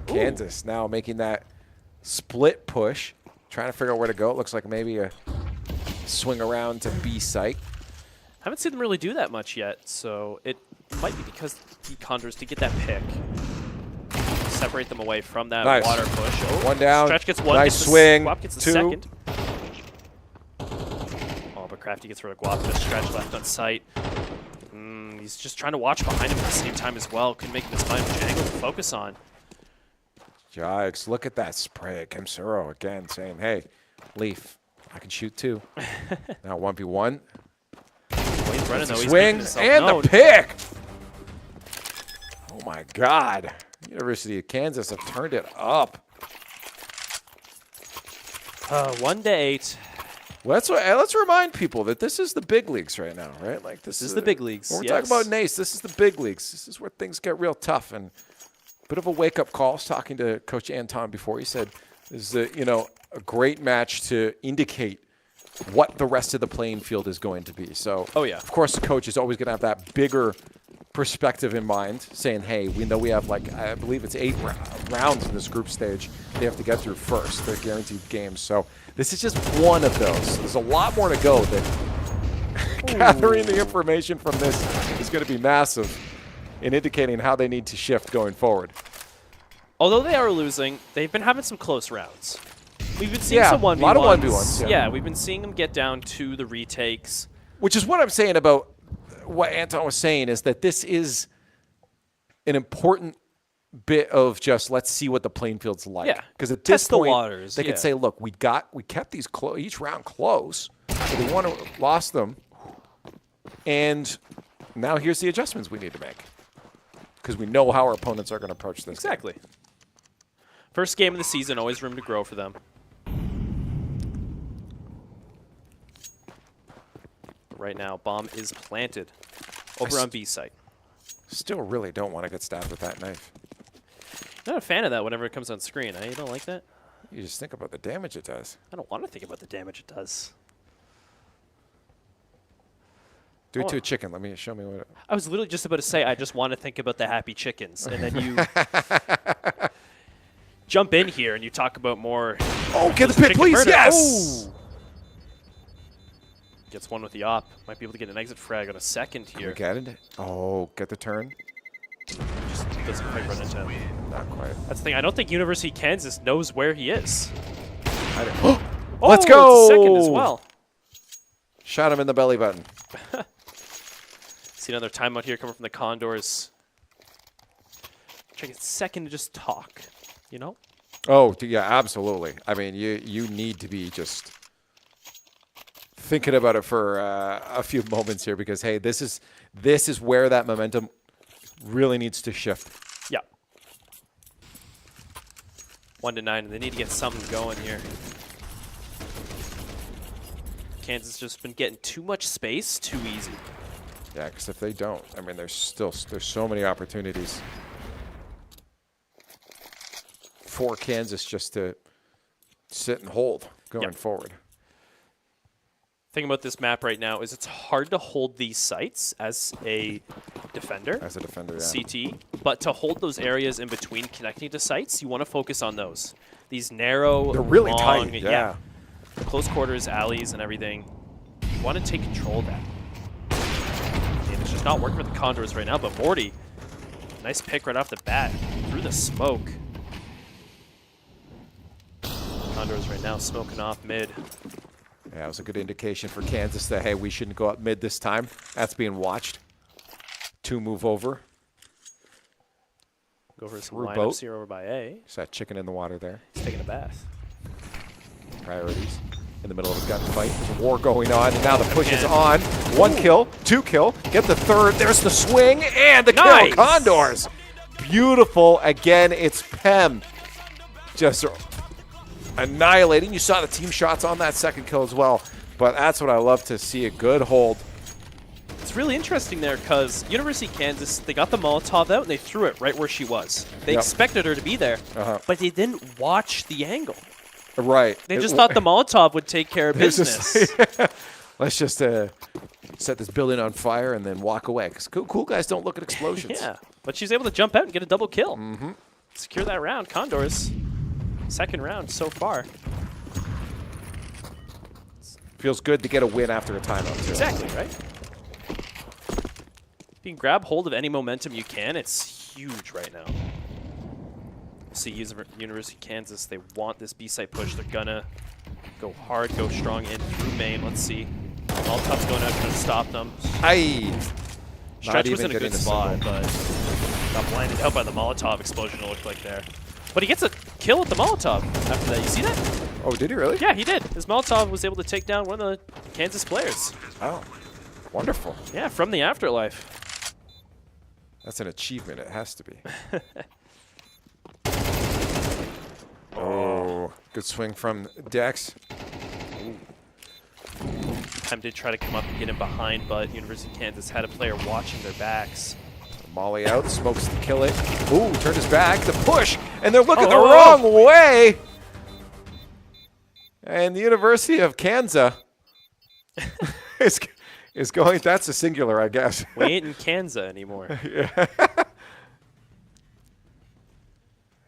Kansas now making that split push, trying to figure out where to go. It looks like maybe a swing around to B site. Haven't seen them really do that much yet, so it might be because the Condors to get that pick, separate them away from that water push. Oh, one down. Stretch gets one. Nice swing. Guap gets the two. Second. Oh, but Crafty gets rid of Guap. Just Stretch left on sight. He's just trying to watch behind him at the same time as well. Couldn't make his mind which angle to focus on. Yikes, look at that spray. Kemsuro again saying, hey, Leaf, I can shoot too. Now 1v1. Brennan, though, swing and the pick. Oh my God. University of Kansas have turned it up. 1-8. Well, let's remind people that this is the big leagues right now, right? Like this is the big leagues. When we're talking about NACE, this is the big leagues. This is where things get real tough. And a bit of a wake-up call. I was talking to Coach Anton before. He said this is a great match to indicate what the rest of the playing field is going to be. So, of course, the coach is always going to have that bigger perspective in mind, saying, hey, we know we have, I believe it's 8 rounds in this group stage they have to get through first. They're guaranteed games. So this is just one of those. There's a lot more to go. Gathering the information from this is going to be massive in indicating how they need to shift going forward. Although they are losing, they've been having some close rounds. We've been seeing some 1v1s. A lot of 1v1s. Yeah, we've been seeing them get down to the retakes. Which is what I'm saying about what Anton was saying, is that this is an important bit of just let's see what the playing field's like. Yeah, because at this point, the waters, they could say, look, we kept these each round close, so they lost them, and now here's the adjustments we need to make because we know how our opponents are going to approach this. Exactly. First game of the season, always room to grow for them. Right now, bomb is planted over on B site. Still really don't want to get stabbed with that knife. Not a fan of that whenever it comes on screen. You don't like that? You just think about the damage it does. I don't want to think about the damage it does. Do it to a chicken. Let me show me what. I was literally just about to say I just want to think about the happy chickens, and then you jump in here and you talk about more. Oh, get the pick, please! Murder. Yes. Oh. Gets one with the op. Might be able to get an exit frag on a second here. Get it? Oh, get the turn. Just doesn't quite run into him. Not quite. That's the thing. I don't think University of Kansas knows where he is. I don't. Let's It's go. a second as well. Shot him in the belly button. See another timeout here coming from the Condors. Try to get second to just talk, you know? Oh, yeah, absolutely. I mean, you need to be just thinking about it for a few moments here because, hey, this is where that momentum really needs to shift. Yeah. 1-9, and they need to get something going here. Kansas just been getting too much space too easy. Yeah, because if they don't, I mean, there's so many opportunities for Kansas just to sit and hold going forward. Thing about this map right now is it's hard to hold these sites as a defender. As a defender, yeah. CT, but to hold those areas in between connecting to sites, you want to focus on those. These narrow, they're really long, tight. Yeah. Close quarters, alleys, and everything. You want to take control of that. And it's just not working with the Condors right now, but Morty, nice pick right off the bat. Through the smoke. Condors right now smoking off mid. Yeah, it was a good indication for Kansas that, hey, we shouldn't go up mid this time. That's being watched. 2 move over. Go for some Through lineups boat. here over by A. It's that chicken in the water there. He's taking a bath. Priorities. In the middle of a gunfight. There's a war going on, and now the push is on. 1 kill, 2 kill. Get the third. There's the swing, and the kill. Condors. Beautiful. Again, it's Pem. Just annihilating. You saw the team shots on that second kill as well. But that's what I love to see, a good hold. It's really interesting there because University of Kansas, they got the Molotov out and they threw it right where she was. They expected her to be there, but they didn't watch the angle. Right. They just thought the Molotov would take care of business. Let's just set this building on fire and then walk away. Because cool guys don't look at explosions. Yeah, but she's able to jump out and get a double kill. Secure that round. Condors, second round so far. Feels good to get a win after a timeout, too. Exactly, right? If you can grab hold of any momentum you can, it's huge right now. See, University of Kansas, they want this B-site push. They're gonna go hard, go strong in through main. Let's see. Molotov's going out trying to stop them. Stretch was in a good spot, but got blinded out by the Molotov explosion, it looked like there. But he gets a kill with the Molotov after that. You see that? Oh, did he really? Yeah, he did. His Molotov was able to take down one of the Kansas players. Oh, wonderful. Yeah, from the afterlife. That's an achievement. It has to be. Oh, good swing from Dex. Pem did try to come up and get him behind, but University of Kansas had a player watching their backs. Molly out, smokes to kill it. Ooh, turned his back, the push, and they're looking the wrong way. And the University of Kansas is going, that's a singular, I guess. We ain't in Kansas anymore.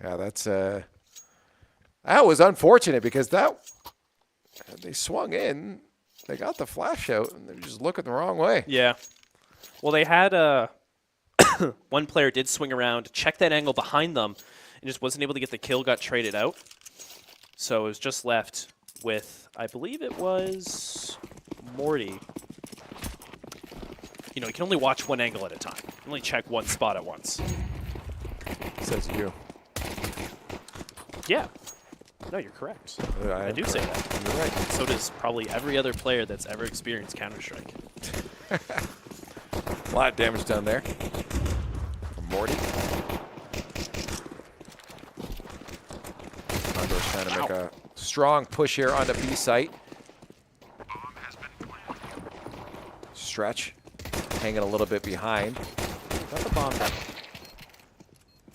Yeah, that's that was unfortunate because they swung in, they got the flash out, and they're just looking the wrong way. Yeah. Well, they had one player did swing around, check that angle behind them, and just wasn't able to get the kill, got traded out. So it was just left with, I believe it was Morty. You know, you can only watch one angle at a time. You can only check one spot at once. Says you. Yeah. No, you're correct. I do say that. You're right. So does probably every other player that's ever experienced Counter-Strike. A lot of damage down there from Morty. Condors trying to make a strong push here on the B site. Stretch hanging a little bit behind. Got the bomb down.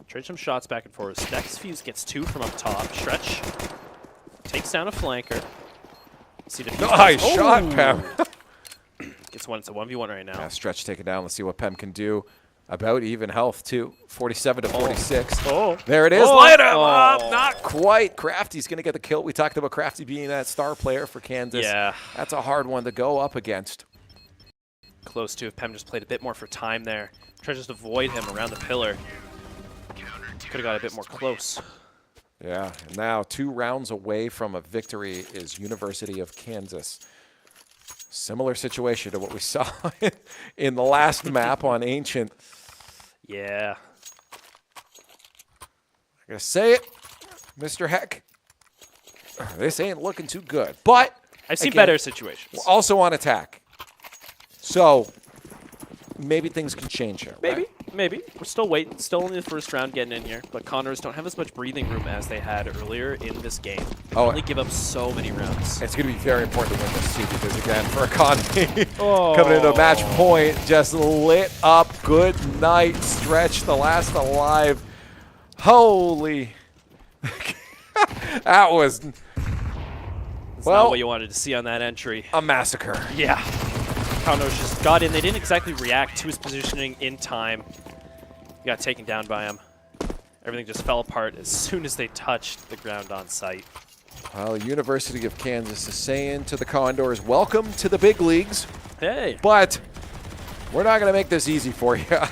Trade some shots back and forth. Dex Fuse gets 2 from up top. Stretch takes down a flanker. See the nice shot, Pem. Gets one. It's a 1v1 right now. Yeah, Stretch taken down. Let's see what Pem can do. About even health, too. 47 to 46. Oh. There it is. Light him up. Not quite. Crafty's going to get the kill. We talked about Crafty being that star player for Kansas. Yeah. That's a hard one to go up against. Close to if Pem just played a bit more for time there. Try to just avoid him around the pillar. Could have got a bit more close. Yeah, and now 2 rounds away from a victory is University of Kansas. Similar situation to what we saw in the last map on Ancient. Yeah. I gotta say it, Mr. Heck. This ain't looking too good. But I've seen again, better situations. we're also on attack. So maybe things can change here. Maybe. Right? Maybe. We're still waiting. Still in the first round getting in here. But Condors don't have as much breathing room as they had earlier in this game. They only give up so many rounds. It's going to be very important to win this too, because again, for Economy, coming into a match point, just lit up. Good night. Stretch, the last alive. Holy. That was, well, not what you wanted to see on that entry. A massacre. Yeah. Condors just got in. They didn't exactly react to his positioning in time. He got taken down by him. Everything just fell apart as soon as they touched the ground on site. Well, University of Kansas is saying to the Condors, welcome to the big leagues. Hey. But we're not going to make this easy for you. Yeah,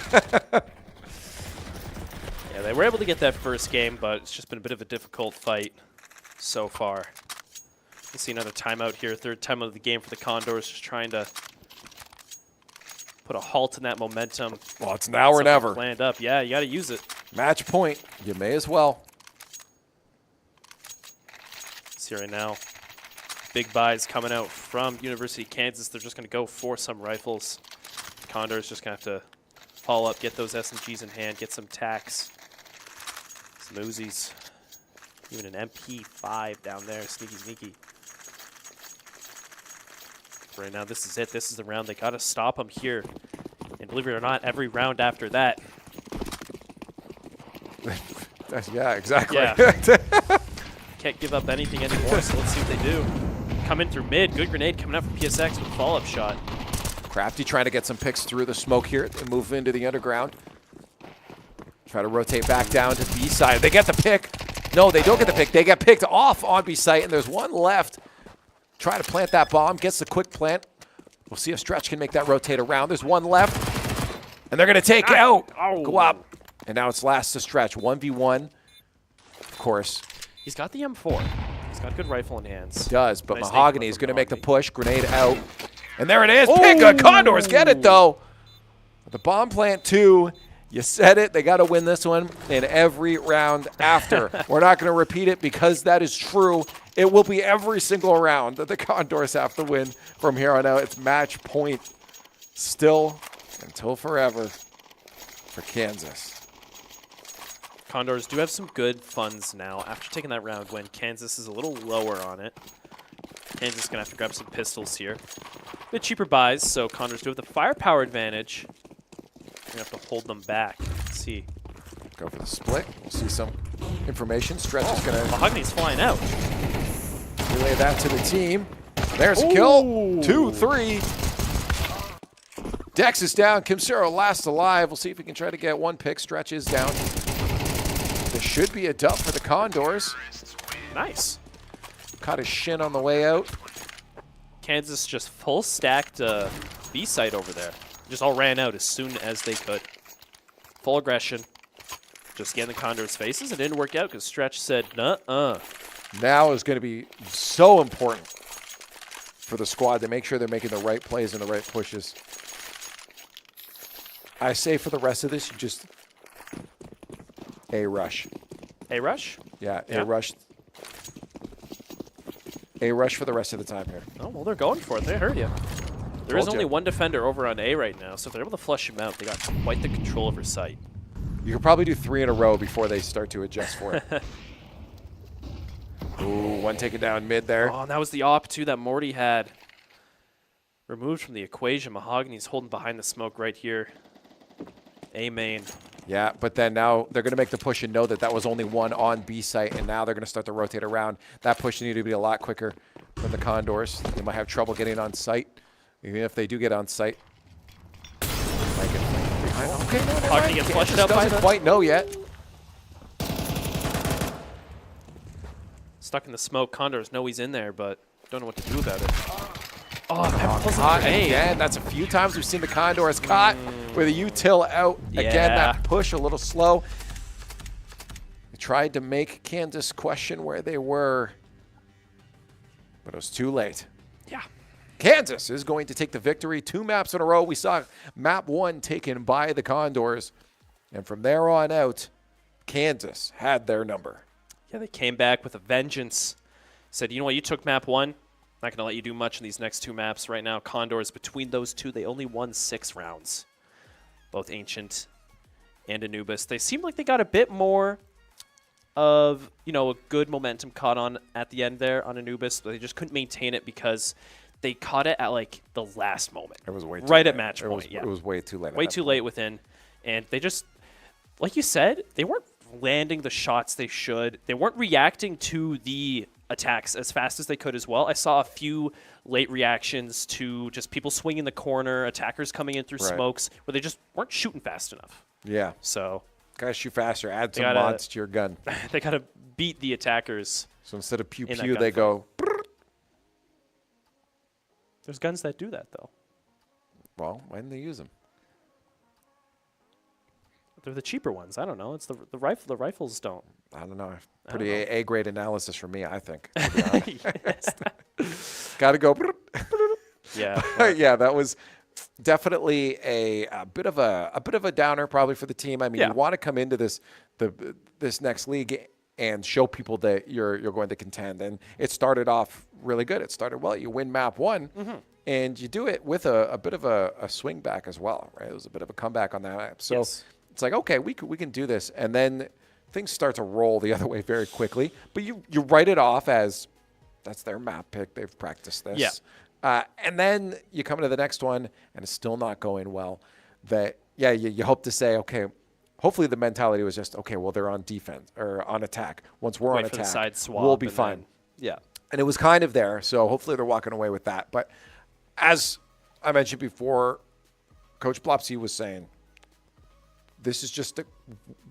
they were able to get that first game, but it's just been a bit of a difficult fight so far. You see another timeout here, 3rd timeout of the game for the Condors, just trying to put a halt in that momentum. Well, it's now or never. Planned up. Yeah, you got to use it. Match point. You may as well. See right now, big buys coming out from University of Kansas. They're just going to go for some rifles. Condors just going to have to haul up, get those SMGs in hand, get some tacs, some Uzis, even an MP5 down there. Sneaky, sneaky. Right now, this is it. This is the round. They got to stop them here. And believe it or not, every round after that. Yeah, exactly. Yeah. Can't give up anything anymore, so let's see what they do. Come in through mid. Good grenade coming out from PSX with a follow-up shot. Crafty trying to get some picks through the smoke here and move into the underground. Try to rotate back down to B side. They get the pick. No, they don't get the pick. They get picked off on B site, and there's one left. Trying to plant that bomb. Gets the quick plant. We'll see if Stretch can make that rotate around. There's one left. And they're going to take out. Go up. And now it's last to Stretch. 1v1. Of course. He's got the M4. He's got a good rifle in hands. He does, but Nice Mahogany nade is from going to make the Mahogany. push. Grenade out. And there it is. Pick good. Condors get it, though. The bomb plant, too. You said it. They got to win this one in every round after. We're not going to repeat it because that is true. It will be every single round that the Condors have to win from here on out. It's match point still until forever for Kansas. Condors do have some good funds now. After taking that round win, Kansas is a little lower on it. Kansas is going to have to grab some pistols here. A bit cheaper buys, so Condors do have the firepower advantage. We're going to have to hold them back. Let's see. Go for the split. We'll see some information. Stretch is going to Mahogany's flying out. relay that to the team. There's a kill. 2-3. Dex is down. Kimsero last alive. We'll see if we can try to get one pick. Stretch is down. There should be a dub for the Condors. Nice. Caught his shin on the way out. Kansas just full stacked B site over there. Just all ran out as soon as they could. Full aggression. Just getting the Condors' faces. It didn't work out because Stretch said, nuh-uh. Now is going to be so important for the squad to make sure they're making the right plays and the right pushes. I say for the rest of this, you just A-rush. A-rush? Yeah, A-rush. A-rush for the rest of the time here. Oh, well, they're going for it. They heard you. There is only one defender over on A right now, so if they're able to flush him out, they got quite the control over site. You could probably do 3 in a row before they start to adjust for it. Ooh, one taken down mid there. Oh, and that was the op, too, that Morty had. Removed from the equation. Mahogany's holding behind the smoke right here. A main. Yeah, but then now they're going to make the push and know that that was only one on B site, and now they're going to start to rotate around. That push needed to be a lot quicker than the Condors. They might have trouble getting on site, even if they do get on site. Might get behind. Okay, no, never Mahogany mind. gets flushed Kansas out by doesn't the... quite know yet. Stuck in the smoke. Condors know he's in there, but don't know what to do about it. Oh, Caught again. That's a few times we've seen the Condors caught with a util out. Again, that push a little slow. They tried to make Kansas question where they were, but it was too late. Yeah. Kansas is going to take the victory 2 maps in a row. We saw map 1 taken by the Condors, and from there on out, Kansas had their number. Yeah, they came back with a vengeance. Said, you know what, you took map 1. Not going to let you do much in these next 2 maps right now. Condors, between those two, they only won 6 rounds. Both Ancient and Anubis. They seemed like they got a bit more of, a good momentum caught on at the end there on Anubis. But they just couldn't maintain it because they caught it at, the last moment. It was way too right late. at match point, It was way too late. Way too late within. And they just, like you said, they weren't landing the shots they should. They weren't reacting to the attacks as fast as they could as well. I saw a few late reactions to just people swinging the corner, attackers coming in through smokes, where they just weren't shooting fast enough. Yeah. So Gotta shoot faster. Add some mods to your gun. They got to beat the attackers. So instead of pew-pew, they go... There's guns that do that, though. Well, why didn't they use them? They're the cheaper ones. I don't know. It's the rifle. The rifles don't. I don't know. Pretty A-grade analysis for me, I think. Got to go. Yeah. Yeah, that was definitely a bit of a downer probably for the team. I mean, you want to come into this next league and show people that you're going to contend, and it started off really good. It started well. You win map 1. And you do it with a bit of a swing back as well, right? It was a bit of a comeback on that map. So it's like, okay, we can do this. And then things start to roll the other way very quickly. But you write it off as that's their map pick. They've practiced this. Yeah. And then you come into the next one, and it's still not going well. You hope to say, okay, hopefully the mentality was just, okay, well, they're on defense or on attack. Once we're on attack, we'll be fine. And it was kind of there. So hopefully they're walking away with that. But as I mentioned before, Coach Blopsy was saying, this is just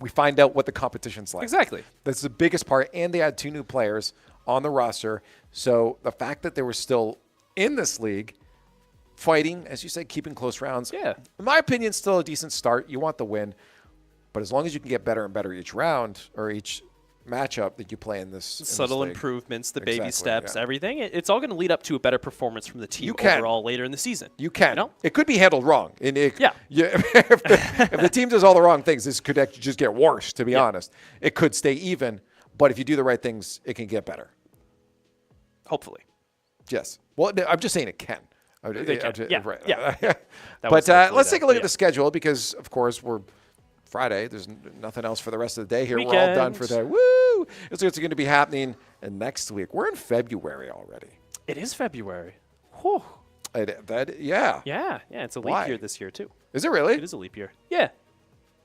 we find out what the competition's like. Exactly. That's the biggest part. And they had 2 new players on the roster. So the fact that they were still in this league, fighting, as you said, keeping close rounds, in my opinion, still a decent start. You want the win. But as long as you can get better and better each round or each matchup that you play in this subtle league. Improvements, the baby steps, everything. It's all going to lead up to a better performance from the team overall later in the season. You can. It could be handled wrong. And if the team does all the wrong things, this could actually just get worse, to be honest. It could stay even, but if you do the right things, it can get better. Hopefully. Yes. Well, I'm just saying it can. They can. But let's take a look at the schedule because, of course, we're Friday. There's nothing else for the rest of the day here. Weekend. We're all done for the day. Woo! It's going to be happening next week. We're in February already. It is February. Whew. Yeah. It's a leap year this year, too. Is it really? It is a leap year. Yeah.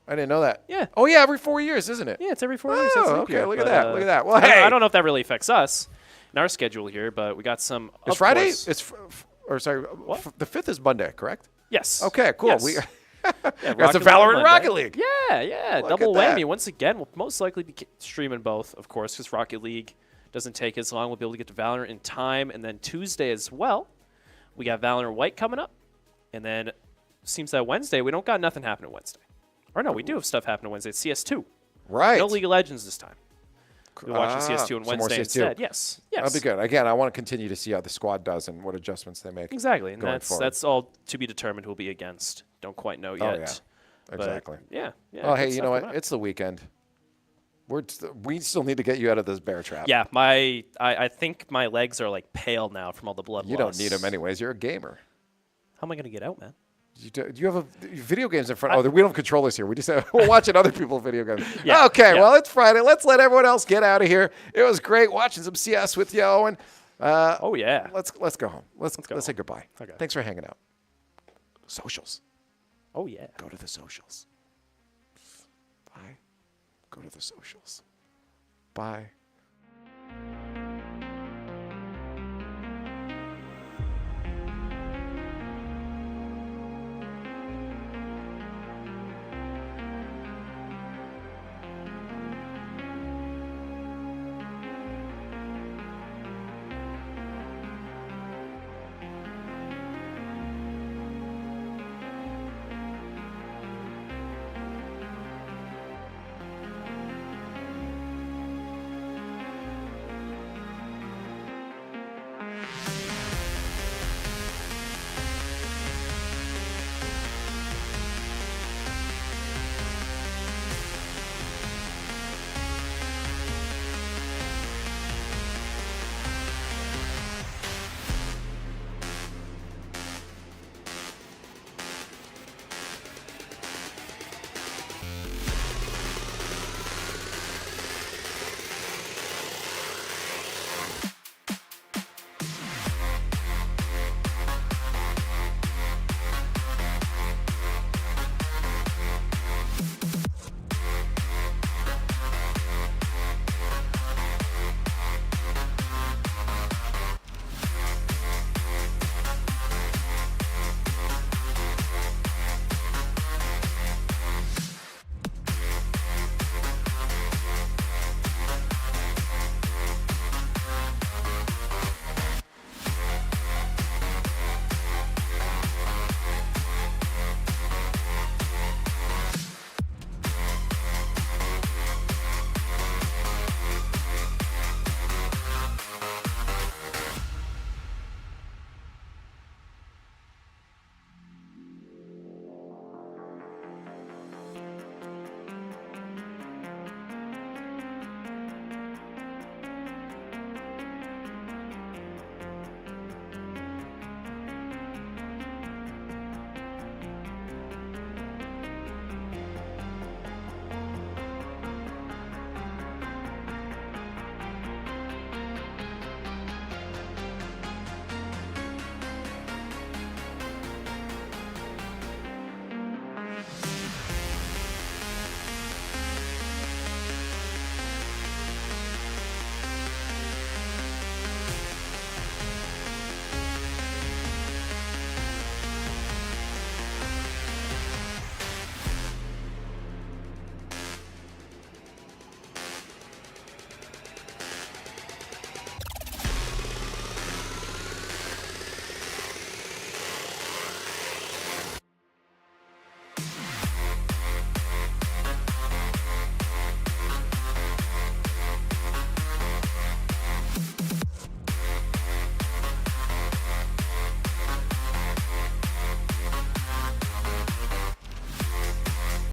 I didn't know that. Yeah. Oh, yeah, every 4 years, isn't it? Yeah, it's every 4 years. It's a leap year. Look at that. Look at that. Well, hey. I don't know if that really affects us in our schedule here, but we got some. It's Friday? The 5th is Monday, correct? Yes. Okay, cool. Yes. Got some Valorant Rocket League. Yeah. Double whammy. Once again, we'll most likely be streaming both, of course, because Rocket League doesn't take as long. We'll be able to get to Valorant in time. And then Tuesday as well, we got Valorant White coming up. And then seems that Wednesday, we don't got nothing happening Wednesday. Or no, we do have stuff happening Wednesday. It's CS2. Right. No League of Legends this time. We're watching CS2 on Wednesday instead. Yes. That'll be good. Again, I want to continue to see how the squad does and what adjustments they make. Exactly. And that's all to be determined who'll be against. Don't quite know yet. Yeah. Exactly. Yeah. Oh, hey, you know what? It's the weekend. We still need to get you out of this bear trap. Yeah. I think my legs are pale now from all the blood loss. You don't need them anyways. You're a gamer. How am I going to get out, man? Do you have video games in front? We don't have controllers here. We just we're watching other people's video games. Well, it's Friday. Let's let everyone else get out of here. It was great watching some CS with you, Owen. Let's go home. Let's say goodbye. Okay. Thanks for hanging out. Socials. Oh yeah. Go to the socials. Bye. Go to the socials. Bye.